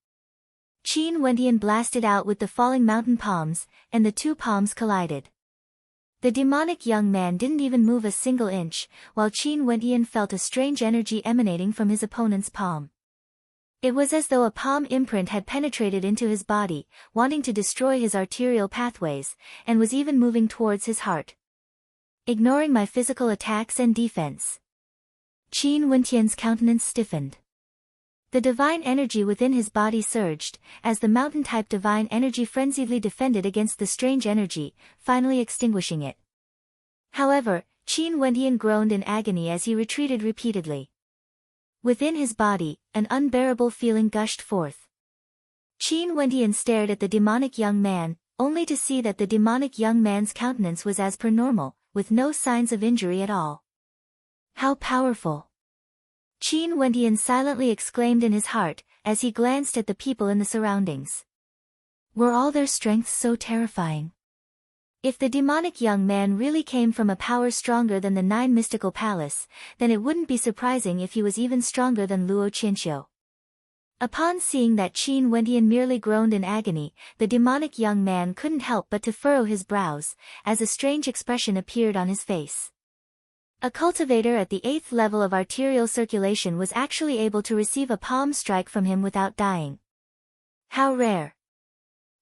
A: Qin Wendian blasted out with the falling mountain palms, and the two palms collided. The demonic young man didn't even move a single inch, while Qin Wendian felt a strange energy emanating from his opponent's palm. It was as though a palm imprint had penetrated into his body, wanting to destroy his arterial pathways, and was even moving towards his heart. Ignoring my physical attacks and defense. Qin Wendian's countenance stiffened. The divine energy within his body surged, as the mountain-type divine energy frenziedly defended against the strange energy, finally extinguishing it. However, Qin Wendian groaned in agony as he retreated repeatedly. Within his body, an unbearable feeling gushed forth. Qin Wendian stared at the demonic young man, only to see that the demonic young man's countenance was as per normal, with no signs of injury at all. How powerful! Qin Wendian silently exclaimed in his heart, as he glanced at the people in the surroundings. Were all their strengths so terrifying? If the demonic young man really came from a power stronger than the 9 mystical palace, then it wouldn't be surprising if he was even stronger than Luo Qinxiu. Upon seeing that Qin Wendian merely groaned in agony, the demonic young man couldn't help but to furrow his brows, as a strange expression appeared on his face. A cultivator at the 8th level of arterial circulation was actually able to receive a palm strike from him without dying. How rare!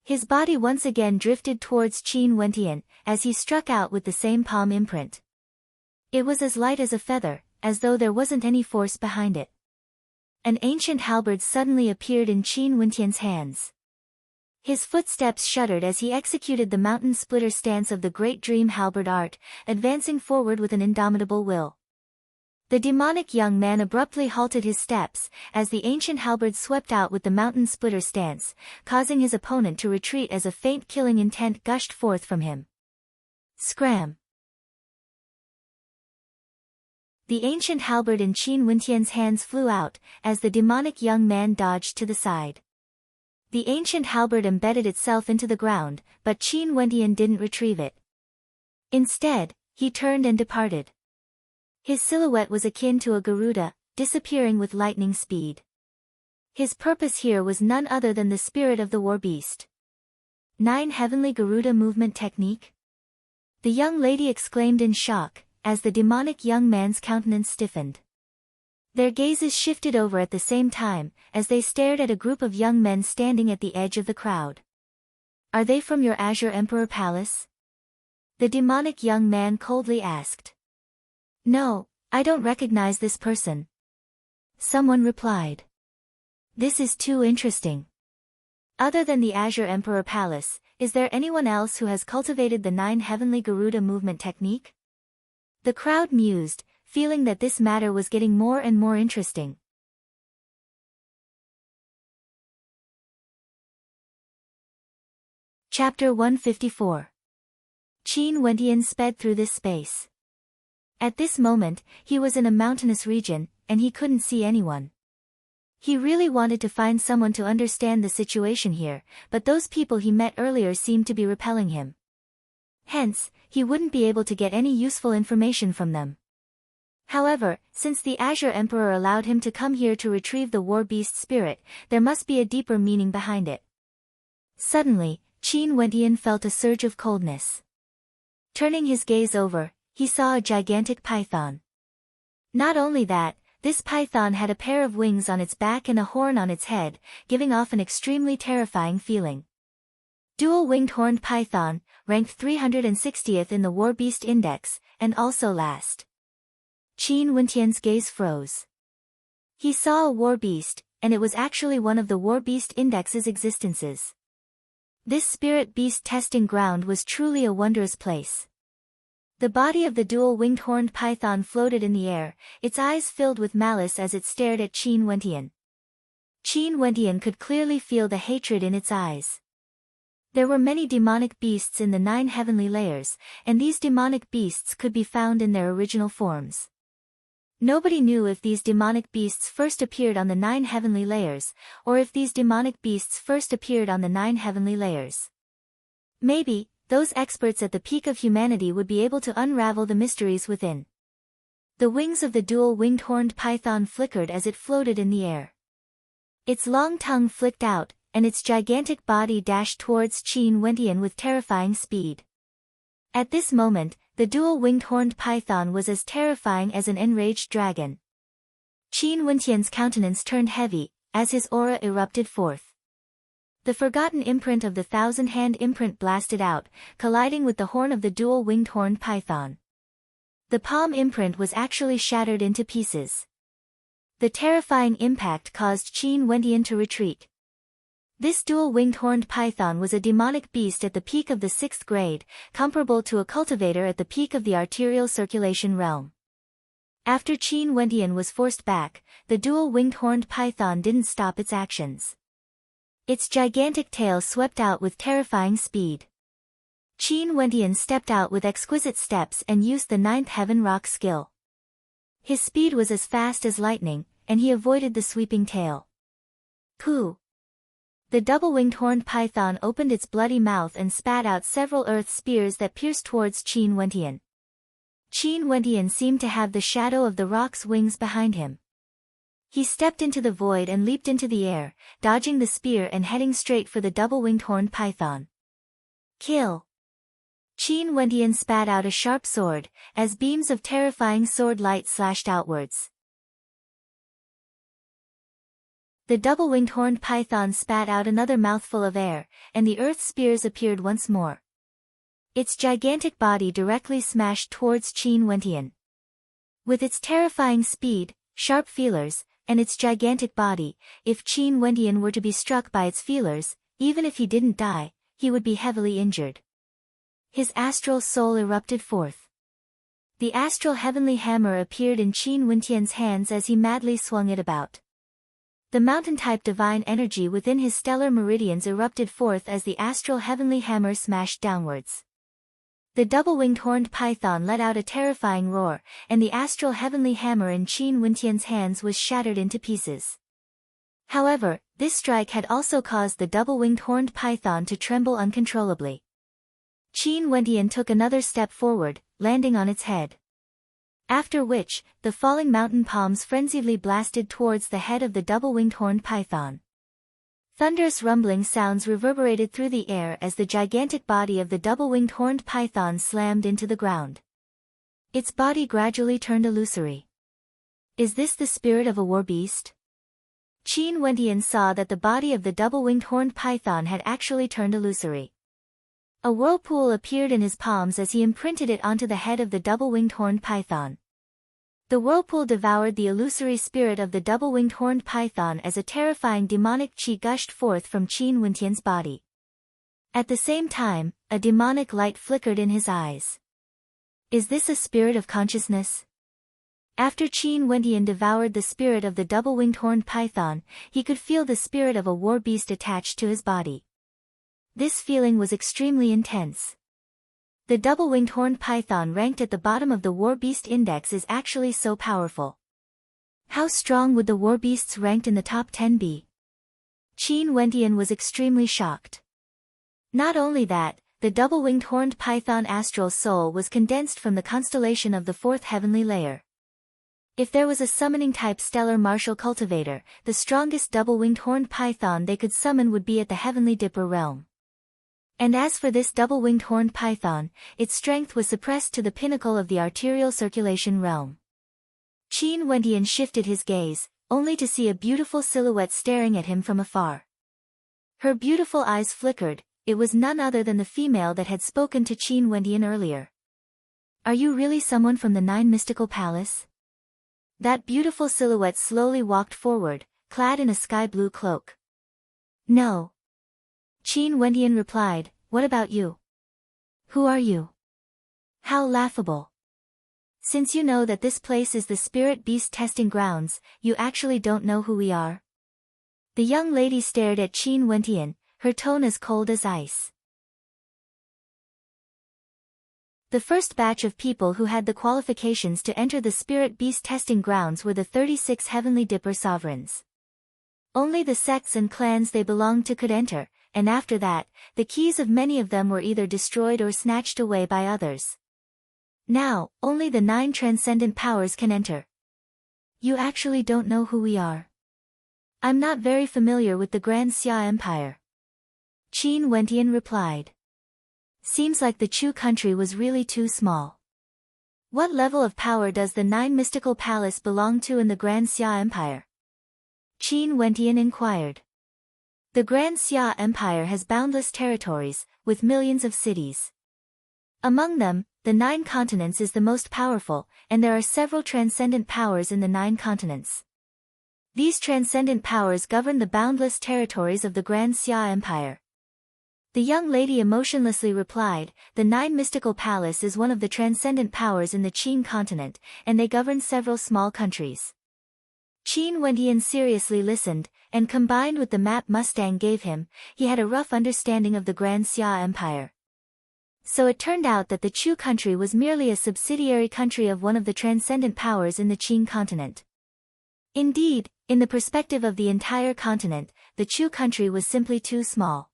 A: His body once again drifted towards Qin Wendian, as he struck out with the same palm imprint. It was as light as a feather, as though there wasn't any force behind it. An ancient halberd suddenly appeared in Qin Wendian's hands. His footsteps shuddered as he executed the mountain splitter stance of the Great Dream halberd art, advancing forward with an indomitable will. The demonic young man abruptly halted his steps, as the ancient halberd swept out with the mountain splitter stance, causing his opponent to retreat as a faint killing intent gushed forth from him. Scram! The ancient halberd in Qin Wendian's hands flew out, as the demonic young man dodged to the side. The ancient halberd embedded itself into the ground, but Qin Wendian didn't retrieve it. Instead, he turned and departed. His silhouette was akin to a Garuda, disappearing with lightning speed. His purpose here was none other than the spirit of the war beast. 9 Heavenly Garuda Movement Technique? The young lady exclaimed in shock, as the demonic young man's countenance stiffened. Their gazes shifted over at the same time, as they stared at a group of young men standing at the edge of the crowd. Are they from your Azure Emperor Palace? The demonic young man coldly asked. No, I don't recognize this person. Someone replied. This is too interesting. Other than the Azure Emperor Palace, is there anyone else who has cultivated the 9 Heavenly Garuda Movement Technique? The crowd mused, feeling that this matter was getting more and more interesting. Chapter 154. Qin Wendian sped through this space. At this moment, he was in a mountainous region, and he couldn't see anyone. He really wanted to find someone to understand the situation here, but those people he met earlier seemed to be repelling him. Hence, he wouldn't be able to get any useful information from them. However, since the Azure Emperor allowed him to come here to retrieve the war beast spirit, there must be a deeper meaning behind it. Suddenly, Qin Wendian felt a surge of coldness. Turning his gaze over, he saw a gigantic python. Not only that, this python had a pair of wings on its back and a horn on its head, giving off an extremely terrifying feeling. Dual-winged horned python, ranked 360th in the War Beast Index, and also last. Qin Wendian's gaze froze. He saw a war beast, and it was actually one of the War Beast Index's existences. This spirit beast testing ground was truly a wondrous place. The body of the dual-winged horned python floated in the air, its eyes filled with malice as it stared at Qin Wendian. Qin Wendian could clearly feel the hatred in its eyes. There were many demonic beasts in the 9 heavenly layers, and these demonic beasts could be found in their original forms. Nobody knew if these demonic beasts first appeared on the 9 heavenly layers, or if these demonic beasts first appeared on the 9 heavenly layers. Maybe, those experts at the peak of humanity would be able to unravel the mysteries within. The wings of the dual-winged horned python flickered as it floated in the air. Its long tongue flicked out, and its gigantic body dashed towards Qin Wentian with terrifying speed. At this moment, the dual-winged horned python was as terrifying as an enraged dragon. Qin Wentian's countenance turned heavy, as his aura erupted forth. The forgotten imprint of the thousand-hand imprint blasted out, colliding with the horn of the dual-winged horned python. The palm imprint was actually shattered into pieces. The terrifying impact caused Qin Wentian to retreat. This dual-winged horned python was a demonic beast at the peak of the 6th grade, comparable to a cultivator at the peak of the arterial circulation realm. After Qin Wentian was forced back, the dual-winged horned python didn't stop its actions. Its gigantic tail swept out with terrifying speed. Qin Wentian stepped out with exquisite steps and used the 9th heaven rock skill. His speed was as fast as lightning, and he avoided the sweeping tail. Pooh! The double-winged horned python opened its bloody mouth and spat out several earth spears that pierced towards Qin Wentian. Qin Wentian seemed to have the shadow of the rock's wings behind him. He stepped into the void and leaped into the air, dodging the spear and heading straight for the double-winged horned python. Kill! Qin Wentian spat out a sharp sword, as beams of terrifying sword light slashed outwards. The double-winged horned python spat out another mouthful of air, and the earth spears appeared once more. Its gigantic body directly smashed towards Qin Wentian. With its terrifying speed, sharp feelers, and its gigantic body, if Qin Wentian were to be struck by its feelers, even if he didn't die, he would be heavily injured. His astral soul erupted forth. The astral heavenly hammer appeared in Qin Wentian's hands as he madly swung it about. The mountain-type divine energy within his stellar meridians erupted forth as the astral heavenly hammer smashed downwards. The double-winged horned python let out a terrifying roar, and the astral heavenly hammer in Qin Wentian's hands was shattered into pieces. However, this strike had also caused the double-winged horned python to tremble uncontrollably. Qin Wentian took another step forward, landing on its head. After which, the falling mountain palms frenziedly blasted towards the head of the double-winged horned python. Thunderous rumbling sounds reverberated through the air as the gigantic body of the double-winged horned python slammed into the ground. Its body gradually turned illusory. Is this the spirit of a war beast? Qin Wentian saw that the body of the double-winged horned python had actually turned illusory. A whirlpool appeared in his palms as he imprinted it onto the head of the double-winged horned python. The whirlpool devoured the illusory spirit of the double-winged horned python as a terrifying demonic qi gushed forth from Qin Wentian's body. At the same time, a demonic light flickered in his eyes. Is this a spirit of consciousness? After Qin Wentian devoured the spirit of the double-winged horned python, he could feel the spirit of a war beast attached to his body. This feeling was extremely intense. The double-winged horned python ranked at the bottom of the war beast index is actually so powerful. How strong would the war beasts ranked in the top 10 be? Qin Wentian was extremely shocked. Not only that, the double-winged horned python astral soul was condensed from the constellation of the 4th heavenly layer. If there was a summoning-type stellar martial cultivator, the strongest double-winged horned python they could summon would be at the heavenly dipper realm. And as for this double-winged horned python, its strength was suppressed to the pinnacle of the arterial circulation realm. Qin Wentian shifted his gaze, only to see a beautiful silhouette staring at him from afar. Her beautiful eyes flickered. It was none other than the female that had spoken to Qin Wentian earlier. Are you really someone from the 9 mystical palace? That beautiful silhouette slowly walked forward, clad in a sky-blue cloak. No. Qin Wentian replied, what about you? Who are you? How laughable. Since you know that this place is the spirit beast testing grounds, you actually don't know who we are? The young lady stared at Qin Wentian, her tone as cold as ice. The first batch of people who had the qualifications to enter the spirit beast testing grounds were the 36 heavenly dipper sovereigns. Only the sects and clans they belonged to could enter, and after that, the keys of many of them were either destroyed or snatched away by others. Now, only the 9 transcendent powers can enter. You actually don't know who we are. I'm not very familiar with the Grand Xia Empire. Qin Wentian replied. Seems like the Chu country was really too small. What level of power does the 9 mystical palace belong to in the Grand Xia Empire? Qin Wentian inquired. The Grand Xia Empire has boundless territories, with millions of cities. Among them, the 9 continents is the most powerful, and there are several transcendent powers in the 9 continents. These transcendent powers govern the boundless territories of the Grand Xia Empire. The young lady emotionlessly replied, the 9 mystical palace is one of the transcendent powers in the Qin continent, and they govern several small countries. Qin Wentian seriously listened, and combined with the map Mustang gave him, he had a rough understanding of the Grand Xia Empire. So it turned out that the Chu country was merely a subsidiary country of one of the transcendent powers in the Qin continent. Indeed, in the perspective of the entire continent, the Chu country was simply too small.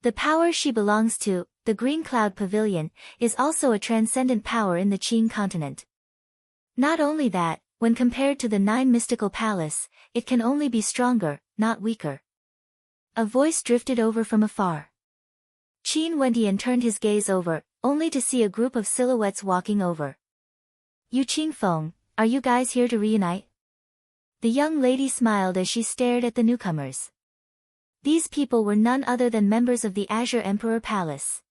A: The power she belongs to, the Green Cloud Pavilion, is also a transcendent power in the Qin continent. Not only that, when compared to the 9 mystical palace, it can only be stronger, not weaker. A voice drifted over from afar. Qin Wentian turned his gaze over, only to see a group of silhouettes walking over. Yu Qingfeng, are you guys here to reunite? The young lady smiled as she stared at the newcomers. These people were none other than members of the Azure Emperor Palace.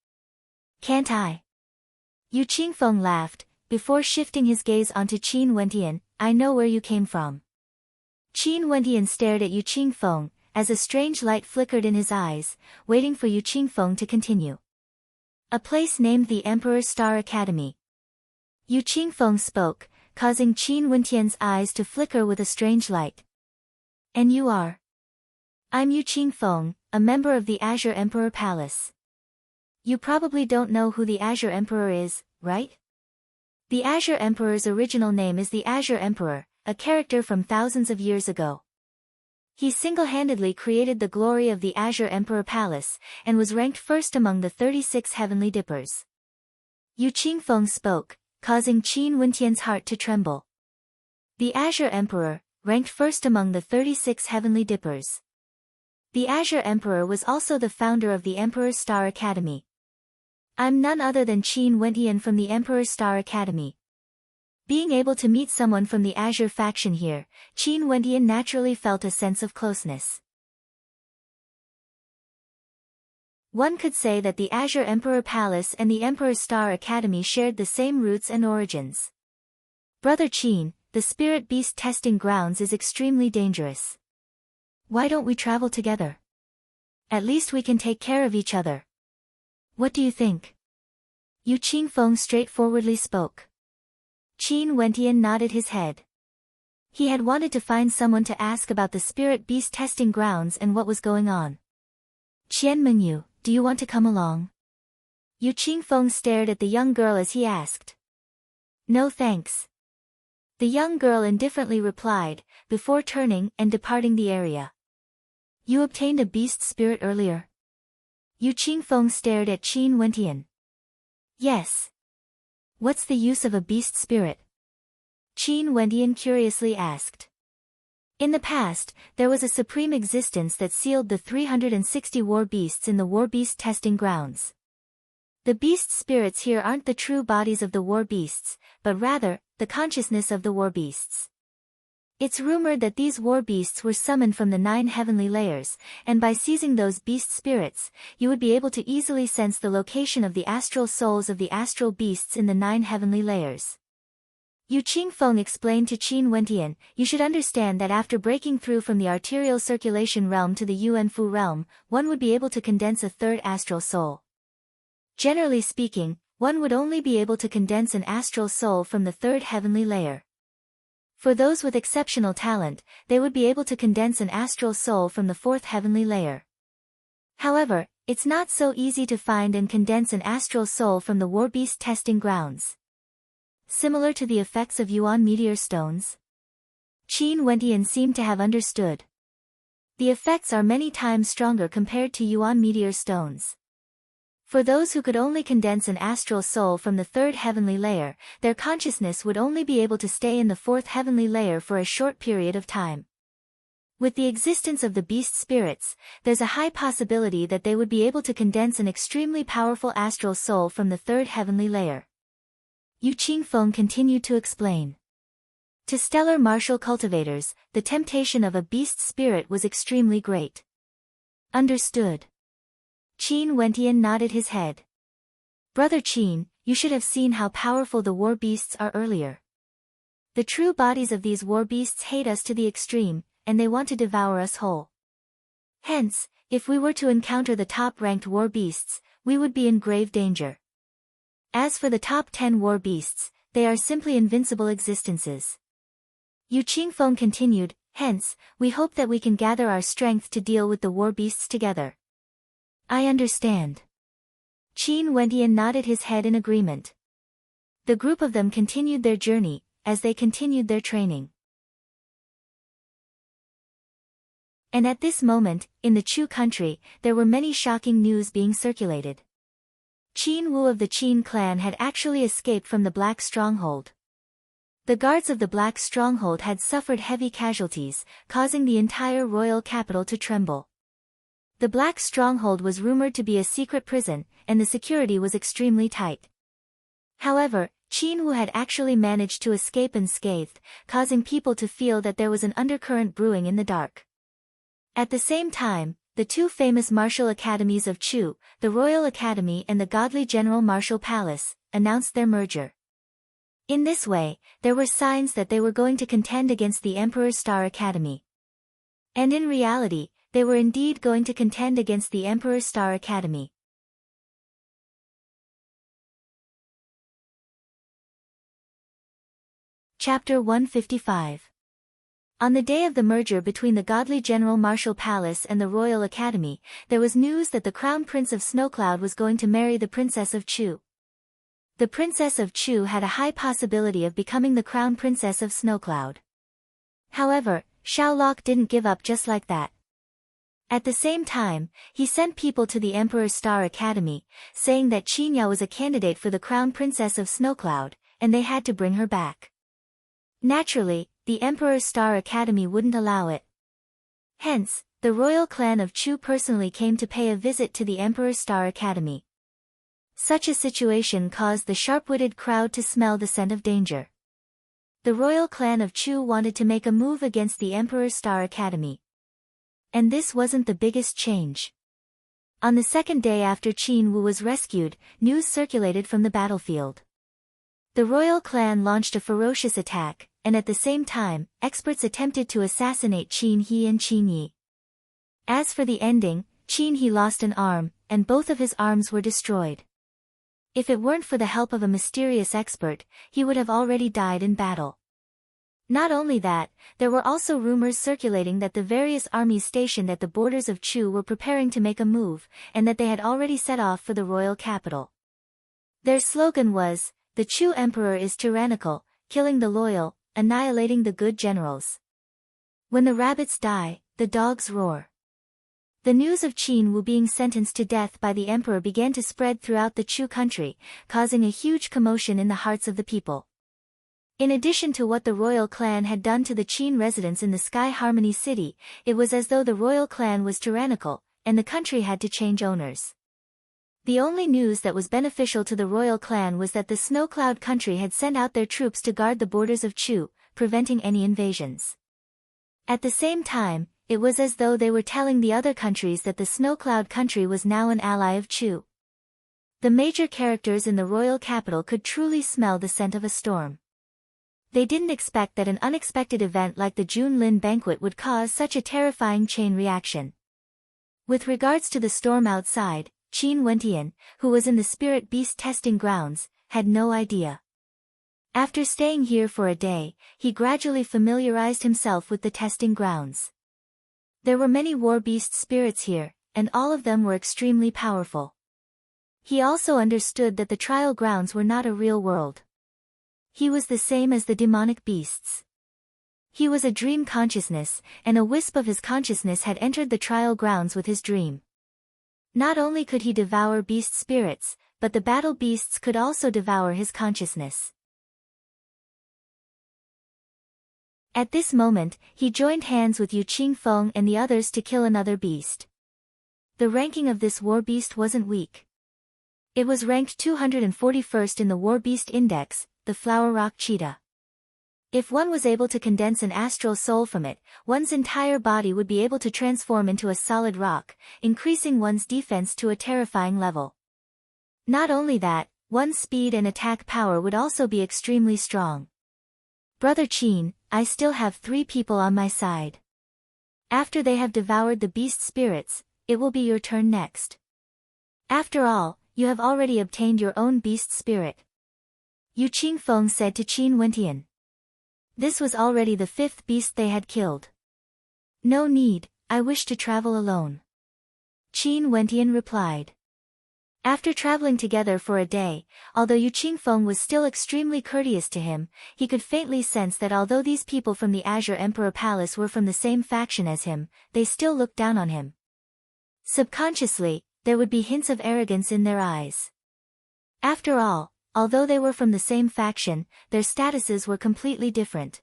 A: Can't I? Yu Qingfeng laughed, before shifting his gaze onto Qin Wentian. I know where you came from. Qin Wentian stared at Yu Qingfeng, as a strange light flickered in his eyes, waiting for Yu Qingfeng to continue. A place named the Emperor's Star Academy. Yu Qingfeng spoke, causing Qin Wentian's eyes to flicker with a strange light. And you are? I'm Yu Qingfeng, a member of the Azure Emperor Palace. You probably don't know who the Azure Emperor is, right? The Azure Emperor's original name is the Azure Emperor, a character from thousands of years ago. He single-handedly created the glory of the Azure Emperor Palace, and was ranked first among the 36 Heavenly Dippers. Yu Qingfeng spoke, causing Qin Wentian's heart to tremble. The Azure Emperor, ranked first among the 36 Heavenly Dippers. The Azure Emperor was also the founder of the Emperor's Star Academy. I'm none other than Qin Wentian from the Emperor's Star Academy. Being able to meet someone from the Azure faction here, Qin Wentian naturally felt a sense of closeness. One could say that the Azure Emperor Palace and the Emperor's Star Academy shared the same roots and origins. Brother Qin, the spirit beast testing grounds is extremely dangerous. Why don't we travel together? At least we can take care of each other. What do you think? Yu Qingfeng straightforwardly spoke. Qin Wentian nodded his head. He had wanted to find someone to ask about the spirit beast testing grounds and what was going on. Qian Mengyu, do you want to come along? Yu Qingfeng stared at the young girl as he asked. No thanks. The young girl indifferently replied, before turning and departing the area. You obtained a beast spirit earlier? Yu Qingfeng stared at Qin Wentian. Yes. What's the use of a beast spirit? Qin Wentian curiously asked. In the past, there was a supreme existence that sealed the 360 war beasts in the war beast testing grounds. The beast spirits here aren't the true bodies of the war beasts, but rather, the consciousness of the war beasts. It's rumored that these war beasts were summoned from the 9 heavenly layers, and by seizing those beast spirits, you would be able to easily sense the location of the astral souls of the astral beasts in the 9 heavenly layers. Yu Qingfeng explained to Qin Wentian, you should understand that after breaking through from the arterial circulation realm to the Yuanfu realm, one would be able to condense a third astral soul. Generally speaking, one would only be able to condense an astral soul from the 3rd heavenly layer. For those with exceptional talent, they would be able to condense an astral soul from the 4th heavenly layer. However, it's not so easy to find and condense an astral soul from the war beast testing grounds. Similar to the effects of Yuan meteor stones? Qin Wentian seemed to have understood. The effects are many times stronger compared to Yuan meteor stones. For those who could only condense an astral soul from the third heavenly layer, their consciousness would only be able to stay in the fourth heavenly layer for a short period of time. With the existence of the beast spirits, there's a high possibility that they would be able to condense an extremely powerful astral soul from the third heavenly layer. Yu Qingfeng continued to explain. To stellar martial cultivators, the temptation of a beast spirit was extremely great. Understood. Qin Wentian nodded his head. Brother Qin, you should have seen how powerful the war beasts are earlier. The true bodies of these war beasts hate us to the extreme, and they want to devour us whole. Hence, if we were to encounter the top-ranked war beasts, we would be in grave danger. As for the top 10 war beasts, they are simply invincible existences. Yu Qingfeng continued, hence, we hope that we can gather our strength to deal with the war beasts together. I understand. Qin Wentian nodded his head in agreement. The group of them continued their journey, as they continued their training. And at this moment, in the Chu country, there were many shocking news being circulated. Qin Wu of the Qin clan had actually escaped from the Black Stronghold. The guards of the Black Stronghold had suffered heavy casualties, causing the entire royal capital to tremble. The Black Stronghold was rumored to be a secret prison, and the security was extremely tight. However, Qin Wu had actually managed to escape unscathed, causing people to feel that there was an undercurrent brewing in the dark. At the same time, the two famous martial academies of Chu, the Royal Academy and the Godly General Martial Palace, announced their merger. In this way, there were signs that they were going to contend against the Emperor's Star Academy. And in reality, they were indeed going to contend against the Emperor's Star Academy. Chapter 155. On the day of the merger between the Godly General Martial Palace and the Royal Academy, there was news that the Crown Prince of Snowcloud was going to marry the Princess of Chu. The Princess of Chu had a high possibility of becoming the Crown Princess of Snowcloud. However, Xiaolok didn't give up just like that. At the same time, he sent people to the Emperor's Star Academy, saying that Qinya was a candidate for the Crown Princess of Snowcloud, and they had to bring her back. Naturally, the Emperor's Star Academy wouldn't allow it. Hence, the royal clan of Chu personally came to pay a visit to the Emperor's Star Academy. Such a situation caused the sharp-witted crowd to smell the scent of danger. The royal clan of Chu wanted to make a move against the Emperor's Star Academy. And this wasn't the biggest change. On the second day after Qin Wu was rescued, news circulated from the battlefield. The royal clan launched a ferocious attack, and at the same time, experts attempted to assassinate Qin He and Qin Yi. As for the ending, Qin He lost an arm, and both of his arms were destroyed. If it weren't for the help of a mysterious expert, he would have already died in battle. Not only that, there were also rumors circulating that the various armies stationed at the borders of Chu were preparing to make a move, and that they had already set off for the royal capital. Their slogan was, "The Chu Emperor is tyrannical, killing the loyal, annihilating the good generals. When the rabbits die, the dogs roar." The news of Qin Wu being sentenced to death by the emperor began to spread throughout the Chu country, causing a huge commotion in the hearts of the people. In addition to what the royal clan had done to the Qin residents in the Sky Harmony City, it was as though the royal clan was tyrannical, and the country had to change owners. The only news that was beneficial to the royal clan was that the Snow Cloud country had sent out their troops to guard the borders of Chu, preventing any invasions. At the same time, it was as though they were telling the other countries that the Snow Cloud country was now an ally of Chu. The major characters in the royal capital could truly smell the scent of a storm. They didn't expect that an unexpected event like the Junlin banquet would cause such a terrifying chain reaction. With regards to the storm outside, Qin Wentian, who was in the spirit beast testing grounds, had no idea. After staying here for a day, he gradually familiarized himself with the testing grounds. There were many war beast spirits here, and all of them were extremely powerful. He also understood that the trial grounds were not a real world. He was the same as the demonic beasts. He was a dream consciousness, and a wisp of his consciousness had entered the trial grounds with his dream. Not only could he devour beast spirits, but the battle beasts could also devour his consciousness. At this moment, he joined hands with Yu Qingfeng and the others to kill another beast. The ranking of this war beast wasn't weak. It was ranked 241st in the War Beast Index, the Flower Rock Cheetah. If one was able to condense an astral soul from it, one's entire body would be able to transform into a solid rock, increasing one's defense to a terrifying level. Not only that, one's speed and attack power would also be extremely strong. Brother Qin, I still have 3 people on my side. After they have devoured the beast spirits, it will be your turn next. After all, you have already obtained your own beast spirit. Yu Qingfeng said to Qin Wentian. This was already the 5th beast they had killed. No need, I wish to travel alone. Qin Wentian replied. After traveling together for a day, although Yu Qingfeng was still extremely courteous to him, he could faintly sense that although these people from the Azure Emperor Palace were from the same faction as him, they still looked down on him. Subconsciously, there would be hints of arrogance in their eyes. After all, although they were from the same faction, their statuses were completely different.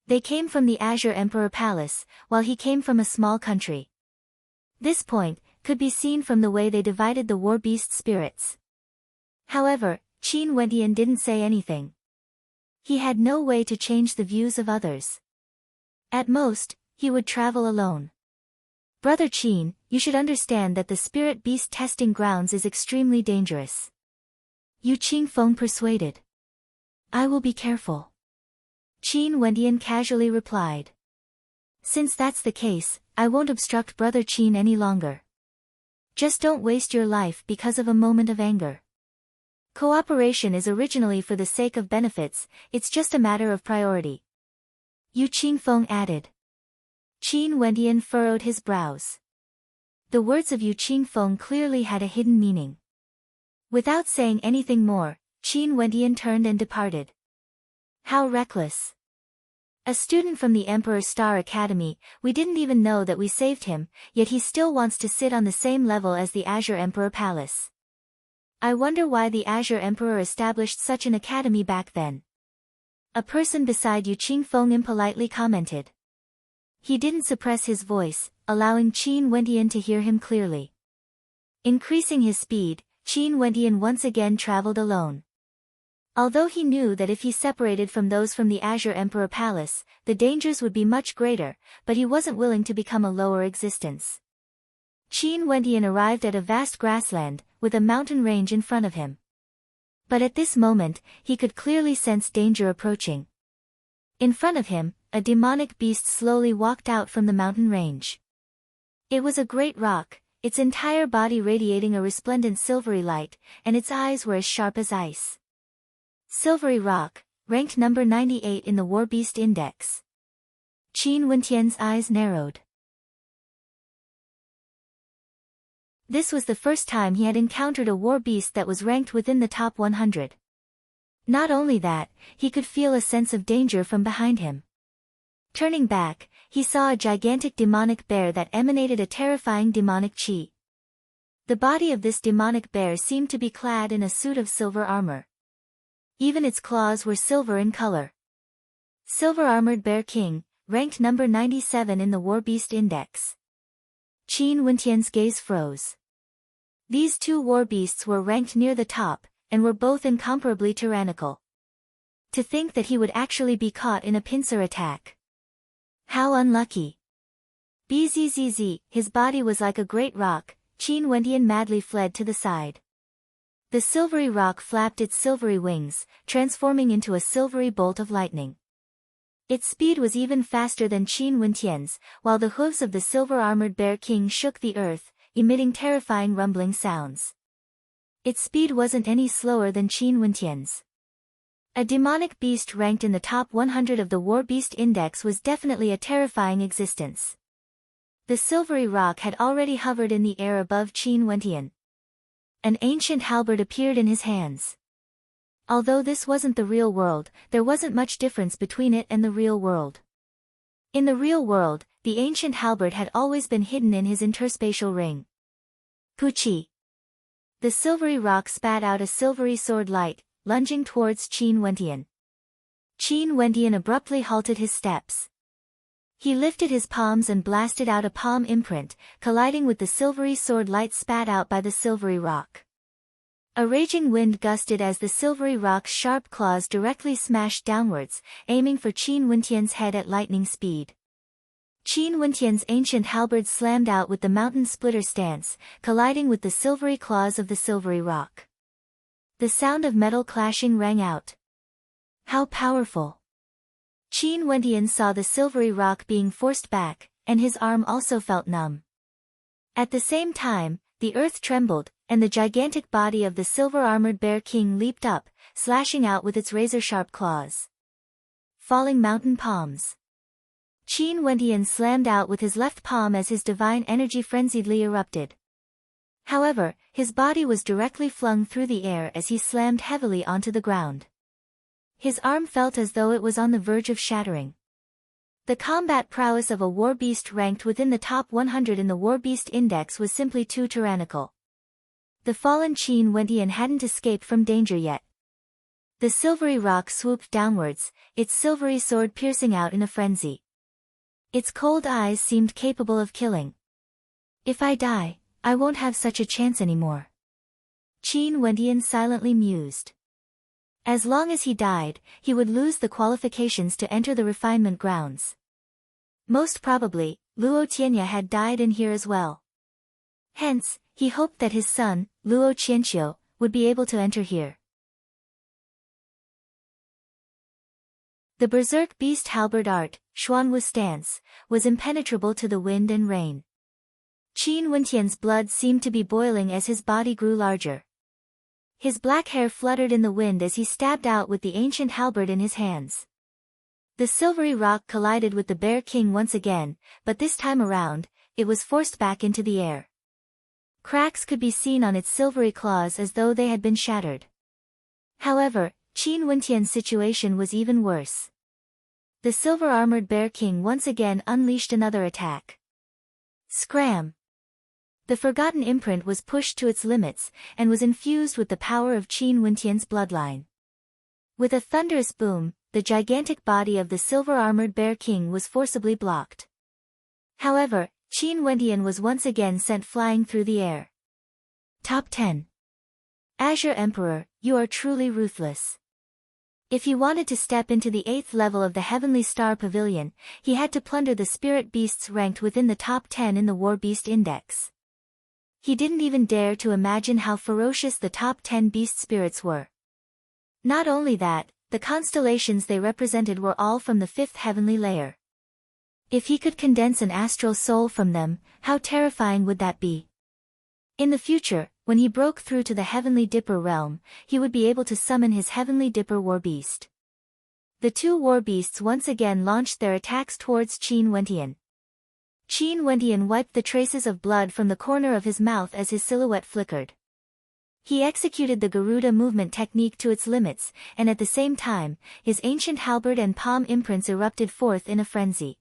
A: They came from the Azure Emperor Palace, while he came from a small country. This point could be seen from the way they divided the war beast spirits. However, Qin Wentian didn't say anything. He had no way to change the views of others. At most, he would travel alone. Brother Qin, you should understand that the spirit beast testing grounds is extremely dangerous. Yu Qingfeng persuaded. I will be careful. Qin Wentian casually replied. Since that's the case, I won't obstruct Brother Qin any longer. Just don't waste your life because of a moment of anger. Cooperation is originally for the sake of benefits, it's just a matter of priority. Yu Qingfeng added. Qin Wentian furrowed his brows. The words of Yu Qingfeng clearly had a hidden meaning. Without saying anything more, Qin Wentian turned and departed. How reckless. A student from the Emperor's Star Academy, we didn't even know that we saved him, yet he still wants to sit on the same level as the Azure Emperor Palace. I wonder why the Azure Emperor established such an academy back then. A person beside Yu Qingfeng impolitely commented. He didn't suppress his voice, allowing Qin Wentian to hear him clearly. Increasing his speed, Qin Wentian once again traveled alone. Although he knew that if he separated from those from the Azure Emperor Palace, the dangers would be much greater, but he wasn't willing to become a lower existence. Qin Wentian arrived at a vast grassland, with a mountain range in front of him. But at this moment, he could clearly sense danger approaching. In front of him, a demonic beast slowly walked out from the mountain range. It was a great rock, its entire body radiating a resplendent silvery light, and its eyes were as sharp as ice. Silvery Rock, ranked number 98 in the War Beast Index. Qin Wentian's eyes narrowed. This was the first time he had encountered a war beast that was ranked within the top 100. Not only that, he could feel a sense of danger from behind him. Turning back, he saw a gigantic demonic bear that emanated a terrifying demonic chi. The body of this demonic bear seemed to be clad in a suit of silver armor. Even its claws were silver in color. Silver-armored Bear King, ranked number 97 in the War Beast Index. Qin Wentian's gaze froze. These 2 war beasts were ranked near the top, and were both incomparably tyrannical. To think that he would actually be caught in a pincer attack. How unlucky. Bzzz, his body was like a great rock. Qin Wentian madly fled to the side. The silvery rock flapped its silvery wings, transforming into a silvery bolt of lightning. Its speed was even faster than Qin Wentian's, while the hooves of the silver-armored Bear King shook the earth, emitting terrifying rumbling sounds. Its speed wasn't any slower than Qin Wentian's. A demonic beast ranked in the top 100 of the War Beast Index was definitely a terrifying existence. The silvery rock had already hovered in the air above Qin Wentian. An ancient halberd appeared in his hands. Although this wasn't the real world, there wasn't much difference between it and the real world. In the real world, the ancient halberd had always been hidden in his interspatial ring. Puchi. The silvery rock spat out a silvery sword light, lunging towards Qin Wentian. Qin Wentian abruptly halted his steps. He lifted his palms and blasted out a palm imprint, colliding with the silvery sword light spat out by the silvery rock. A raging wind gusted as the silvery rock's sharp claws directly smashed downwards, aiming for Qin Wentian's head at lightning speed. Qin Wentian's ancient halberd slammed out with the mountain splitter stance, colliding with the silvery claws of the silvery rock. The sound of metal clashing rang out. How powerful! Qin Wentian saw the silvery rock being forced back, and his arm also felt numb. At the same time, the earth trembled, and the gigantic body of the silver-armored bear king leaped up, slashing out with its razor-sharp claws. Falling mountain palms. Qin Wentian slammed out with his left palm as his divine energy frenziedly erupted. However, his body was directly flung through the air as he slammed heavily onto the ground. His arm felt as though it was on the verge of shattering. The combat prowess of a war beast ranked within the top 100 in the War Beast Index was simply too tyrannical. The fallen Qin Wentian hadn't escaped from danger yet. The silvery rock swooped downwards, its silvery sword piercing out in a frenzy. Its cold eyes seemed capable of killing. If I die, I won't have such a chance anymore. Qin Wentian silently mused. As long as he died, he would lose the qualifications to enter the refinement grounds. Most probably, Luo Tianya had died in here as well. Hence, he hoped that his son, Luo Qianqiu, would be able to enter here. The berserk beast halberd art, Xuanwu stance, was impenetrable to the wind and rain. Qin Wentian's blood seemed to be boiling as his body grew larger. His black hair fluttered in the wind as he stabbed out with the ancient halberd in his hands. The silvery rock collided with the bear king once again, but this time around, it was forced back into the air. Cracks could be seen on its silvery claws as though they had been shattered. However, Qin Wentian's situation was even worse. The silver-armored bear king once again unleashed another attack. Scram! The forgotten imprint was pushed to its limits, and was infused with the power of Qin Wentian's bloodline. With a thunderous boom, the gigantic body of the silver-armored bear king was forcibly blocked. However, Qin Wentian was once again sent flying through the air. Top 10. Azure Emperor, you are truly ruthless. If he wanted to step into the 8th level of the Heavenly Star Pavilion, he had to plunder the spirit beasts ranked within the top 10 in the War Beast Index. He didn't even dare to imagine how ferocious the top 10 beast spirits were. Not only that, the constellations they represented were all from the 5th heavenly layer. If he could condense an astral soul from them, how terrifying would that be? In the future, when he broke through to the Heavenly Dipper realm, he would be able to summon his Heavenly Dipper war beast. The two war beasts once again launched their attacks towards Qin Wentian. Qin Wentian wiped the traces of blood from the corner of his mouth as his silhouette flickered. He executed the Garuda movement technique to its limits, and at the same time, his ancient halberd and palm imprints erupted forth in a frenzy.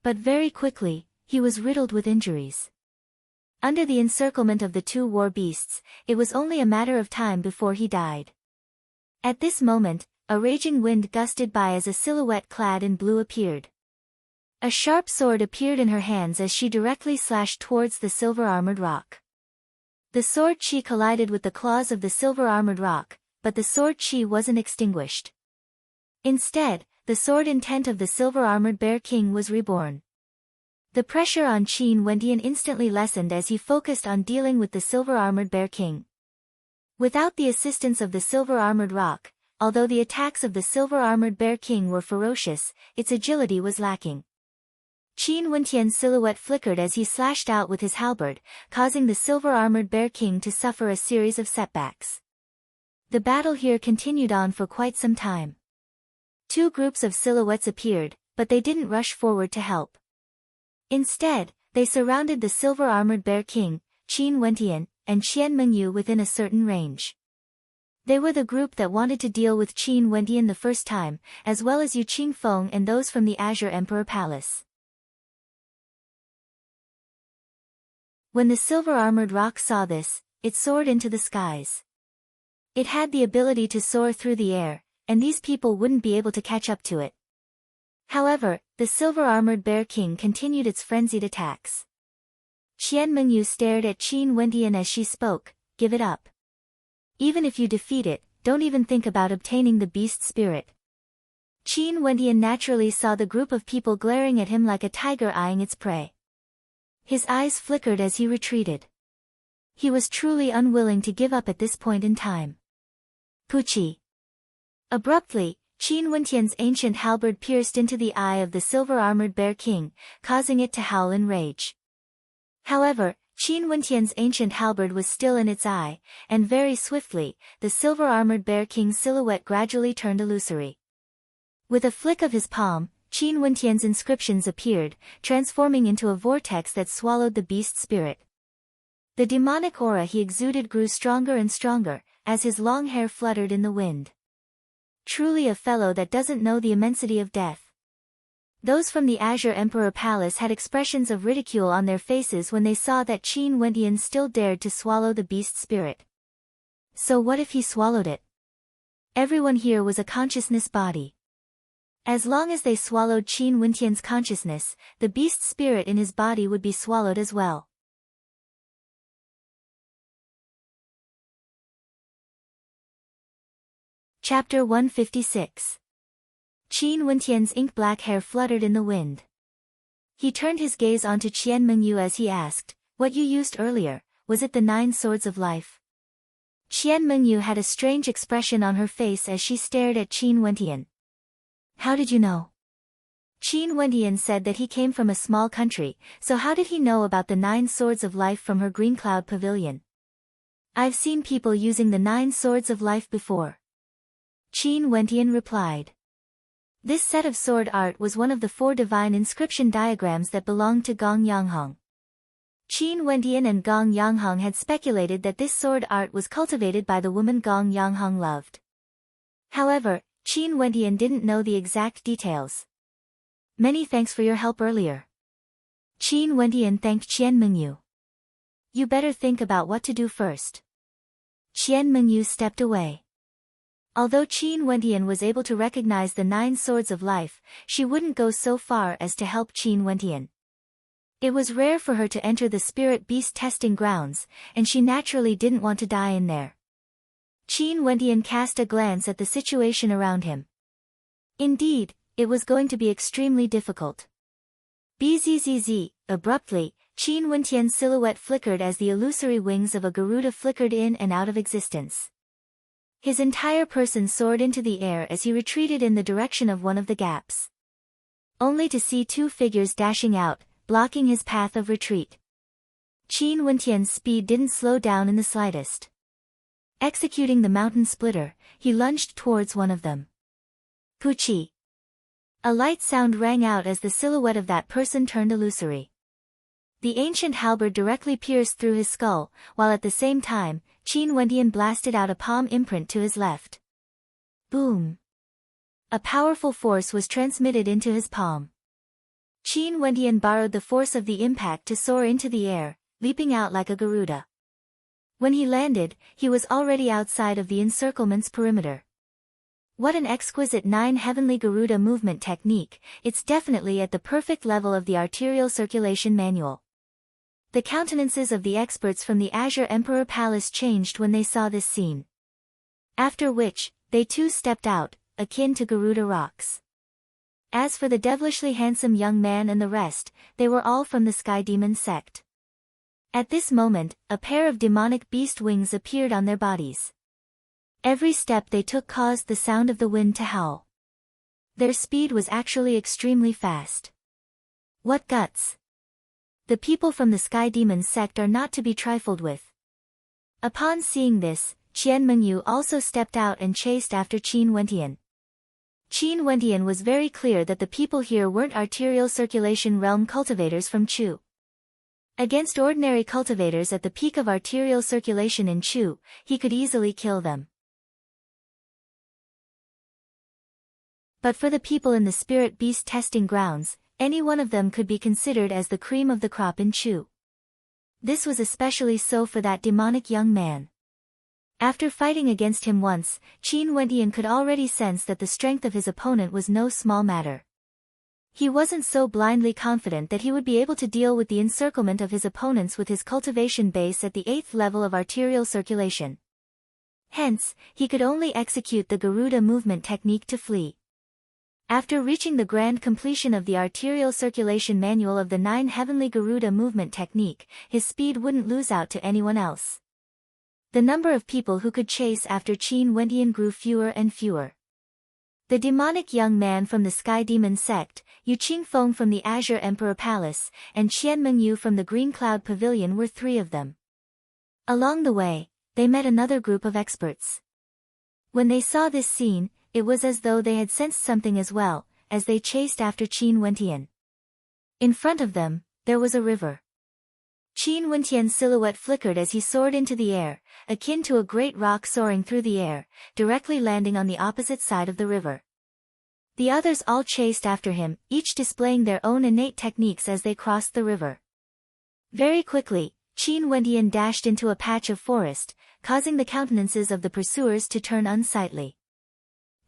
A: But very quickly, he was riddled with injuries. Under the encirclement of the two war beasts, it was only a matter of time before he died. At this moment, a raging wind gusted by as a silhouette clad in blue appeared. A sharp sword appeared in her hands as she directly slashed towards the silver-armored rock. The sword chi collided with the claws of the silver-armored rock, but the sword chi wasn't extinguished. Instead, the sword intent of the silver-armored bear king was reborn. The pressure on Qin Wentian instantly lessened as he focused on dealing with the silver-armored bear king. Without the assistance of the silver-armored rock, although the attacks of the silver-armored bear king were ferocious, its agility was lacking. Qin Wentian's silhouette flickered as he slashed out with his halberd, causing the silver-armored bear king to suffer a series of setbacks. The battle here continued on for quite some time. Two groups of silhouettes appeared, but they didn't rush forward to help. Instead, they surrounded the silver-armored bear king, Qin Wentian, and Qian Mengyu within a certain range. They were the group that wanted to deal with Qin Wendian the first time, as well as Yu Qingfeng and those from the Azure Emperor Palace. When the silver-armored rock saw this, it soared into the skies. It had the ability to soar through the air, and these people wouldn't be able to catch up to it. However, the silver-armored Bear King continued its frenzied attacks. Qian Mengyu stared at Qin Wendian as she spoke, "Give it up. Even if you defeat it, don't even think about obtaining the beast spirit." Qin Wendian naturally saw the group of people glaring at him like a tiger eyeing its prey. His eyes flickered as he retreated. He was truly unwilling to give up at this point in time. Puchi. Abruptly, Qin Wendian's ancient halberd pierced into the eye of the silver-armored Bear King, causing it to howl in rage. However, Qin Wendian's ancient halberd was still in its eye, and very swiftly, the silver-armored Bear King's silhouette gradually turned illusory. With a flick of his palm, Qin Wendian's inscriptions appeared, transforming into a vortex that swallowed the beast spirit. The demonic aura he exuded grew stronger and stronger, as his long hair fluttered in the wind. Truly a fellow that doesn't know the immensity of death. Those from the Azure Emperor Palace had expressions of ridicule on their faces when they saw that Qin Wendian still dared to swallow the beast spirit. So what if he swallowed it? Everyone here was a consciousness body. As long as they swallowed Qin Wendian's consciousness, the beast spirit in his body would be swallowed as well. Chapter 156. Qin Wendian's ink-black hair fluttered in the wind. He turned his gaze onto Qian Mengyu as he asked, "What you used earlier, was it the 9 swords of life?" Qian Mengyu had a strange expression on her face as she stared at Qin Wendian. "How did you know?" Qin Wendian said that he came from a small country, so how did he know about the 9 swords of life from her green cloud pavilion? "I've seen people using the 9 swords of life before," Qin Wendian replied. This set of sword art was one of the 4 divine inscription diagrams that belonged to Gong Yanghong. Qin Wendian and Gong Yanghong had speculated that this sword art was cultivated by the woman Gong Yanghong loved. However, Qin Wendian didn't know the exact details. "Many thanks for your help earlier." Qin Wendian thanked Qian Mengyu. "You better think about what to do first." Qian Mengyu stepped away. Although Qin Wendian was able to recognize the 9 swords of life, she wouldn't go so far as to help Qin Wendian. It was rare for her to enter the spirit beast testing grounds, and she naturally didn't want to die in there. Qin Wendian cast a glance at the situation around him. Indeed, it was going to be extremely difficult. Bzzz, abruptly, Qin Wendian's silhouette flickered as the illusory wings of a Garuda flickered in and out of existence. His entire person soared into the air as he retreated in the direction of one of the gaps. Only to see 2 figures dashing out, blocking his path of retreat. Qin Wendian's speed didn't slow down in the slightest. Executing the mountain splitter, he lunged towards one of them. Puchi. A light sound rang out as the silhouette of that person turned illusory. The ancient halberd directly pierced through his skull, while at the same time, Qin Wendian blasted out a palm imprint to his left. Boom! A powerful force was transmitted into his palm. Qin Wendian borrowed the force of the impact to soar into the air, leaping out like a Garuda. When he landed, he was already outside of the encirclement's perimeter. What an exquisite 9 heavenly Garuda movement technique, it's definitely at the perfect level of the arterial circulation manual. The countenances of the experts from the Azure Emperor Palace changed when they saw this scene. After which, they too stepped out, akin to Garuda rocks. As for the devilishly handsome young man and the rest, they were all from the Sky Demon sect. At this moment, a pair of demonic beast wings appeared on their bodies. Every step they took caused the sound of the wind to howl. Their speed was actually extremely fast. What guts! The people from the Sky Demon sect are not to be trifled with. Upon seeing this, Qian Mengyu also stepped out and chased after Qin Wendian. Qin Wendian was very clear that the people here weren't arterial circulation realm cultivators from Chu. Against ordinary cultivators at the peak of arterial circulation in Chu, he could easily kill them. But for the people in the spirit beast testing grounds, any one of them could be considered as the cream of the crop in Chu. This was especially so for that demonic young man. After fighting against him once, Qin Wentian could already sense that the strength of his opponent was no small matter. He wasn't so blindly confident that he would be able to deal with the encirclement of his opponents with his cultivation base at the 8th level of arterial circulation. Hence, he could only execute the Garuda movement technique to flee. After reaching the grand completion of the arterial circulation manual of the 9 heavenly Garuda movement technique, his speed wouldn't lose out to anyone else. The number of people who could chase after Qin Wentian grew fewer and fewer. The demonic young man from the Sky Demon sect, Yu Qingfeng from the Azure Emperor Palace, and Qian Mengyu from the Green Cloud Pavilion were 3 of them. Along the way, they met another group of experts. When they saw this scene, it was as though they had sensed something as well, as they chased after Qin Wentian. In front of them, there was a river. Qin Wentian's silhouette flickered as he soared into the air, akin to a great rock soaring through the air, directly landing on the opposite side of the river. The others all chased after him, each displaying their own innate techniques as they crossed the river. Very quickly, Qin Wentian dashed into a patch of forest, causing the countenances of the pursuers to turn unsightly.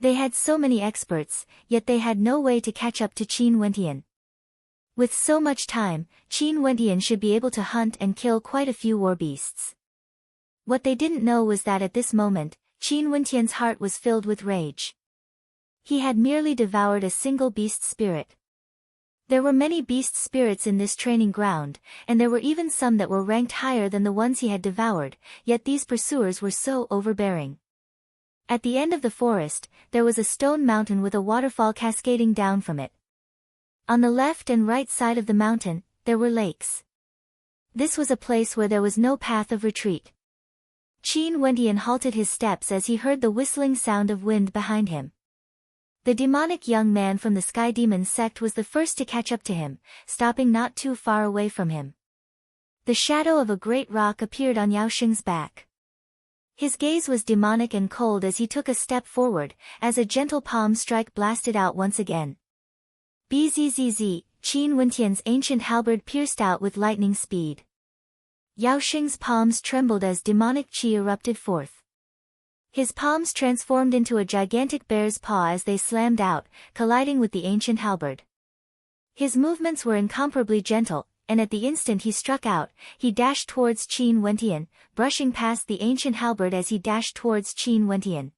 A: They had so many experts, yet they had no way to catch up to Qin Wentian. With so much time, Qin Wentian should be able to hunt and kill quite a few war beasts. What they didn't know was that at this moment, Qin Wentian's heart was filled with rage. He had merely devoured a single beast spirit. There were many beast spirits in this training ground, and there were even some that were ranked higher than the ones he had devoured, yet these pursuers were so overbearing. At the end of the forest, there was a stone mountain with a waterfall cascading down from it. On the left and right side of the mountain, there were lakes. This was a place where there was no path of retreat. Qin Wentian halted his steps as he heard the whistling sound of wind behind him. The demonic young man from the Sky Demon sect was the first to catch up to him, stopping not too far away from him. The shadow of a great rock appeared on Yao Xing's back. His gaze was demonic and cold as he took a step forward, as a gentle palm strike blasted out once again. Bzzz, Qin Wentian's ancient halberd pierced out with lightning speed. Yao Xing's palms trembled as demonic qi erupted forth. His palms transformed into a gigantic bear's paw as they slammed out, colliding with the ancient halberd. His movements were incomparably gentle, and at the instant he struck out, he dashed towards Qin Wentian, brushing past the ancient halberd as he dashed towards Qin Wentian.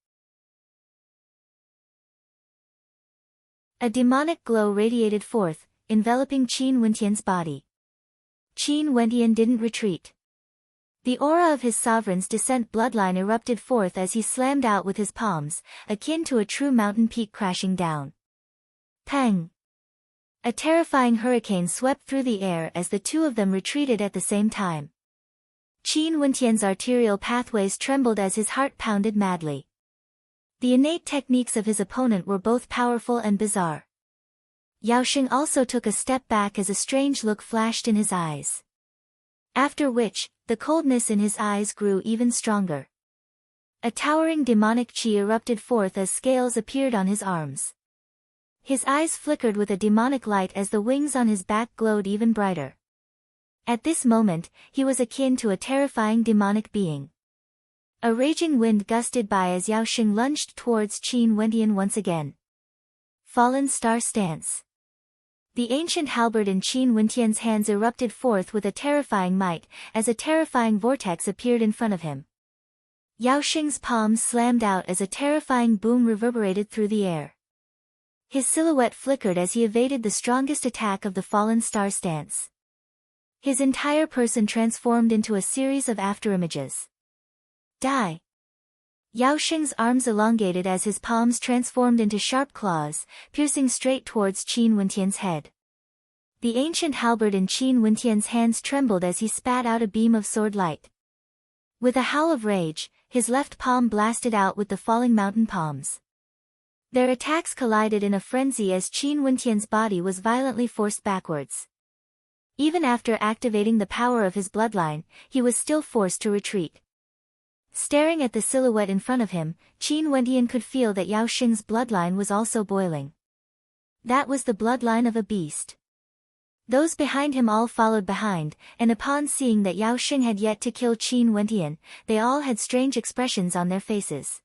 A: A demonic glow radiated forth, enveloping Qin Wentian's body. Qin Wentian didn't retreat. The aura of his sovereign's descent bloodline erupted forth as he slammed out with his palms, akin to a true mountain peak crashing down. Pang! A terrifying hurricane swept through the air as the two of them retreated at the same time. Qin Wentian's arterial pathways trembled as his heart pounded madly. The innate techniques of his opponent were both powerful and bizarre. Yao Xing also took a step back as a strange look flashed in his eyes. After which, the coldness in his eyes grew even stronger. A towering demonic qi erupted forth as scales appeared on his arms. His eyes flickered with a demonic light as the wings on his back glowed even brighter. At this moment, he was akin to a terrifying demonic being. A raging wind gusted by as Yao Xing lunged towards Qin Wentian once again. Fallen Star Stance. The ancient halberd in Qin Wentian's hands erupted forth with a terrifying might, as a terrifying vortex appeared in front of him. Yao Xing's palms slammed out as a terrifying boom reverberated through the air. His silhouette flickered as he evaded the strongest attack of the Fallen Star Stance. His entire person transformed into a series of afterimages. Die! Yao Xing's arms elongated as his palms transformed into sharp claws, piercing straight towards Qin Wentian's head. The ancient halberd in Qin Wentian's hands trembled as he spat out a beam of sword light. With a howl of rage, his left palm blasted out with the falling mountain palms. Their attacks collided in a frenzy as Qin Wentian's body was violently forced backwards. Even after activating the power of his bloodline, he was still forced to retreat. Staring at the silhouette in front of him, Qin Wendian could feel that Yao Xing's bloodline was also boiling. That was the bloodline of a beast. Those behind him all followed behind, and upon seeing that Yao Xing had yet to kill Qin Wendian, they all had strange expressions on their faces.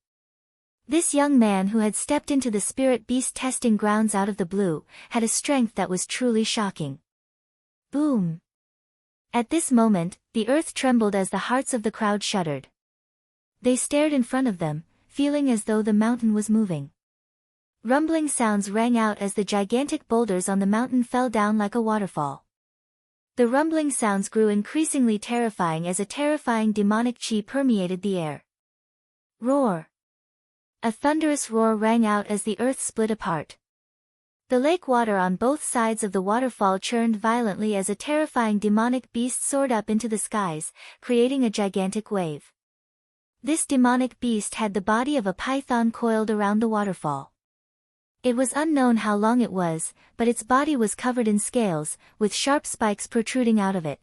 A: This young man who had stepped into the spirit beast testing grounds out of the blue, had a strength that was truly shocking. Boom! At this moment, the earth trembled as the hearts of the crowd shuddered. They stared in front of them, feeling as though the mountain was moving. Rumbling sounds rang out as the gigantic boulders on the mountain fell down like a waterfall. The rumbling sounds grew increasingly terrifying as a terrifying demonic chi permeated the air. Roar! A thunderous roar rang out as the earth split apart. The lake water on both sides of the waterfall churned violently as a terrifying demonic beast soared up into the skies, creating a gigantic wave. This demonic beast had the body of a python coiled around the waterfall. It was unknown how long it was, but its body was covered in scales, with sharp spikes protruding out of it.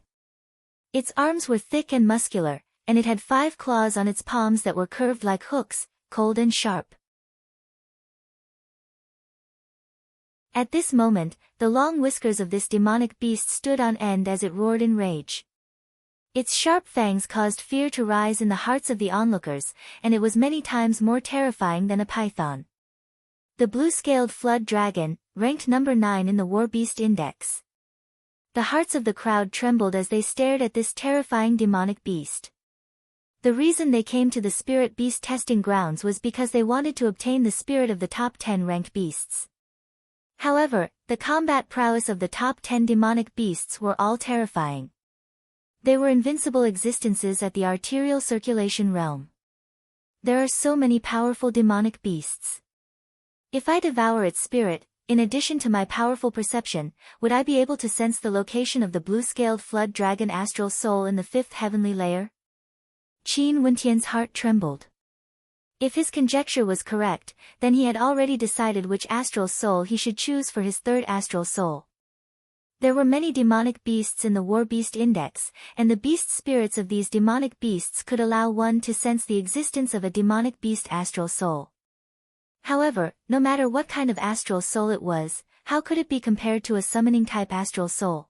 A: Its arms were thick and muscular, and it had 5 claws on its palms that were curved like hooks, cold and sharp. At this moment, the long whiskers of this demonic beast stood on end as it roared in rage. Its sharp fangs caused fear to rise in the hearts of the onlookers, and it was many times more terrifying than a python. The blue-scaled flood dragon, ranked number 9 in the War Beast Index. The hearts of the crowd trembled as they stared at this terrifying demonic beast. The reason they came to the spirit beast testing grounds was because they wanted to obtain the spirit of the top 10 ranked beasts. However, the combat prowess of the top 10 demonic beasts were all terrifying. They were invincible existences at the arterial circulation realm. There are so many powerful demonic beasts. If I devour its spirit, in addition to my powerful perception, would I be able to sense the location of the blue-scaled flood dragon astral soul in the 5th heavenly layer? Qin Wendian's heart trembled. If his conjecture was correct, then he had already decided which astral soul he should choose for his 3rd astral soul. There were many demonic beasts in the War Beast Index, and the beast spirits of these demonic beasts could allow one to sense the existence of a demonic beast astral soul. However, no matter what kind of astral soul it was, how could it be compared to a summoning-type astral soul?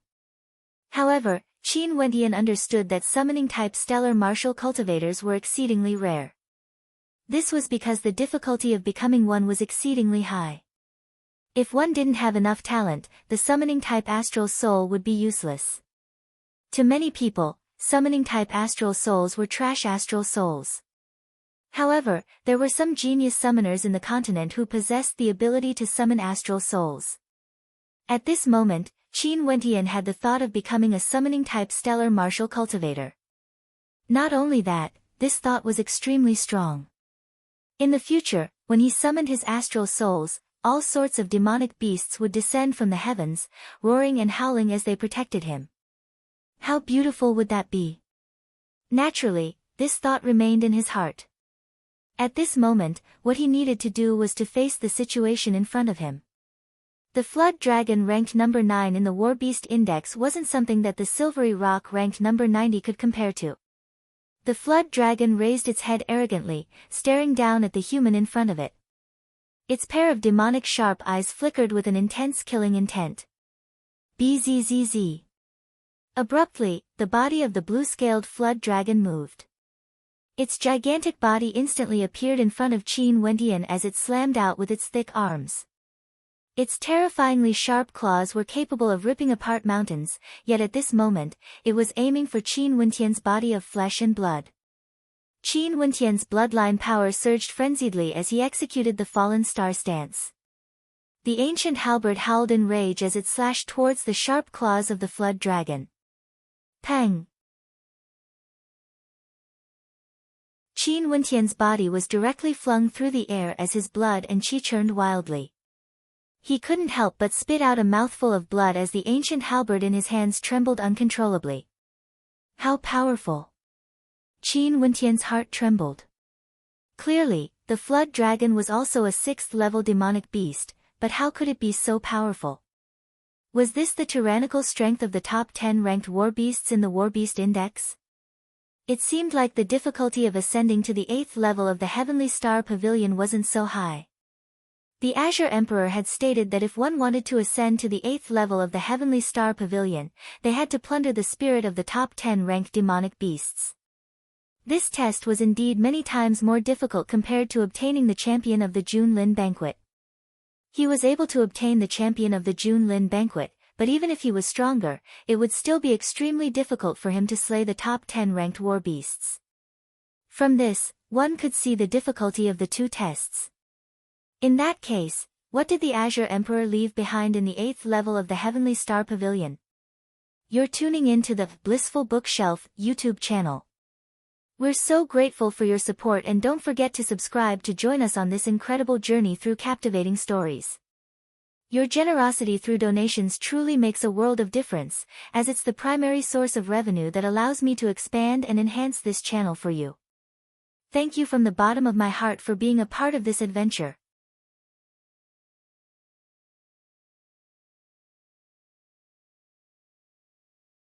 A: However, Qin Wendian understood that summoning-type stellar martial cultivators were exceedingly rare. This was because the difficulty of becoming one was exceedingly high. If one didn't have enough talent, the summoning-type astral soul would be useless. To many people, summoning-type astral souls were trash astral souls. However, there were some genius summoners in the continent who possessed the ability to summon astral souls. At this moment, Qin Wendian had the thought of becoming a summoning-type stellar martial cultivator. Not only that, this thought was extremely strong. In the future, when he summoned his astral souls, all sorts of demonic beasts would descend from the heavens, roaring and howling as they protected him. How beautiful would that be? Naturally, this thought remained in his heart. At this moment, what he needed to do was to face the situation in front of him. The flood dragon ranked number 9 in the War Beast Index wasn't something that the silvery rock ranked number 90 could compare to. The flood dragon raised its head arrogantly, staring down at the human in front of it. Its pair of demonic sharp eyes flickered with an intense killing intent. Bzzz. Abruptly, the body of the blue-scaled flood dragon moved. Its gigantic body instantly appeared in front of Qin Wendian as it slammed out with its thick arms. Its terrifyingly sharp claws were capable of ripping apart mountains, yet at this moment, it was aiming for Qin Wendian's body of flesh and blood. Qin Wendian's bloodline power surged frenziedly as he executed the fallen star stance. The ancient halberd howled in rage as it slashed towards the sharp claws of the flood dragon. Pang! Qin Wendian's body was directly flung through the air as his blood and chi churned wildly. He couldn't help but spit out a mouthful of blood as the ancient halberd in his hands trembled uncontrollably. How powerful! Qin Wendian's heart trembled. Clearly, the flood dragon was also a 6th-level demonic beast, but how could it be so powerful? Was this the tyrannical strength of the top 10 ranked war beasts in the War Beast Index? It seemed like the difficulty of ascending to the 8th level of the Heavenly Star Pavilion wasn't so high. The Azure Emperor had stated that if one wanted to ascend to the 8th level of the Heavenly Star Pavilion, they had to plunder the spirit of the top 10 ranked demonic beasts. This test was indeed many times more difficult compared to obtaining the champion of the Junlin Banquet. He was able to obtain the champion of the Junlin Banquet, but even if he was stronger, it would still be extremely difficult for him to slay the top 10 ranked war beasts. From this, one could see the difficulty of the two tests. In that case, what did the Azure Emperor leave behind in the 8th level of the Heavenly Star Pavilion? You're tuning in to the Blissful Bookshelf YouTube channel. We're so grateful for your support, and don't forget to subscribe to join us on this incredible journey through captivating stories. Your generosity through donations truly makes a world of difference, as it's the primary source of revenue that allows me to expand and enhance this channel for you. Thank you from the bottom of my heart for being a part of this adventure.